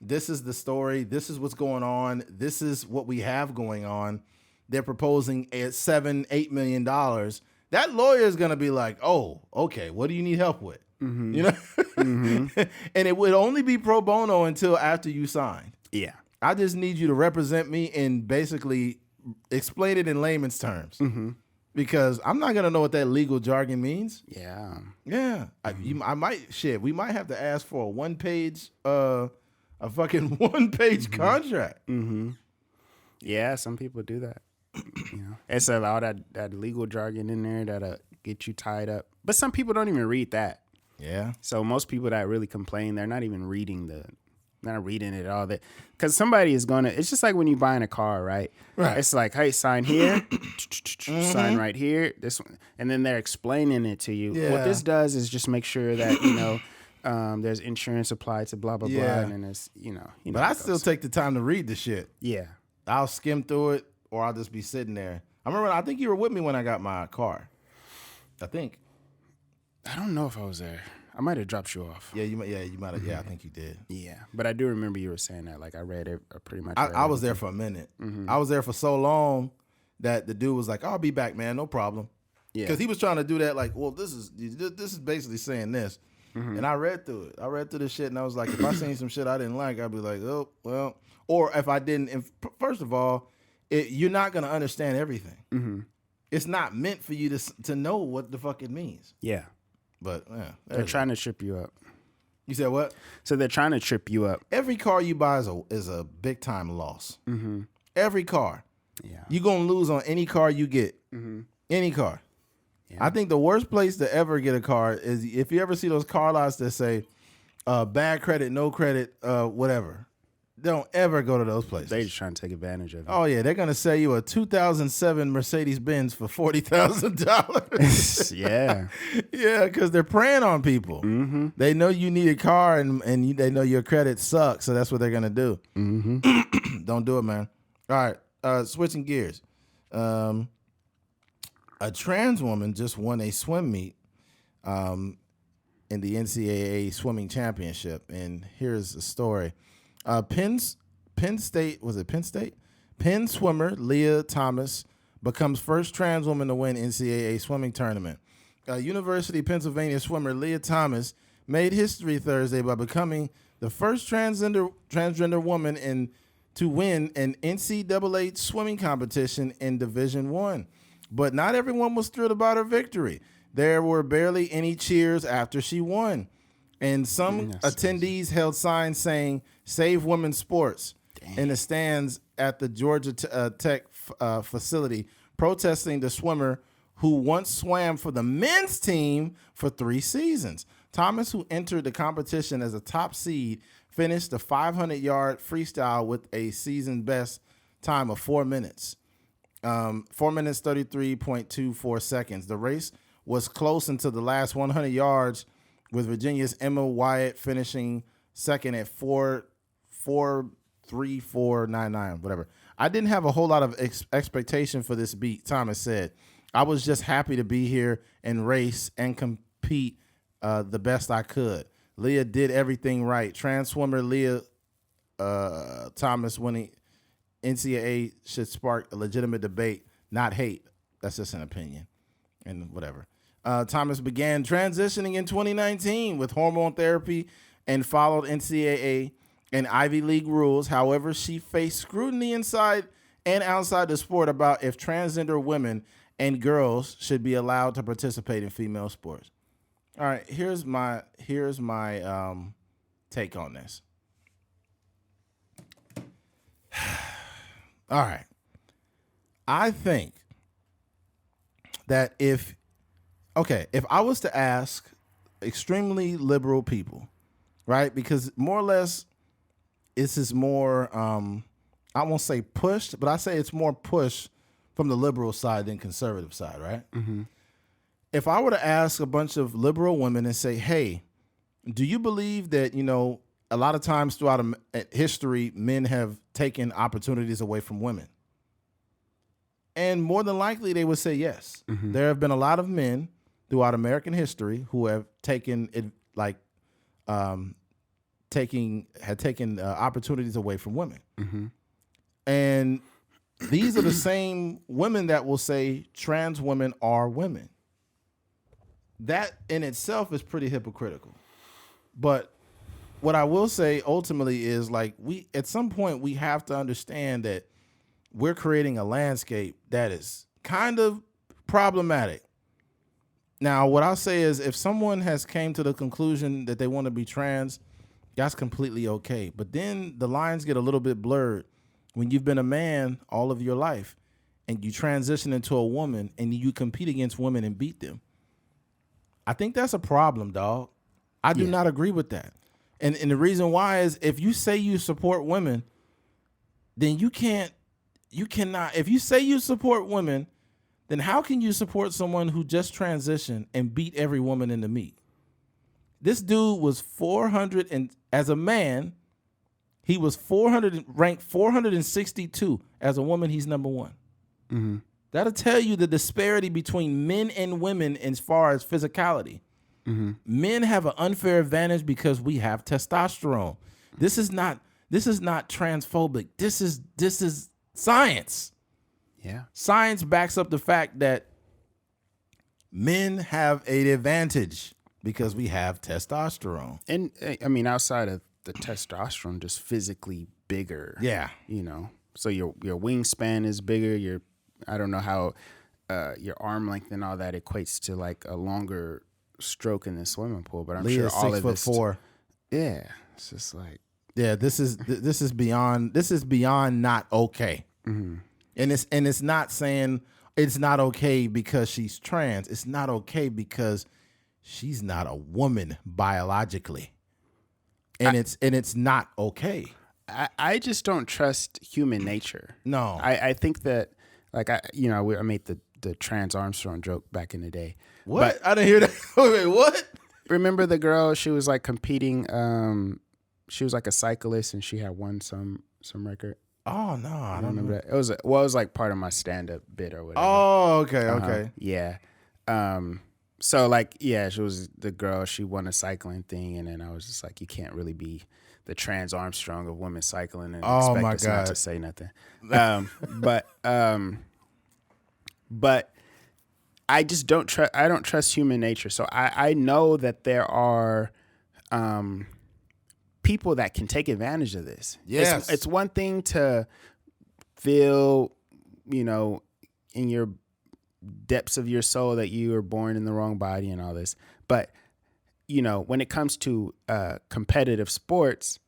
this is the story. This is what's going on. This is what we have going on. They're proposing at $7-8 million. That lawyer is going to be like, oh, okay, what do you need help with? You know? And it would only be pro bono until after you sign. Yeah. I just need you to represent me and basically explain it in layman's terms. Because I'm not going to know what that legal jargon means. Yeah. Yeah. I might, we might have to ask for a one-page, a fucking one-page contract. Yeah, some people do that. You know, it's a lot of that legal jargon in there that'll get you tied up. But some people don't even read that. Yeah. So most people that really complain, they're not even reading not reading it all. That because somebody is gonna. It's just like when you're buying a car, right? Right. It's like, hey, sign here, sign right here. This one, and then they're explaining it to you. Yeah. What this does is just make sure that there's insurance applied to blah blah blah, and then it's But I still take the time to read the shit. Yeah. I'll skim through it, or I'll just be sitting there. I think you were with me when I got my car. I think. I don't know if I was there. I might have dropped you off. Yeah, you might have. Yeah, I think you did. Yeah, but I do remember you were saying that. Like I read it pretty much. I was there for a minute. I was there for so long that the dude was like, "I'll be back, man. No problem." Yeah, because he was trying to do that. Like, well, this is basically saying this. And I read through it. I read through the shit, and I was like, if I seen some shit I didn't like, I'd be like, oh well. Or if I didn't, first of all, you're not gonna understand everything. It's not meant for you to know what the fuck it means. Yeah. But yeah, they're trying to trip you up. You said what? So they're trying to trip you up. Every car you buy is a big time loss. Every car. Yeah. You're gonna lose on any car you get. Any car. Yeah. I think the worst place to ever get a car is if you ever see those car lots that say bad credit, no credit, whatever. Don't ever go to those places. They just trying to take advantage of it. Oh yeah, they're gonna sell you a 2007 Mercedes Benz for $40,000. Yeah, yeah, because they're preying on people. They know you need a car, and they know your credit sucks, so that's what they're gonna do. Don't do it, man. All right, switching gears. A trans woman just won a swim meet in the NCAA swimming championship, and here's the story. Penn State swimmer Lia Thomas becomes first trans woman to win NCAA swimming tournament. University of Pennsylvania swimmer Lia Thomas made history Thursday by becoming the first transgender woman to win an NCAA swimming competition in Division I. But not everyone was thrilled about her victory. There were barely any cheers after she won. And some attendees held signs saying, "Save women's sports," in the stands at the Georgia Tech facility, protesting the swimmer who once swam for the men's team for 3 seasons. Thomas, who entered the competition as a top seed, finished the 500-yard freestyle with a season best time of 4 minutes. 4 minutes, 33.24 seconds. The race was close until the last 100 yards, with Virginia's Emma Wyatt finishing second at 4:34.99, whatever. I didn't have a whole lot of expectation for this beat, Thomas said. I was just happy to be here and race and compete the best I could. Leah did everything right. Trans swimmer Lia Thomas winning NCAA should spark a legitimate debate, not hate. That's just an opinion and whatever. Thomas began transitioning in 2019 with hormone therapy and followed NCAA and Ivy League rules. However, she faced scrutiny inside and outside the sport about if transgender women and girls should be allowed to participate in female sports. All right, here's my take on this. All right. I think that if I was to ask extremely liberal people, right? Because more or less, this is more, I won't say pushed, but I say it's more pushed from the liberal side than conservative side, right? If I were to ask a bunch of liberal women and say, hey, do you believe that, a lot of times throughout history, men have taken opportunities away from women? And more than likely, they would say yes. There have been a lot of men throughout American history who have taken it taken opportunities away from women. Mm-hmm. And these are the same women that will say trans women are women. That in itself is pretty hypocritical. But what I will say ultimately is like at some point we have to understand that we're creating a landscape that is kind of problematic. Now, what I'll say is if someone has came to the conclusion that they want to be trans, that's completely okay. But then the lines get a little bit blurred when you've been a man all of your life and you transition into a woman and you compete against women and beat them. I think that's a problem, dog. I do not agree with that. And the reason why is if you say you support women, then you cannot, if you say you support women, then how can you support someone who just transitioned and beat every woman in the meet? This dude was 400, and as a man, he was ranked 462. As a woman, he's number one. Mm-hmm. That'll tell you the disparity between men and women as far as physicality. Mm-hmm. Men have an unfair advantage because we have testosterone. This is not transphobic. This is science. Yeah. Science backs up the fact that men have an advantage because we have testosterone. And I mean, outside of the testosterone, just physically bigger. Yeah. You know, so your wingspan is bigger. I don't know how your arm length and all that equates to like a longer stroke in the swimming pool, but I'm Leah sure all of this. 6'4". Yeah. It's just like. Yeah, this is beyond not okay. Mm-hmm. And it's not saying it's not okay because she's trans. It's not okay because she's not a woman biologically. And it's not okay. I just don't trust human nature. No. I think that like I made the trans Armstrong joke back in the day. What? I didn't hear that. Wait, what? Remember the girl, she was like competing, she was like a cyclist and she had won some record. Oh no, I don't remember that. It was like part of my stand-up bit or whatever. Oh, okay. Yeah. So like, yeah, she was the girl, she won a cycling thing, and then I was just like, you can't really be the trans Armstrong of women cycling and expect us not to say nothing. But I just don't trust human nature. So I know that there are people that can take advantage of this. Yes. It's one thing to feel, in your depths of your soul that you were born in the wrong body and all this. But, when it comes to competitive sports,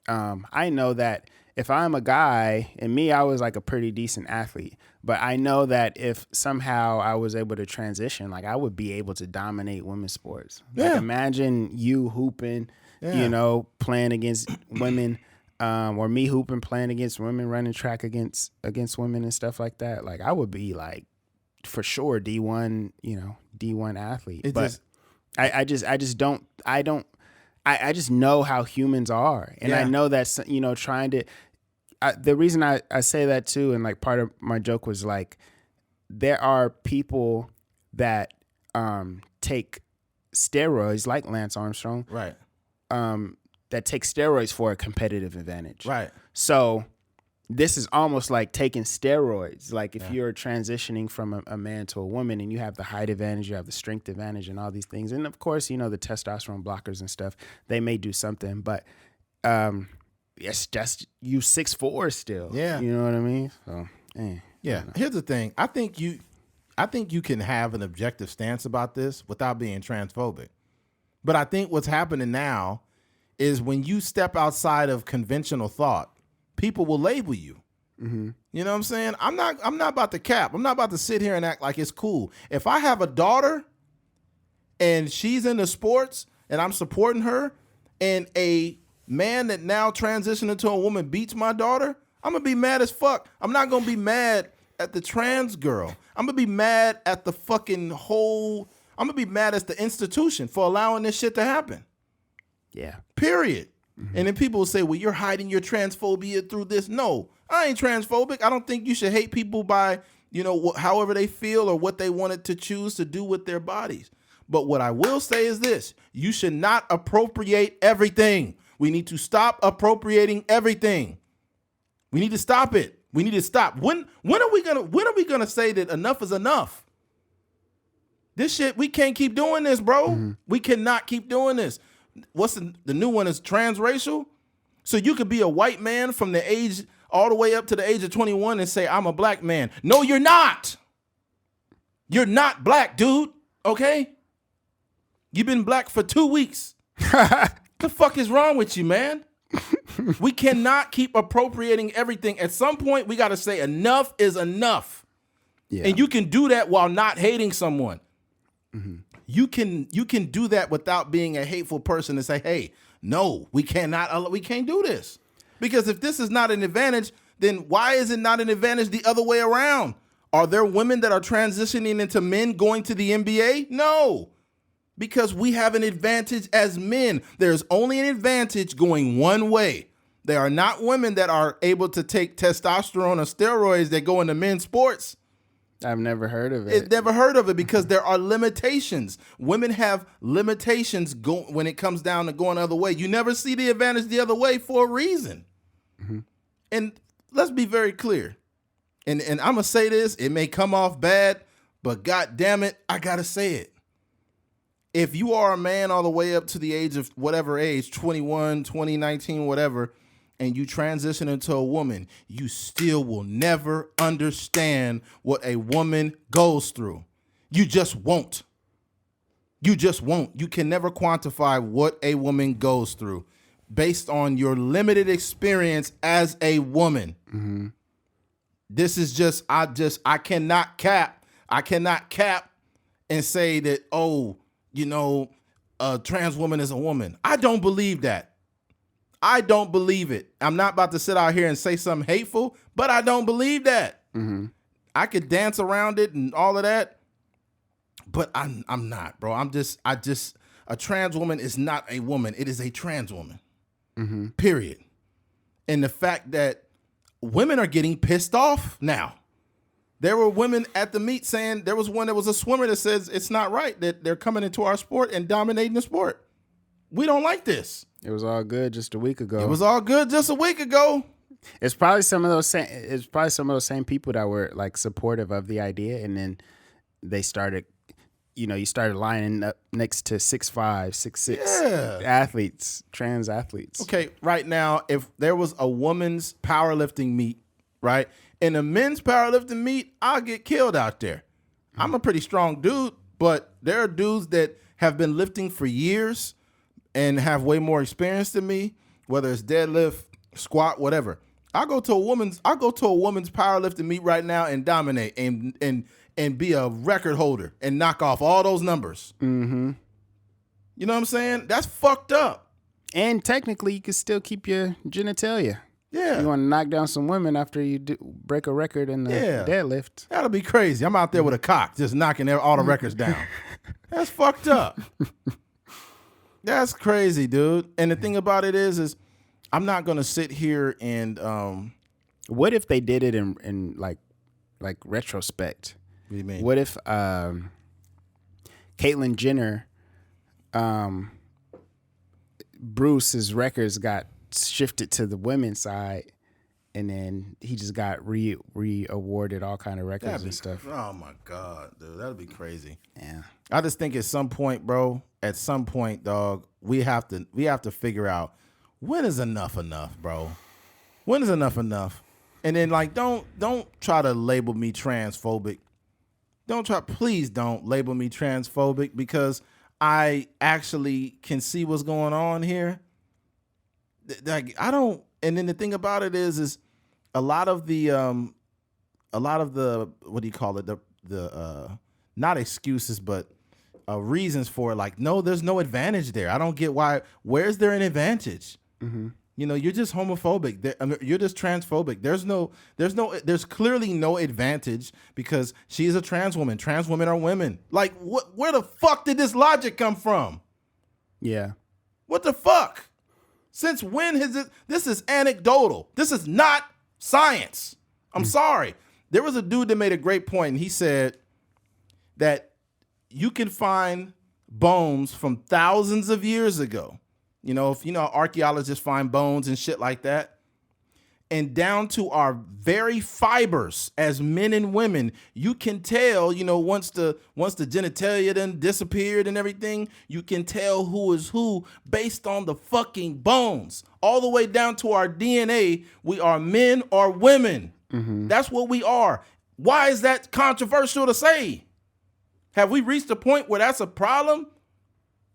I know that if I'm a guy, and I was like a pretty decent athlete, but I know that if somehow I was able to transition, like I would be able to dominate women's sports. Yeah. Like imagine you hooping, playing against women, or me hooping, playing against women, running track against women and stuff like that. Like I would be like, for sure, D1 athlete. I just know how humans are. And I know that, trying to, the reason I say that too, and like part of my joke was like, there are people that take steroids like Lance Armstrong. Right. That take steroids for a competitive advantage. Right. So this is almost like taking steroids. Like if you're transitioning from a man to a woman and you have the height advantage, you have the strength advantage and all these things. And of course, the testosterone blockers and stuff, they may do something, but it's just you 6'4" still. Yeah. You know what I mean? So, yeah. Here's the thing. I think you can have an objective stance about this without being transphobic. But I think what's happening now is when you step outside of conventional thought, people will label you. Mm-hmm. You know what I'm saying? I'm not about to cap. I'm not about to sit here and act like it's cool. If I have a daughter and she's into sports and I'm supporting her, and a man that now transitioned into a woman beats my daughter, I'm going to be mad as fuck. I'm not going to be mad at the trans girl. I'm going to be mad at the fucking whole... I'm going to be mad at the institution for allowing this shit to happen. Yeah. Period. Mm-hmm. And then people will say, well, you're hiding your transphobia through this. No, I ain't transphobic. I don't think you should hate people by, however they feel or what they wanted to choose to do with their bodies. But what I will say is this: you should not appropriate everything. We need to stop appropriating everything. We need to stop it. We need to stop. When are we gonna say that enough is enough? This shit, we can't keep doing this, bro. Mm-hmm. We cannot keep doing this. What's the new one is transracial? So you could be a white man from the age all the way up to the age of 21 and say, I'm a black man. No, you're not. You're not black, dude. Okay? You've been black for 2 weeks. The fuck is wrong with you, man? We cannot keep appropriating everything. At some point, we got to say enough is enough. Yeah. And you can do that while not hating someone. Mm-hmm. You can do that without being a hateful person and say, hey, no, we can't do this. Because if this is not an advantage, then why is it not an advantage the other way around? Are there women that are transitioning into men going to the NBA? No, because we have an advantage as men. There's only an advantage going one way. There are not women that are able to take testosterone or steroids that go into men's sports. I've never heard of it. Never heard of it because there are limitations. Women have limitations when it comes down to going the other way. You never see the advantage the other way for a reason. Mm-hmm. And let's be very clear. And I'm going to say this. It may come off bad, but God damn it, I got to say it. If you are a man all the way up to the age of whatever age, 21, 20, 19, whatever, and you transition into a woman, you still will never understand what a woman goes through. You just won't. You just won't. You can never quantify what a woman goes through based on your limited experience as a woman. Mm-hmm. This is just, I cannot cap and say that, a trans woman is a woman. I don't believe that. I don't believe it. I'm not about to sit out here and say something hateful, but I don't believe that. Mm-hmm. I could dance around it and all of that, but I'm not, bro. A trans woman is not a woman. It is a trans woman. Mm-hmm. Period. And the fact that women are getting pissed off now. There were women at the meet saying, there was one that was a swimmer that says it's not right that they're coming into our sport and dominating the sport. We don't like this. It was all good just a week ago. It's probably some of those same people that were like supportive of the idea, and then they started, you started lining up next to 6'5", 6'6" athletes, trans athletes. Okay, right now, if there was a women's powerlifting meet, right, in a men's powerlifting meet, I'll get killed out there. Mm-hmm. I'm a pretty strong dude, but there are dudes that have been lifting for years and have way more experience than me, whether it's deadlift, squat, whatever. I'll go to a woman's powerlifting meet right now and dominate and be a record holder and knock off all those numbers. Mm-hmm. You know what I'm saying? That's fucked up. And technically, you can still keep your genitalia. Yeah. You want to knock down some women after you break a record in the deadlift. That'll be crazy. I'm out there with a cock just knocking all the records down. That's fucked up. That's crazy, dude. And the thing about it is I'm not gonna sit here and what if they did it in like retrospect? What do you mean? What if Caitlyn Jenner, Bruce's records got shifted to the women's side, and then he just got re-awarded all kind of records and stuff. Oh my God, dude, that'd be crazy. Yeah. I just think at some point, bro, dog, we have to figure out when is enough, bro. When is enough? And then don't try to label me transphobic. Please don't label me transphobic, because I actually can see what's going on here. Like and then the thing about it is a lot of the what do you call it, the not excuses but reasons for it, like, no, there's no advantage there. I don't get why. Where's there an advantage? Mm-hmm. You're just homophobic. You're just transphobic. There's clearly no advantage because she is a trans woman. Trans women are women. Like, where the fuck did this logic come from? Yeah. What the fuck? Since when has it? This is anecdotal. This is not science. I'm sorry. There was a dude that made a great point, and he said that you can find bones from thousands of years ago. You know, if you know, archaeologists find bones and shit like that. And down to our very fibers as men and women, you can tell, you know, once the genitalia then disappeared and everything, you can tell who is who based on the fucking bones. All the way down to our DNA, we are men or women. Mm-hmm. That's what we are. Why is that controversial to say? Have we reached a point where that's a problem?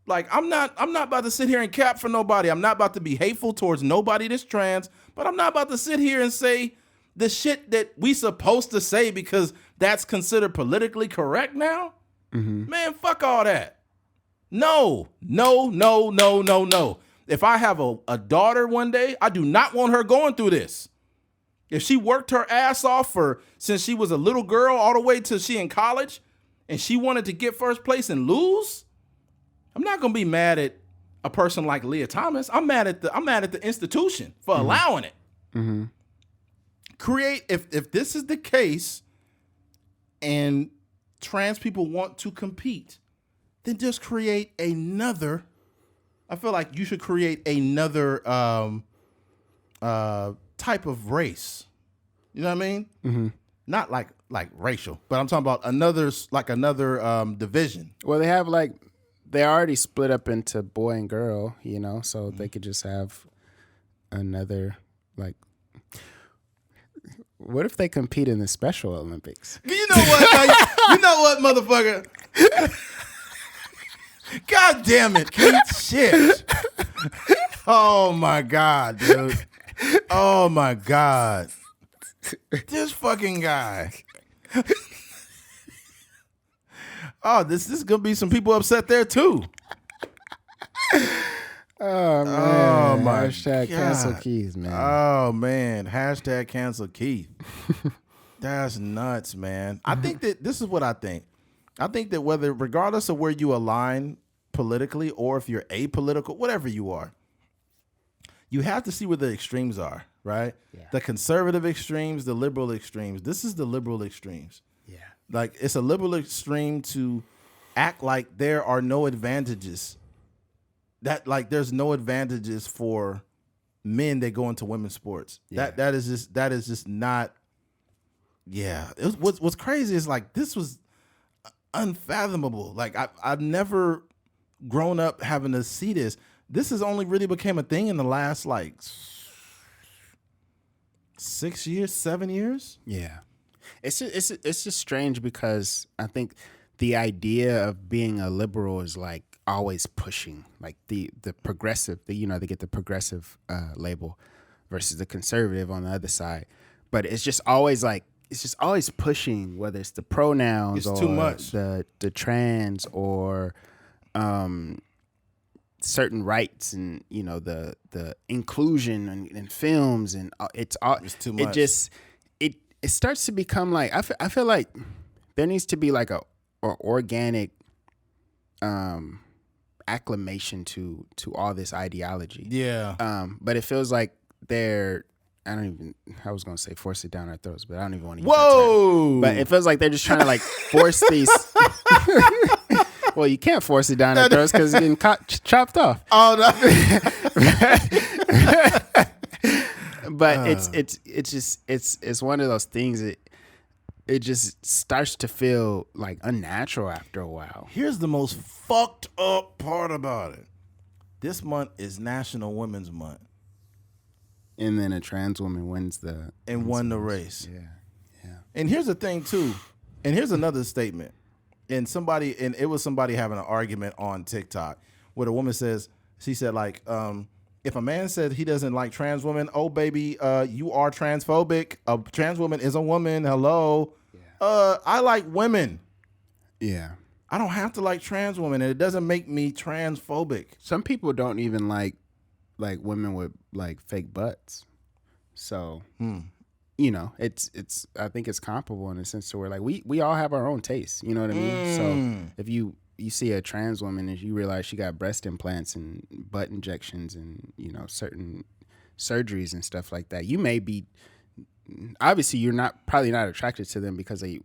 Like, I'm not about to sit here and cap for nobody. I'm not about to be hateful towards nobody that's trans, but I'm not about to sit here and say the shit that we supposed to say because that's considered politically correct now. Mm-hmm. Man, fuck all that. No. If I have a daughter one day, I do not want her going through this. If she worked her ass off since she was a little girl all the way till she in college and she wanted to get first place and lose, I'm not gonna be mad at a person like Lia Thomas. I'm mad at the institution for allowing it. Mm-hmm. Create if this is the case, and trans people want to compete, then just create another. I feel like you should create another type of race. You know what I mean? Mm-hmm. Not like racial, but I'm talking about another division. Well, they have they already split up into boy and girl, you know, so they could just have another, what if they compete in the Special Olympics? You know what? You know what, motherfucker? God damn it, Keith. Shit. Oh, my God, dude. Oh, my God. This fucking guy. Oh, this is gonna be some people upset there too. Oh man! Oh my Hashtag God. Cancel Keith, man. Oh man! Hashtag Cancel Keith. That's nuts, man. I think that this is what I think. I think that regardless of where you align politically or if you're apolitical, whatever you are, you have to see where the extremes are, right? Yeah. The conservative extremes, the liberal extremes. This is the liberal extremes. Yeah. Like, it's a liberal extreme to act like there are no advantages. That, like, there's no advantages for men that go into women's sports. Yeah. That is just not. Yeah. What's crazy is, like, this was unfathomable. Like, I've never grown up having to see this. This has only really became a thing in the last 6 years, 7 years. Yeah. It's just strange because I think the idea of being a liberal is always pushing the progressive. They get the progressive label versus the conservative on the other side. But it's just always pushing, whether it's the pronouns or too much. the trans or certain rights and the inclusion in films and it's too much. It starts to become I feel like there needs to be a organic acclimation to all this ideology. Yeah. But it feels like I was gonna say force it down our throats, but I don't even want to use Whoa! that term. But it feels like they're just trying to force these. Well, you can't force it down our throats because it's getting chopped off. Oh no! But it's one of those things that it just starts to feel unnatural after a while. Here's the most fucked up part about it. This month is National Women's Month. And then a trans woman won the race. Yeah. And here's the thing too. And here's another statement. And it was somebody having an argument on TikTok where the woman said, if a man said he doesn't like trans women, oh baby, you are transphobic. A trans woman is a woman. Hello. Yeah. I like women. Yeah. I don't have to like trans women, and it doesn't make me transphobic. Some people don't even like women with fake butts. So it's I think it's comparable in a sense to where we all have our own tastes. You know what I mean? So if you see a trans woman and you realize she got breast implants and butt injections and certain surgeries and stuff like that, you may be obviously you're probably not attracted to them because they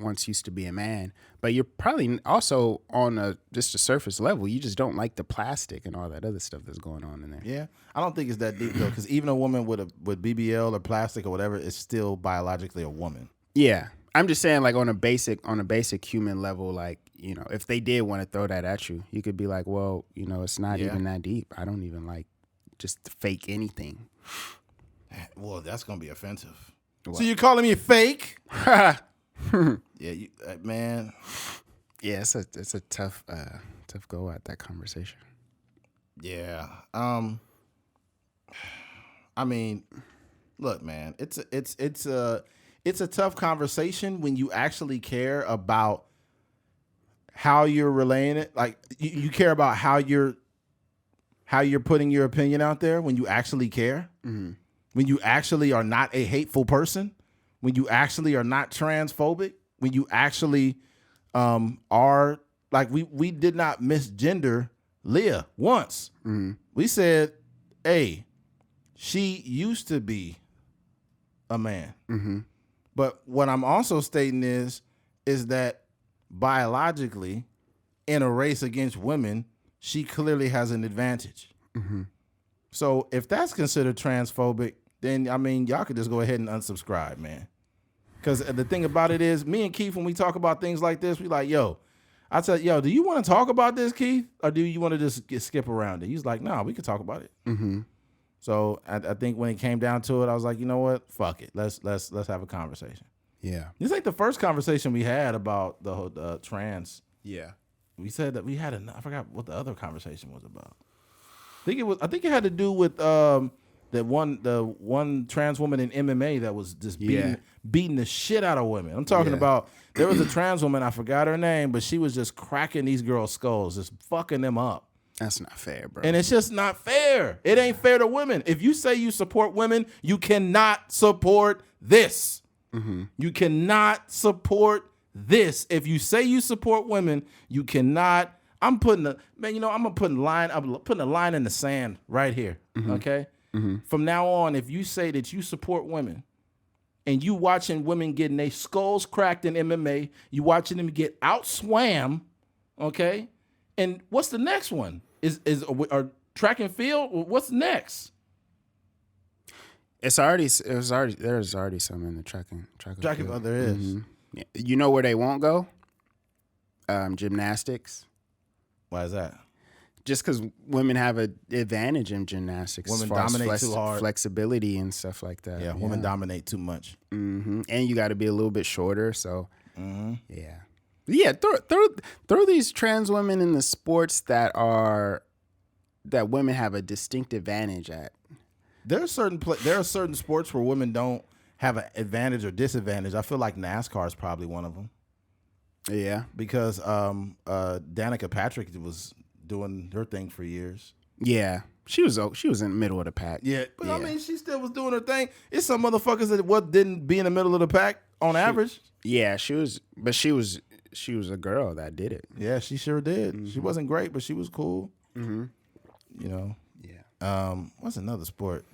once used to be a man. But you're probably also on just a surface level. You just don't like the plastic and all that other stuff that's going on in there. Yeah, I don't think it's that deep though, because even a woman with BBL or plastic or whatever is still biologically a woman. Yeah, I'm just saying, like on a basic human level, like, you know, if they did want to throw that at you, you could be like, well, you know, it's not even that deep. I don't even like just fake anything. Well, that's gonna be offensive. What? So you're calling me fake? Yeah, man. Yeah, it's a tough go at that conversation. Yeah. I mean, look, man, it's a tough conversation when you actually care about how you're relaying it. Like you care about how you're putting your opinion out there, when you actually care, when you actually are not a hateful person, when you actually are not transphobic, when you actually are like, we did not misgender Leah once. We said, hey, she used to be a man. But what I'm also stating is that biologically, in a race against women, she clearly has an advantage. So if that's considered transphobic, then, I mean, y'all could just go ahead and unsubscribe, man. Because the thing about it is, me and Keith, when we talk about things like this, we like, yo, I said, yo, do you want to talk about this, Keith? Or do you want to just skip around it? He's like, no, we could talk about it. So I think when it came down to it, I was like, you know what? Fuck it. Let's have a conversation. Yeah. This ain't the first conversation we had about the trans. Yeah. We said that we had I forgot what the other conversation was about. I think it had to do with the one trans woman in MMA that was just beating the shit out of women. I'm talking about, there was a trans woman, I forgot her name, but she was just cracking these girls' skulls, just fucking them up. That's not fair, bro. And it's just not fair. It ain't fair to women. If you say you support women, you cannot support this. You cannot support this. If you say you support women, you cannot. I'm putting a line in the sand right here. Okay. From now on, if you say that you support women and you watching women getting their skulls cracked in MMA, you watching them get outswam, okay? And what's the next one? Is track and field? What's next? There's already some in the track and field. Oh, there is. Yeah. You know where they won't go? Gymnastics. Why is that? Just because women have an advantage in gymnastics. Women as far dominate as too hard. Flexibility and stuff like that. Yeah, women dominate too much. And you got to be a little bit shorter. So, yeah. Throw these trans women in the sports that women have a distinct advantage at. There are certain sports where women don't have an advantage or disadvantage. I feel like NASCAR is probably one of them. Yeah, because Danica Patrick was doing her thing for years. Yeah, she was in the middle of the pack. Yeah, but I mean, she still was doing her thing. It's some motherfuckers that didn't be in the middle of the pack on average. Yeah, she was a girl that did it. Yeah, she sure did. She wasn't great, but she was cool. You know. Yeah. What's another sport?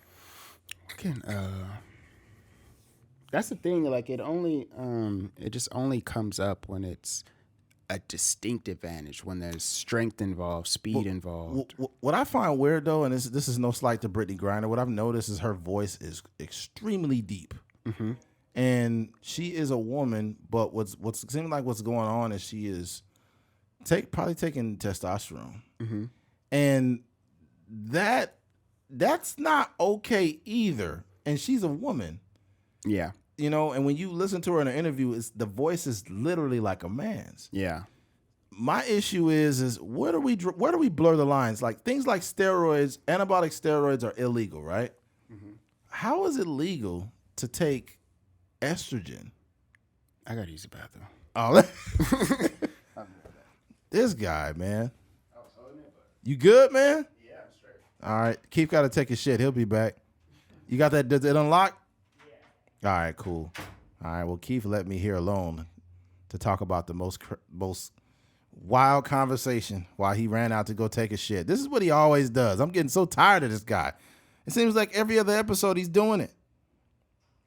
That's the thing. Like it just only comes up when it's a distinct advantage, when there's strength involved, speed involved. What I find weird though, and this is no slight to Brittany Griner, what I've noticed is her voice is extremely deep, and she is a woman. But what's seeming like what's going on is she is probably taking testosterone, and that's not okay either. And she's a woman. Yeah. You know, and when you listen to her in an interview, the voice is literally like a man's. Yeah. My issue is where do we blur the lines? Like things like steroids, anabolic steroids are illegal, right? How is it legal to take estrogen? I gotta use the bathroom. Oh, this guy, man. You good, man? Yeah, I'm straight. All right, Keith got to take a shit. He'll be back. You got that? Does it unlock? All right, cool. All right, well, Keith let me here alone to talk about the most wild conversation while he ran out to go take a shit. This is what he always does. I'm getting so tired of this guy. It seems like every other episode he's doing it.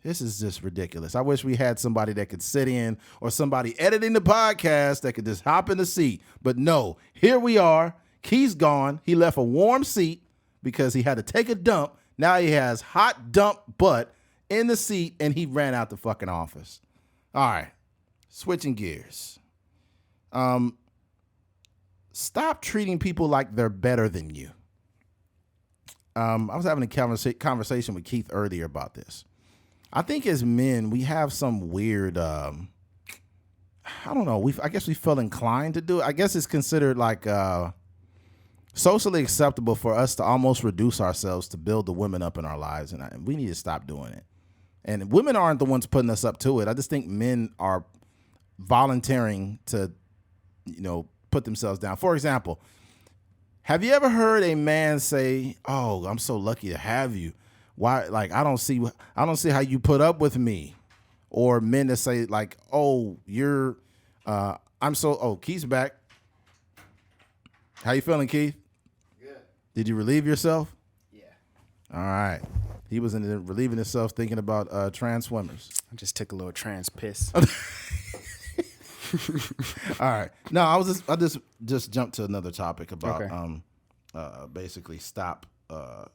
This is just ridiculous. I wish we had somebody that could sit in or somebody editing the podcast that could just hop in the seat. But no, here we are. Key's gone. He left a warm seat because he had to take a dump. Now he has hot dump butt in the seat and he ran out the fucking office. All right. Switching gears. Stop treating people like they're better than you. I was having a conversation with Keith earlier about this. I think as men, we have some weird, I don't know. I guess we feel inclined to do it. I guess it's considered like socially acceptable for us to almost reduce ourselves to build the women up in our lives. And we need to stop doing it. And women aren't the ones putting us up to it. I just think men are volunteering to, put themselves down. For example, have you ever heard a man say, "Oh, I'm so lucky to have you. Why? Like, I don't see how you put up with me," or men that say like, "Oh, Keith's back. How you feeling, Keith? Good. Did you relieve yourself?" Yeah. All right. He was relieving himself thinking about trans swimmers. I just took a little trans piss. All right. No, I just jumped to another topic about basically stop. What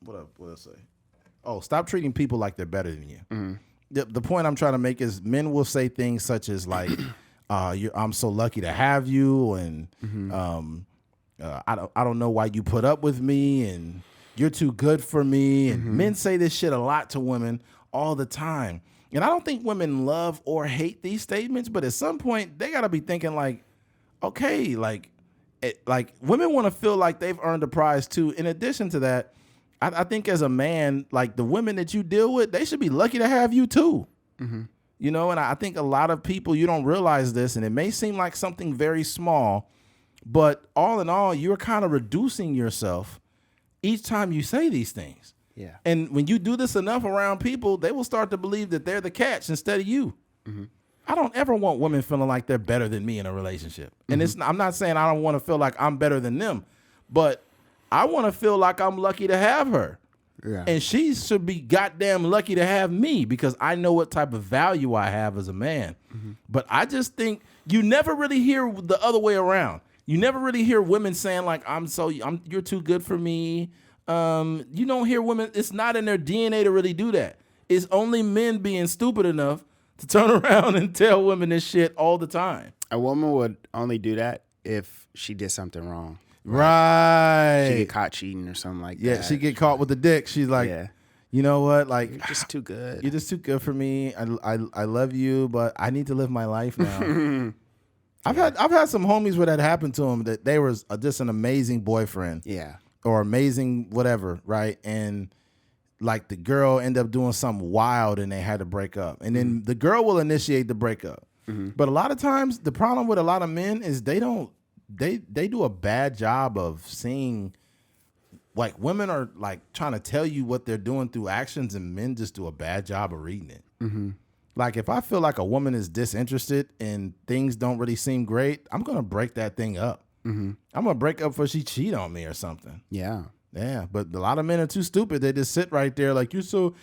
did I say? Oh, stop treating people like they're better than you. Mm-hmm. The point I'm trying to make is men will say things such as like, "I'm so lucky to have you," and I don't know why you put up with me, and "you're too good for me." And men say this shit a lot to women all the time. And I don't think women love or hate these statements, but at some point they got to be thinking like, okay, like women want to feel like they've earned a prize too. In addition to that, I think as a man, like the women that you deal with, they should be lucky to have you too. Mm-hmm. And I think a lot of people, you don't realize this, and it may seem like something very small, but all in all, you're kind of reducing yourself each time you say these things. Yeah. And when you do this enough around people, they will start to believe that they're the catch instead of you. Mm-hmm. I don't ever want women feeling like they're better than me in a relationship. And I'm not saying I don't want to feel like I'm better than them, but I want to feel like I'm lucky to have her. Yeah. And she should be goddamn lucky to have me because I know what type of value I have as a man. Mm-hmm. But I just think you never really hear the other way around. You never really hear women saying like, you're too good for me. You don't hear women. It's not in their DNA to really do that. It's only men being stupid enough to turn around and tell women this shit all the time. A woman would only do that if she did something wrong. Right. She get caught cheating or something like that. Yeah, she get caught with the dick. She's like, you know what? Like, you're just too good. You're just too good for me. I love you, but I need to live my life now. I've had some homies where that happened to them, that they were just an amazing boyfriend. Yeah. Or amazing whatever, right? And like the girl ended up doing something wild and they had to break up. And then the girl will initiate the breakup. Mm-hmm. But a lot of times the problem with a lot of men is they do a bad job of seeing, like women are like trying to tell you what they're doing through actions and men just do a bad job of reading it. Mm-hmm. Like if I feel like a woman is disinterested and things don't really seem great, I'm going to break that thing up. Mm-hmm. I'm going to break up before she cheat on me or something. Yeah. Yeah. But a lot of men are too stupid. They just sit right there like, you're so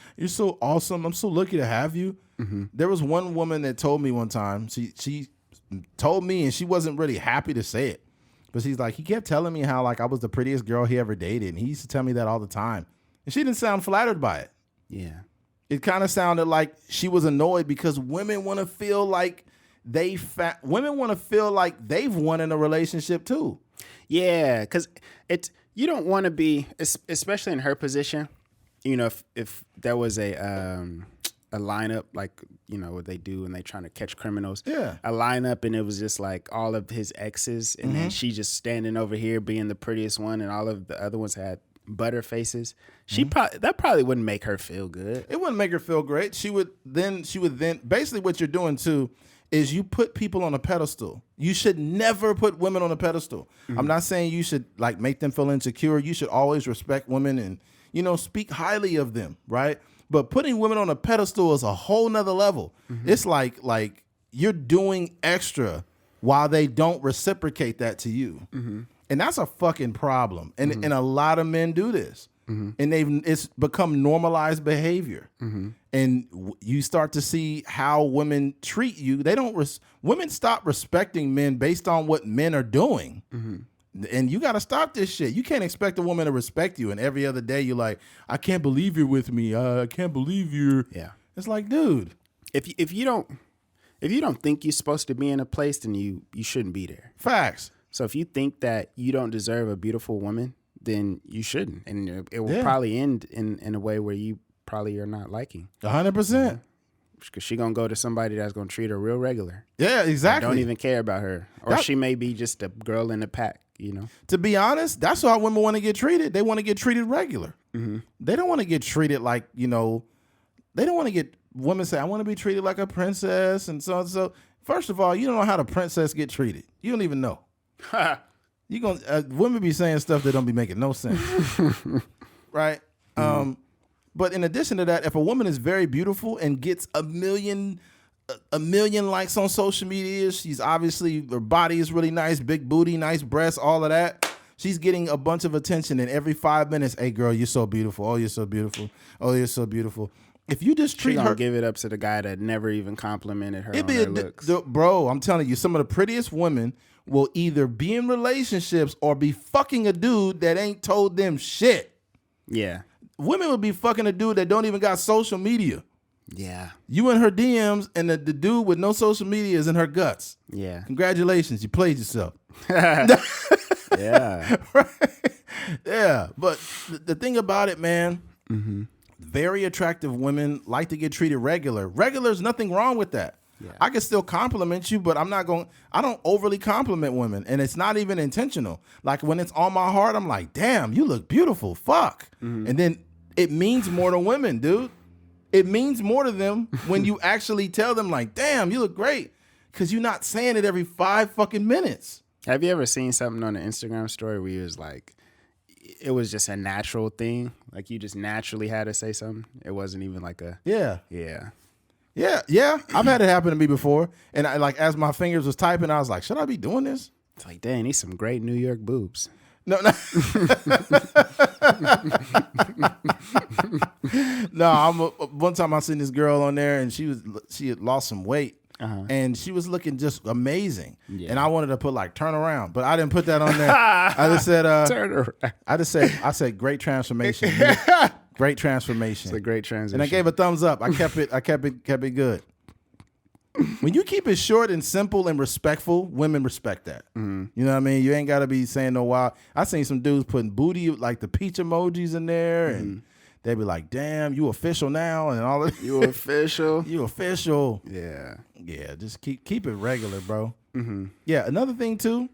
awesome. I'm so lucky to have you. Mm-hmm. There was one woman that told me one time, she told me, and she wasn't really happy to say it, but she's like, he kept telling me how like I was the prettiest girl he ever dated. And he used to tell me that all the time. And she didn't sound flattered by it. Yeah. It kind of sounded like she was annoyed because women want to feel like women want to feel like they've won in a relationship too. Yeah, because you don't want to be, especially in her position. If there was a lineup like what they do when they trying to catch criminals. Yeah, a lineup and it was just like all of his exes, and then she just standing over here being the prettiest one, and all of the other ones had butter faces. That probably wouldn't make her feel good. It wouldn't make her feel great. She would then basically what you're doing too is you put people on a pedestal. You should never put women on a pedestal. Mm-hmm. I'm not saying you should like make them feel insecure. You should always respect women and speak highly of them, right? But putting women on a pedestal is a whole nother level. Mm-hmm. It's like you're doing extra while they don't reciprocate that to you. Mm-hmm. And that's a fucking problem. And a lot of men do this. and it's become normalized behavior. And you start to see how women treat you. They don't. Women stop respecting men based on what men are doing. And you got to stop this shit. You can't expect a woman to respect you, and every other day you're like, I can't believe you're with me. I can't believe you're. Yeah. It's like, dude, if you don't think you're supposed to be in a place, then you shouldn't be there. Facts. So if you think that you don't deserve a beautiful woman, then you shouldn't, and it will probably end in a way where you probably are not liking. 100%. Because she gonna go to somebody that's gonna treat her real regular. Yeah, exactly. Don't even care about her, or she may be just a girl in the pack. To be honest, that's how women want to get treated. They want to get treated regular. They don't want to get treated like, they don't want to get, women say, I want to be treated like a princess and so and so. First of all, you don't know how the princess get treated. You don't even know. Women be saying stuff that don't be making no sense. Right? But in addition to that, if a woman is very beautiful and gets a million likes on social media, she's obviously, her body is really nice, big booty, nice breasts, all of that. She's getting a bunch of attention, and every 5 minutes, hey girl, you're so beautiful. Oh, you're so beautiful. Oh, you're so beautiful. If you just treat her, give it up to the guy that never even complimented her on her looks. Bro, I'm telling you, some of the prettiest women will either be in relationships or be fucking a dude that ain't told them shit. Yeah. Women will be fucking a dude that don't even got social media. Yeah. You in her DMs, and the dude with no social media is in her guts. Yeah. Congratulations, you played yourself. Yeah. Right? Yeah. But the thing about it, man, very attractive women like to get treated regular. Regular's nothing wrong with that. Yeah. I can still compliment you, but I don't overly compliment women, and it's not even intentional. Like when it's on my heart, I'm like, damn, you look beautiful. Fuck. And then it means more to women, dude. It means more to them when you actually tell them like, damn, you look great. Because you're not saying it every 5 fucking minutes. Have you ever seen something on an Instagram story where you was like, it was just a natural thing? Like you just naturally had to say something? It wasn't even like a... Yeah. Yeah. Yeah. I've had it happen to me before. And I, like, as my fingers was typing, I was like, should I be doing this? It's like, dang, these some great New York boobs. No. No, one time I seen this girl on there, and she had lost some weight, and she was looking just amazing. Yeah. And I wanted to put like turn around, but I didn't put that on there. I just said turn around. I said great transformation. Great transformation. It's a great transition. And I gave a thumbs up. I kept it good. When you keep it short and simple and respectful, women respect that. You know what I mean? You ain't got to be saying no wild. I seen some dudes putting booty, like the peach emojis in there, and they be like, damn, you official now, and all of You official? You official. Yeah. Yeah, just keep it regular, bro. Yeah, another thing, too,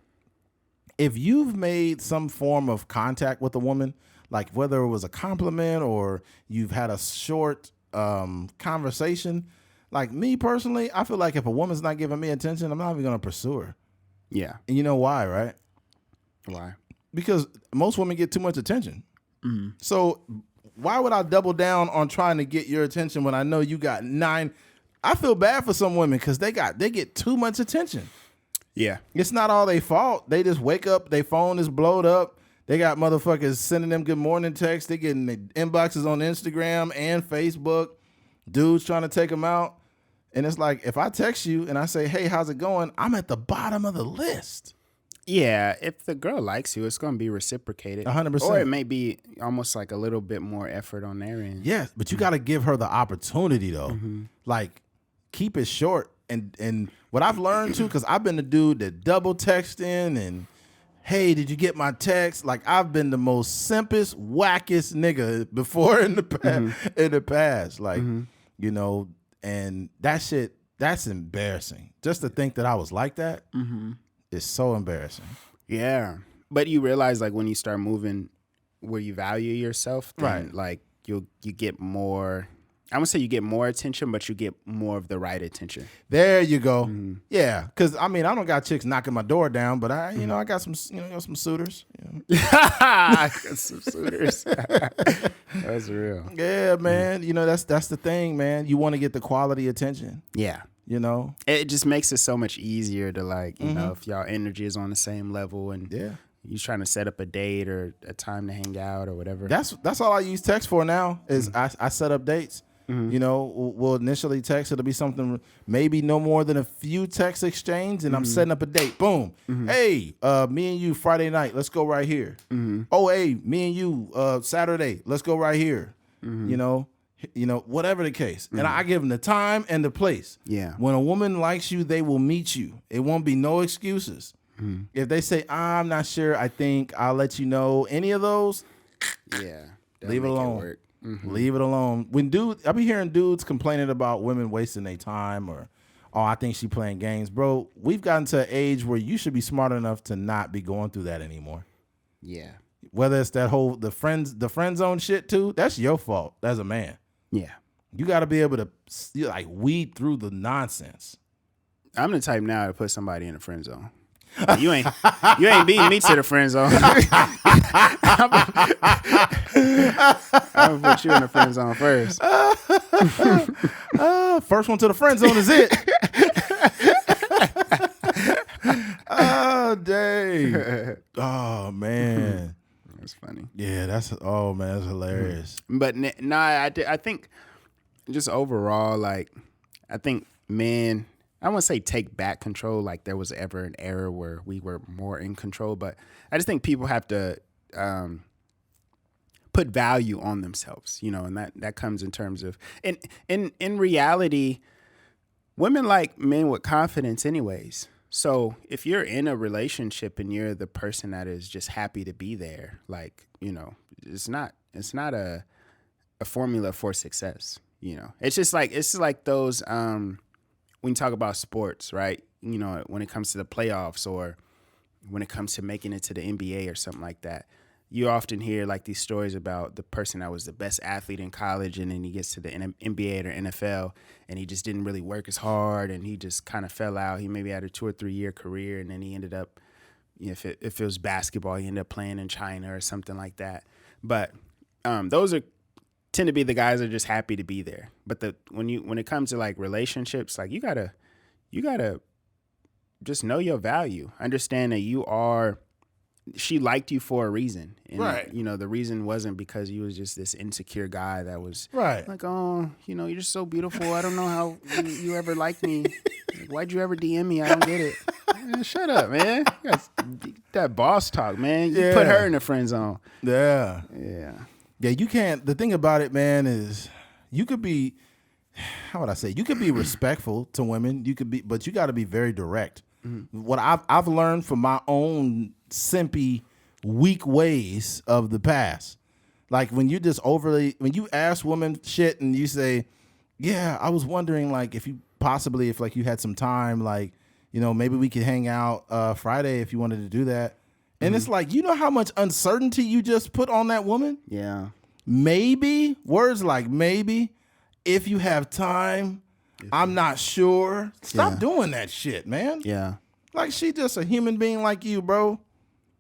if you've made some form of contact with a woman, like whether it was a compliment or you've had a short conversation, like me personally, I feel like if a woman's not giving me attention, I'm not even going to pursue her. Yeah. And you know why, right? Why? Because most women get too much attention. So why would I double down on trying to get your attention when I know you got 9? I feel bad for some women because they get too much attention. Yeah. It's not all their fault. They just wake up, their phone is blowed up. They got motherfuckers sending them good morning texts. They getting inboxes on Instagram and Facebook. Dudes trying to take them out. And it's like, if I text you and I say, hey, how's it going? I'm at the bottom of the list. Yeah, if the girl likes you, it's going to be reciprocated. 100%. Or it may be almost like a little bit more effort on their end. Yeah, but you got to give her the opportunity, though. Like, keep it short. And what I've learned, too, because I've been the dude that double texting and, hey, did you get my text? Like, I've been the most simpest, wackest nigga before in the past. Like, you know, and that shit, that's embarrassing. Just to think that I was like that is so embarrassing. Yeah. But you realize, like, when you start moving where you value yourself, then, right, like, you get more, I wouldn't say you get more attention, but you get more of the right attention. There you go. Yeah. Because, I mean, I don't got chicks knocking my door down, but I got some, some suitors. I got some suitors. That's real. Yeah, man. You know, that's the thing, man. You want to get the quality attention. Yeah. You know? It just makes it so much easier to, like, you know, if y'all energy is on the same level and you trying to set up a date or a time to hang out or whatever. That's all I use text for now is I set up dates. You know, we'll initially text. It'll be something maybe no more than a few text exchange, and I'm setting up a date. Boom. Hey, me and you Friday night. Let's go right here. Oh, hey, me and you Saturday. Let's go right here. You know, whatever the case. And I give them the time and the place. Yeah. When a woman likes you, they will meet you. It won't be no excuses. If they say, I'm not sure, I think I'll let you know. Any of those, yeah, leave it alone. Leave it alone. I be hearing dudes complaining about women wasting their time or, oh, I think she playing games. Bro, we've gotten to an age where you should be smart enough to not be going through that anymore. Yeah. Whether it's that whole the friend zone shit too, that's your fault as a man. Yeah. You got to be able to like weed through the nonsense. I'm the type now to put somebody in the friend zone. You ain't beating me to the friend zone. I'm gonna put you in the friend zone first. First one to the friend zone is it. Oh, dang. Oh, man. That's funny. Yeah, that's hilarious. But I think just overall, like, I think men, I wouldn't say take back control, like there was ever an era where we were more in control, but I just think people have to put value on themselves, you know, and that comes in terms of, in reality, women like men with confidence anyways. So if you're in a relationship and you're the person that is just happy to be there, like, you know, it's not a formula for success, you know. It's like those, when you talk about sports, right? You know, when it comes to the playoffs or when it comes to making it to the NBA or something like that, you often hear like these stories about the person that was the best athlete in college and then he gets to the NBA or NFL and he just didn't really work as hard and he just kind of fell out. He maybe had a 2 or 3 year career and then he ended up, you know, if it was basketball, he ended up playing in China or something like that. But those tend to be the guys that are just happy to be there. But when it comes to like relationships, like you gotta just know your value. Understand that she liked you for a reason. And, right. You know, the reason wasn't because you was just this insecure guy that was right. Like, oh, you know, you're just so beautiful. I don't know how you ever liked me. Like, why'd you ever DM me? I don't get it. Man, shut up, man. That boss talk, man. You put her in the friend zone. Yeah. Yeah. Yeah, you can't. The thing about it, man, is you could be, how would I say? You could be respectful to women. You could be, but you got to be very direct. Mm-hmm. What I've learned from my own simpy, weak ways of the past, like when you ask women shit and you say, yeah, I was wondering like if you had some time, like, you know, maybe we could hang out Friday if you wanted to do that. And it's like, you know how much uncertainty you just put on that woman? Yeah. Maybe, words like maybe, if you have time, I'm not sure. Stop doing that shit, man. Yeah. Like, she just a human being like you, bro.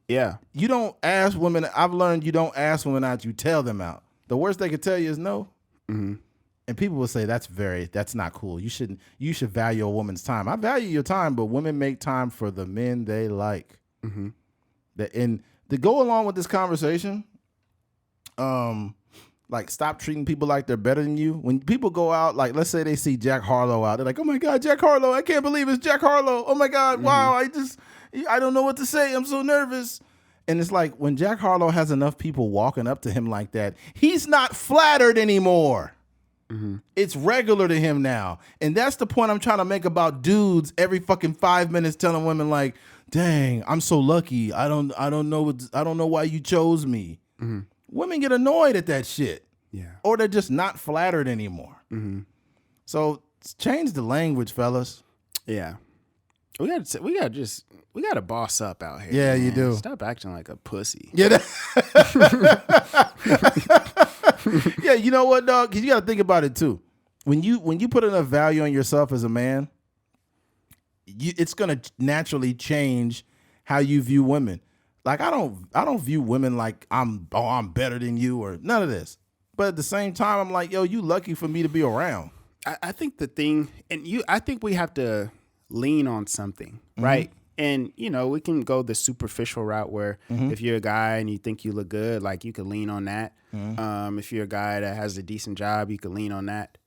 Yeah. You don't ask women. I've learned you don't ask women out, you tell them out. The worst they could tell you is no. Mm-hmm. And people will say that's not cool. You should value a woman's time. I value your time, but women make time for the men they like. Mm-hmm. And to go along with this conversation, like, stop treating people like they're better than you. When people go out, like, let's say they see Jack Harlow out, they're like, oh my God, Jack Harlow, I can't believe it's Jack Harlow. Oh my God, wow, I don't know what to say. I'm so nervous. And it's like, when Jack Harlow has enough people walking up to him like that, he's not flattered anymore. Mm-hmm. It's regular to him now. And that's the point I'm trying to make about dudes every fucking 5 minutes telling women like, dang, I'm so lucky. I don't know why you chose me. Mm-hmm. Women get annoyed at that shit. Yeah. Or they're just not flattered anymore. Mm-hmm. So change the language, fellas. Yeah. We gotta boss up out here. Yeah, man. You do. Stop acting like a pussy. Yeah. Yeah, you know what, dog? Because you gotta think about it too. When you put enough value on yourself as a man, it's gonna naturally change how you view women. Like, I don't view women like I'm better than you or none of this. But at the same time, I'm like, yo, you lucky for me to be around. I think the thing, I think we have to lean on something, right? And, you know, we can go the superficial route where if you're a guy and you think you look good, like you could lean on that. If you're a guy that has a decent job, you could lean on that.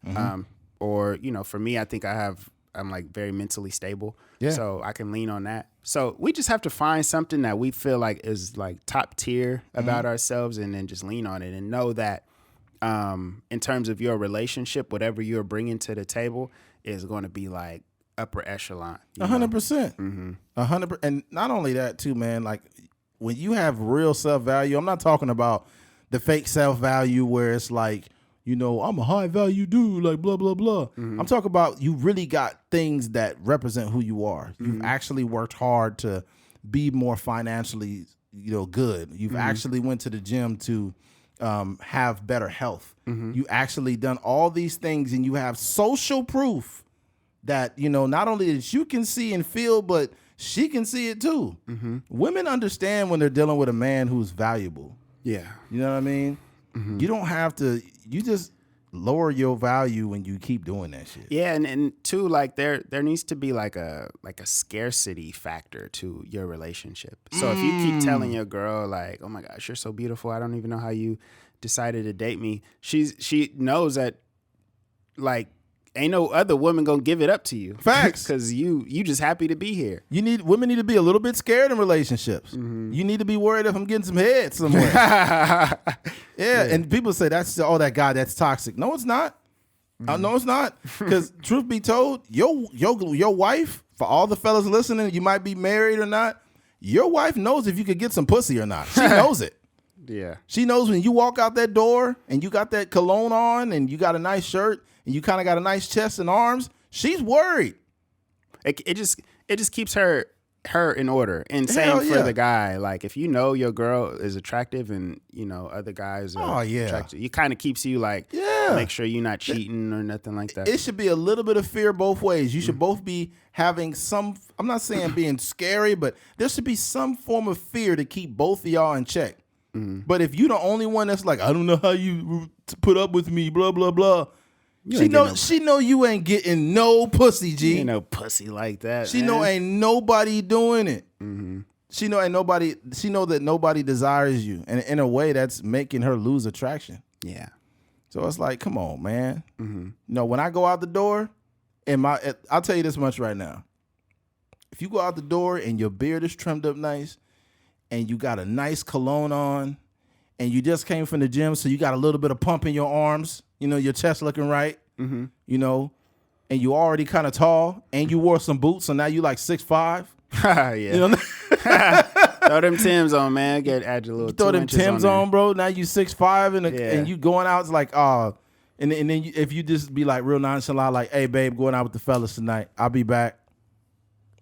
Or, you know, for me, I think I'm like very mentally stable. Yeah. So I can lean on that. So we just have to find something that we feel like is like top tier about ourselves and then just lean on it and know that in terms of your relationship, whatever you're bringing to the table is going to be like upper echelon. 100%. 100%. And not only that too, man, like when you have real self-value, I'm not talking about the fake self-value where it's like, you know, I'm a high value dude, like blah, blah, blah. I'm talking about you really got things that represent who you are. You've actually worked hard to be more financially, you know, good. You've actually went to the gym to have better health. You actually done all these things and you have social proof that, you know, not only that you can see and feel, but she can see it too. Women understand when they're dealing with a man who's valuable. Yeah. You know what I mean? You don't have to, you just lower your value when you keep doing that shit. Yeah, and too, like there needs to be like a scarcity factor to your relationship. So if you keep telling your girl like, oh my gosh, you're so beautiful, I don't even know how you decided to date me. She knows that like ain't no other woman gonna give it up to you. Facts. Because you just happy to be here. Women need to be a little bit scared in relationships. You need to be worried if I'm getting some head somewhere. Yeah, and people say that's that guy that's toxic. No, it's not. No, it's not. Because truth be told, your wife, for all the fellas listening, you might be married or not, your wife knows if you could get some pussy or not. She knows it. Yeah. She knows when you walk out that door and you got that cologne on and you got a nice shirt and you kind of got a nice chest and arms, she's worried. It just keeps her in order. And same for the guy. Like if you know your girl is attractive and you know other guys are attractive, it kind of keeps you like make sure you're not cheating or nothing like that. It should be a little bit of fear both ways. You should both be having some, I'm not saying being scary, but there should be some form of fear to keep both of y'all in check. But if you're the only one that's like, I don't know how you put up with me, blah, blah, blah. She know you ain't getting no pussy, G. Ain't no pussy like that. She know ain't nobody doing it. She know that nobody desires you. And in a way that's making her lose attraction. Yeah. So it's like, come on, man. No, when I go out the door, I'll tell you this much right now. If you go out the door and your beard is trimmed up nice, and you got a nice cologne on, and you just came from the gym, so you got a little bit of pump in your arms, you know, your chest looking right, you know, and you already kind of tall, and you wore some boots, so now you like 6'5". Yeah. You know? Throw them Timbs on, man. Add your little. Throw them Timbs on, bro. Now you 6'5", and you going out, it's like, and then if you just be like real nonchalant, like, hey, babe, going out with the fellas tonight. I'll be back.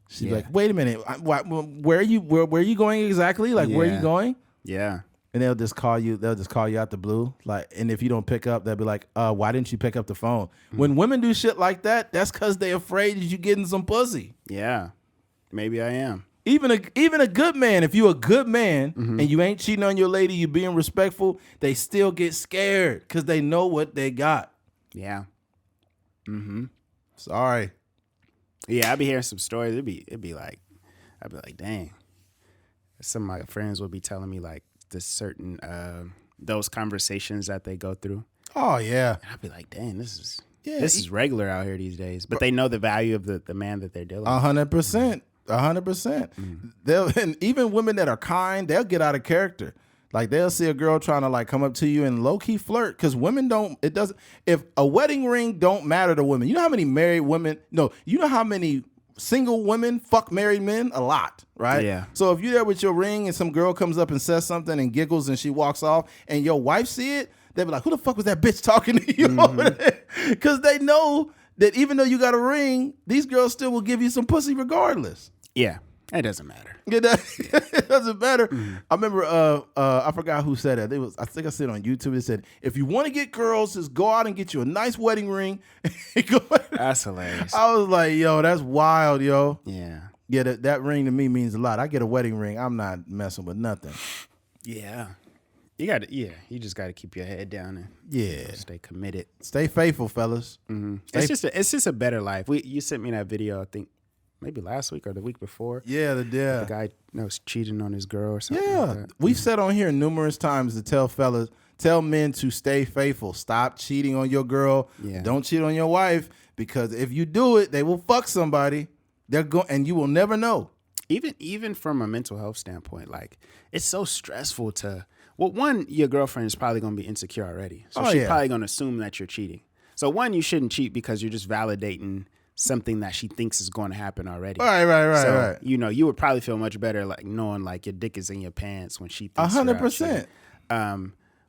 She's like, wait a minute, where are you? Where are you going exactly? Like, where are you going? Yeah. And they'll just call you. They'll just call you out the blue. Like, and if you don't pick up, they'll be like, why didn't you pick up the phone? When women do shit like that, that's because they're afraid that you getting some pussy. Yeah, maybe I am. Even a good man, if you a good man and you ain't cheating on your lady, you being respectful, they still get scared because they know what they got. Yeah. Sorry. Yeah, I'd be hearing some stories. I'd be like, dang. Some of my friends would be telling me like the certain those conversations that they go through. Oh yeah. And I'd be like, dang, this is regular out here these days. But they know the value of the man that they're dealing with. 100%. 100%. And even women that are kind, they'll get out of character. Like they'll see a girl trying to like come up to you and low key flirt because women don't. It doesn't. If a wedding ring don't matter to women, you know how many married women? No, you know how many single women fuck married men? A lot, right? Yeah. So if you're there with your ring and some girl comes up and says something and giggles and she walks off and your wife see it, they'll be like, "Who the fuck was that bitch talking to you over there?" Because they know that even though you got a ring, these girls still will give you some pussy regardless. Yeah. It doesn't matter. It doesn't matter. I remember, I forgot who said that. I think I said it on YouTube. It said, if you want to get girls, just go out and get you a nice wedding ring. That's hilarious. I was like, yo, that's wild, yo. Yeah. Yeah, that ring to me means a lot. I get a wedding ring. I'm not messing with nothing. Yeah. You just got to keep your head down and stay committed. Stay faithful, fellas. It's just a better life. You sent me that video, I think, maybe last week or the week before. Yeah, The guy was cheating on his girl or something. Yeah, like that. we've said on here numerous times to tell men to stay faithful. Stop cheating on your girl. Yeah. Don't cheat on your wife, because if you do it, they will fuck somebody. And you will never know. Even from a mental health standpoint, like it's so stressful to. Well, one, your girlfriend is probably going to be insecure already, so she's probably going to assume that you're cheating. So one, you shouldn't cheat because you're just validating something that she thinks is going to happen already. Right. You know, you would probably feel much better like knowing like your dick is in your pants when she thinks 100%.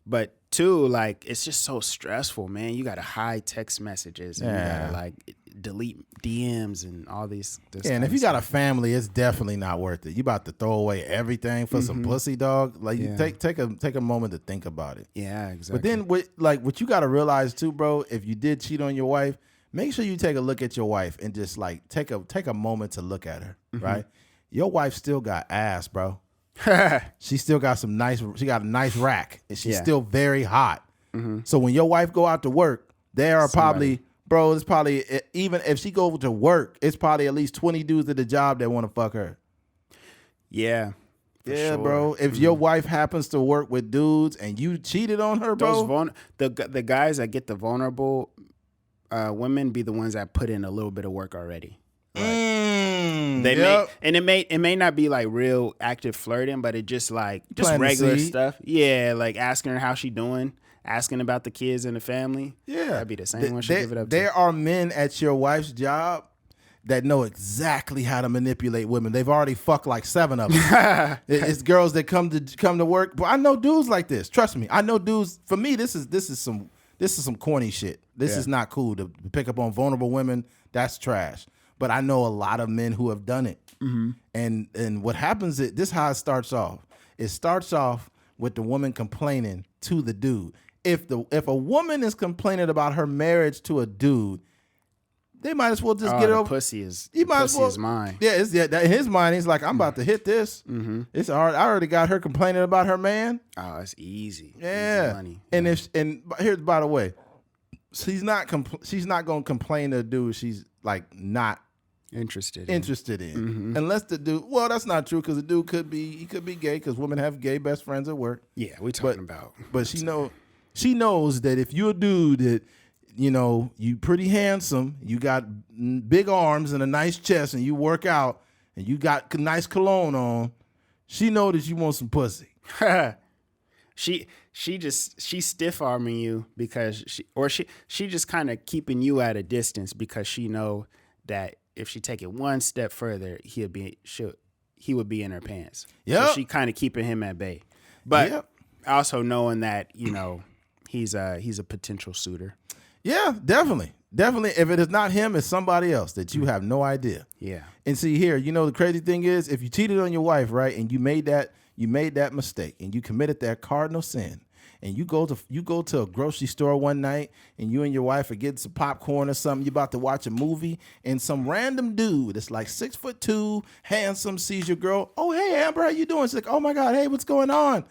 But two, like it's just so stressful, man. You got to hide text messages and you got to like delete DMs and all these. And if you got a family, it's definitely not worth it. You about to throw away everything for some pussy, dog. Like you take a moment to think about it. Yeah, exactly. But then what you got to realize too, bro, if you did cheat on your wife, make sure you take a look at your wife and just like take a moment to look at her, right? Your wife still got ass, bro. She still got she got a nice rack, and she's still very hot. So when your wife go out to work, there are it's probably, even if she go to work, it's probably at least 20 dudes at the job that want to fuck her. Yeah. Yeah, sure. Bro. If your wife happens to work with dudes and you cheated on her, bro. The guys that get the vulnerable women be the ones that put in a little bit of work already. It may not be like real active flirting, but it just like regular stuff. Yeah, like asking her how she doing, asking about the kids and the family. Yeah, that'd be the same one she give it up to. There are men at your wife's job that know exactly how to manipulate women. They've already fucked like 7 of them. It's girls that come to work. But I know dudes like this. Trust me, I know dudes. For me, this is some corny shit. This is not cool to pick up on vulnerable women. That's trash. But I know a lot of men who have done it. And what happens is, this is how it starts off. It starts off with the woman complaining to the dude. If a woman is complaining about her marriage to a dude, they might as well just get it over. Pussy is mine. Yeah, in his mind, he's like, I'm about to hit this. It's hard. I already got her complaining about her man. Oh, it's easy. Yeah. Easy money. And here's, by the way, she's not gonna complain to a dude she's like not interested in. Unless the dude, well, that's not true, because the dude could be gay, because women have gay best friends at work. Yeah, we talking about. But she knows that if you're a dude that, you know, you pretty handsome, you got big arms and a nice chest, and you work out, and you got nice cologne on, she know that you want some pussy. She's stiff arming you because she just kind of keeping you at a distance, because she know that if she take it one step further, he would be in her pants. Yeah, so she kind of keeping him at bay, but also knowing that, you know, he's a potential suitor. Yeah, definitely. If it is not him, it's somebody else that you have no idea. Yeah. And see here, you know, the crazy thing is, if you cheated on your wife, right, and you made that mistake, and you committed that cardinal sin, and you go to a grocery store one night, and you and your wife are getting some popcorn or something, you're about to watch a movie, and some random dude that's like 6'2", handsome, sees your girl. Oh, hey, Amber, how you doing? She's like, oh my God, hey, what's going on?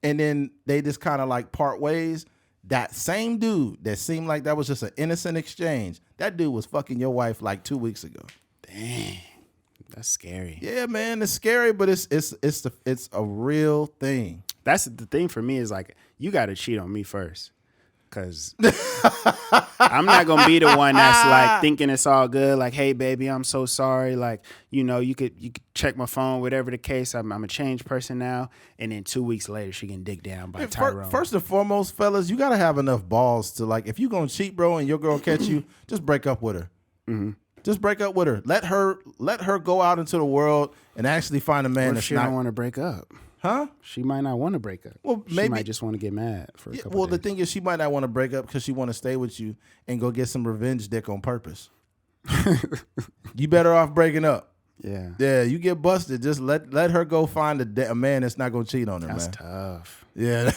And then they just kind of like part ways. That same dude that seemed like that was just an innocent exchange, that dude was fucking your wife like 2 weeks ago. Dang, that's scary. Yeah, man, it's scary, but it's a real thing. That's the thing for me, is like, you got to cheat on me first, because I'm not gonna be the one that's like thinking it's all good. Like, hey, baby, I'm so sorry. Like, you know, you could check my phone, whatever the case. I'm a changed person now. And then 2 weeks later, she can dig down by Tyrone. First and foremost, fellas, you gotta have enough balls to, like, if you gonna cheat, bro, and your girl catch you, just break up with her. Just break up with her. Let her go out into the world and actually find a man that's she don't want to break up. Huh? She might not want to break up. Well, maybe she might just want to get mad for a couple days. Well, the thing is, she might not want to break up because she want to stay with you and go get some revenge dick on purpose. You better off breaking up. Yeah. Yeah, you get busted. Just let her go find a man that's not going to cheat on her, that's man. Tough. Yeah.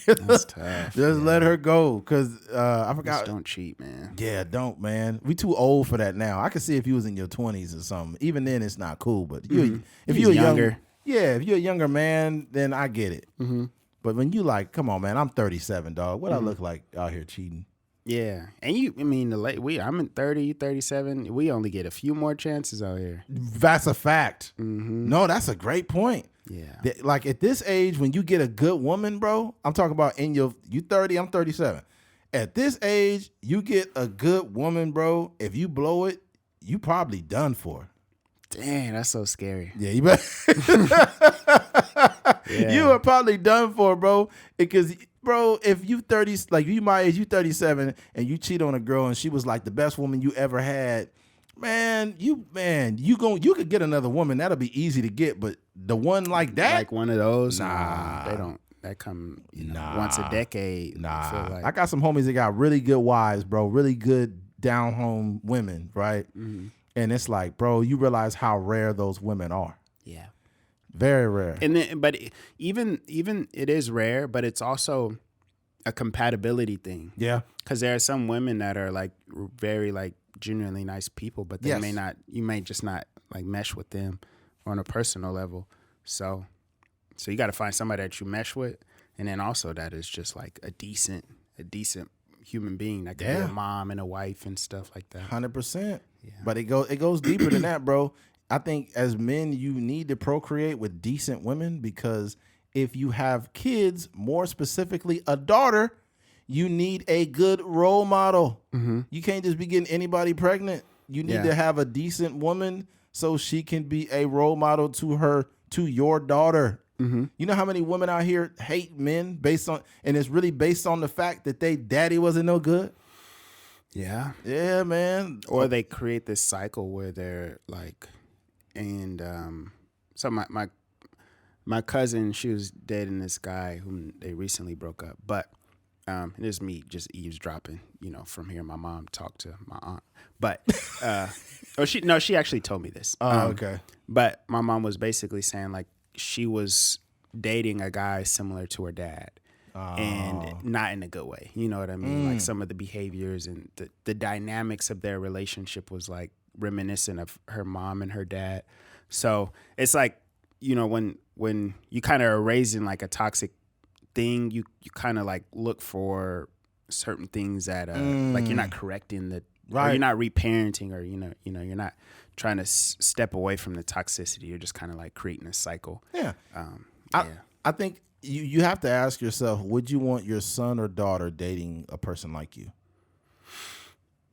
That's tough. Just let her go, because I forgot. Just don't cheat, man. Yeah, don't, man. We too old for that now. I could see if you was in your 20s or something. Even then, it's not cool. But if you're younger. Yeah, if you're a younger man, then I get it. But when you like, come on, man, I'm 37, dog. What I look like out here cheating? Yeah. And I'm in 30, 37. We only get a few more chances out here. That's a fact. No, that's a great point. Yeah. Like at this age, when you get a good woman, bro, I'm talking about you 30, I'm 37. At this age, you get a good woman, bro. If you blow it, you probably done for. Dang, that's so scary. Yeah, you bet. You are probably done for, bro. Because, bro, if you 30, like you my age, you 37, and you cheat on a girl, and she was like the best woman you ever had, you could get another woman. That'll be easy to get, but the one like that, like one of those, nah, they don't. That come once a decade. Nah, I feel like. I got some homies that got really good wives, bro. Really good down home women, right? And it's like, bro, you realize how rare those women are. Yeah, very rare. And then, but even it is rare, but it's also a compatibility thing. Yeah, because there are some women that are like very like genuinely nice people, but they may not. You may just not like mesh with them on a personal level. So you got to find somebody that you mesh with, and then also that is just like a decent human being that can be a mom and a wife and stuff like that. 100%. Yeah. But it goes deeper than that, bro. I think as men, you need to procreate with decent women, because if you have kids, more specifically a daughter, you need a good role model. You can't just be getting anybody pregnant. You need to have a decent woman so she can be a role model to your daughter. You know how many women out here hate men and it's really based on the fact that they daddy wasn't no good? Yeah. Yeah, man. Or they create this cycle where they're like, and so my cousin, she was dating this guy whom they recently broke up, but it is me just eavesdropping, from hearing my mom talk to my aunt. But she actually told me this. Okay. But my mom was basically saying like she was dating a guy similar to her dad. And not in a good way. You know what I mean? Like some of the behaviors and the dynamics of their relationship was like reminiscent of her mom and her dad. So it's like, when you kind of are raising like a toxic thing, you kind of like look for certain things that like you're not correcting or you're not reparenting, or you're not trying to step away from the toxicity. You're just kind of like creating a cycle. Yeah. I think you have to ask yourself, would you want your son or daughter dating a person like you?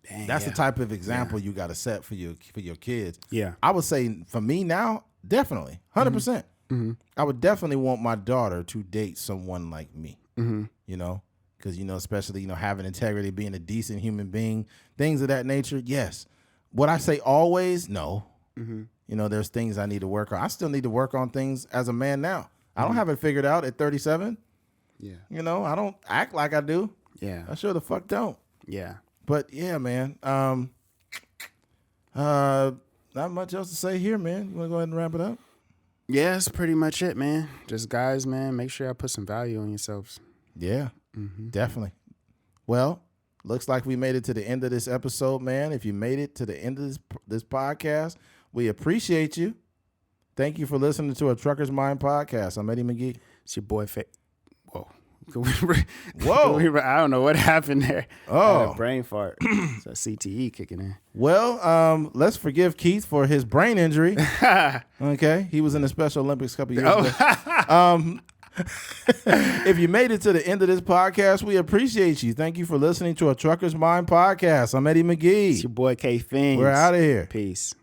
Dang, that's the type of example you got to set for your kids. Yeah. I would say for me now, definitely 100%. I would definitely want my daughter to date someone like me, because, especially, having integrity, being a decent human being, things of that nature. Yes. Would I say always? No. There's things I need to work on. I still need to work on things as a man now. I don't have it figured out at 37. Yeah. I don't act like I do. Yeah. I sure the fuck don't. Yeah. But yeah, man. Not much else to say here, man. You want to go ahead and wrap it up? Yeah, that's pretty much it, man. Just guys, man, make sure y'all put some value on yourselves. Yeah, definitely. Well, looks like we made it to the end of this episode, man. If you made it to the end of this podcast, we appreciate you. Thank you for listening to a Trucker's Mind podcast. I'm Eddie McGee. It's your boy, Whoa. Whoa. I don't know what happened there. Oh. Brain fart. It's a CTE kicking in. Well, let's forgive Keith for his brain injury. Okay. He was in the Special Olympics a couple years ago. If you made it to the end of this podcast, we appreciate you. Thank you for listening to a Trucker's Mind podcast. I'm Eddie McGee. It's your boy, K. Fings. We're out of here. Peace.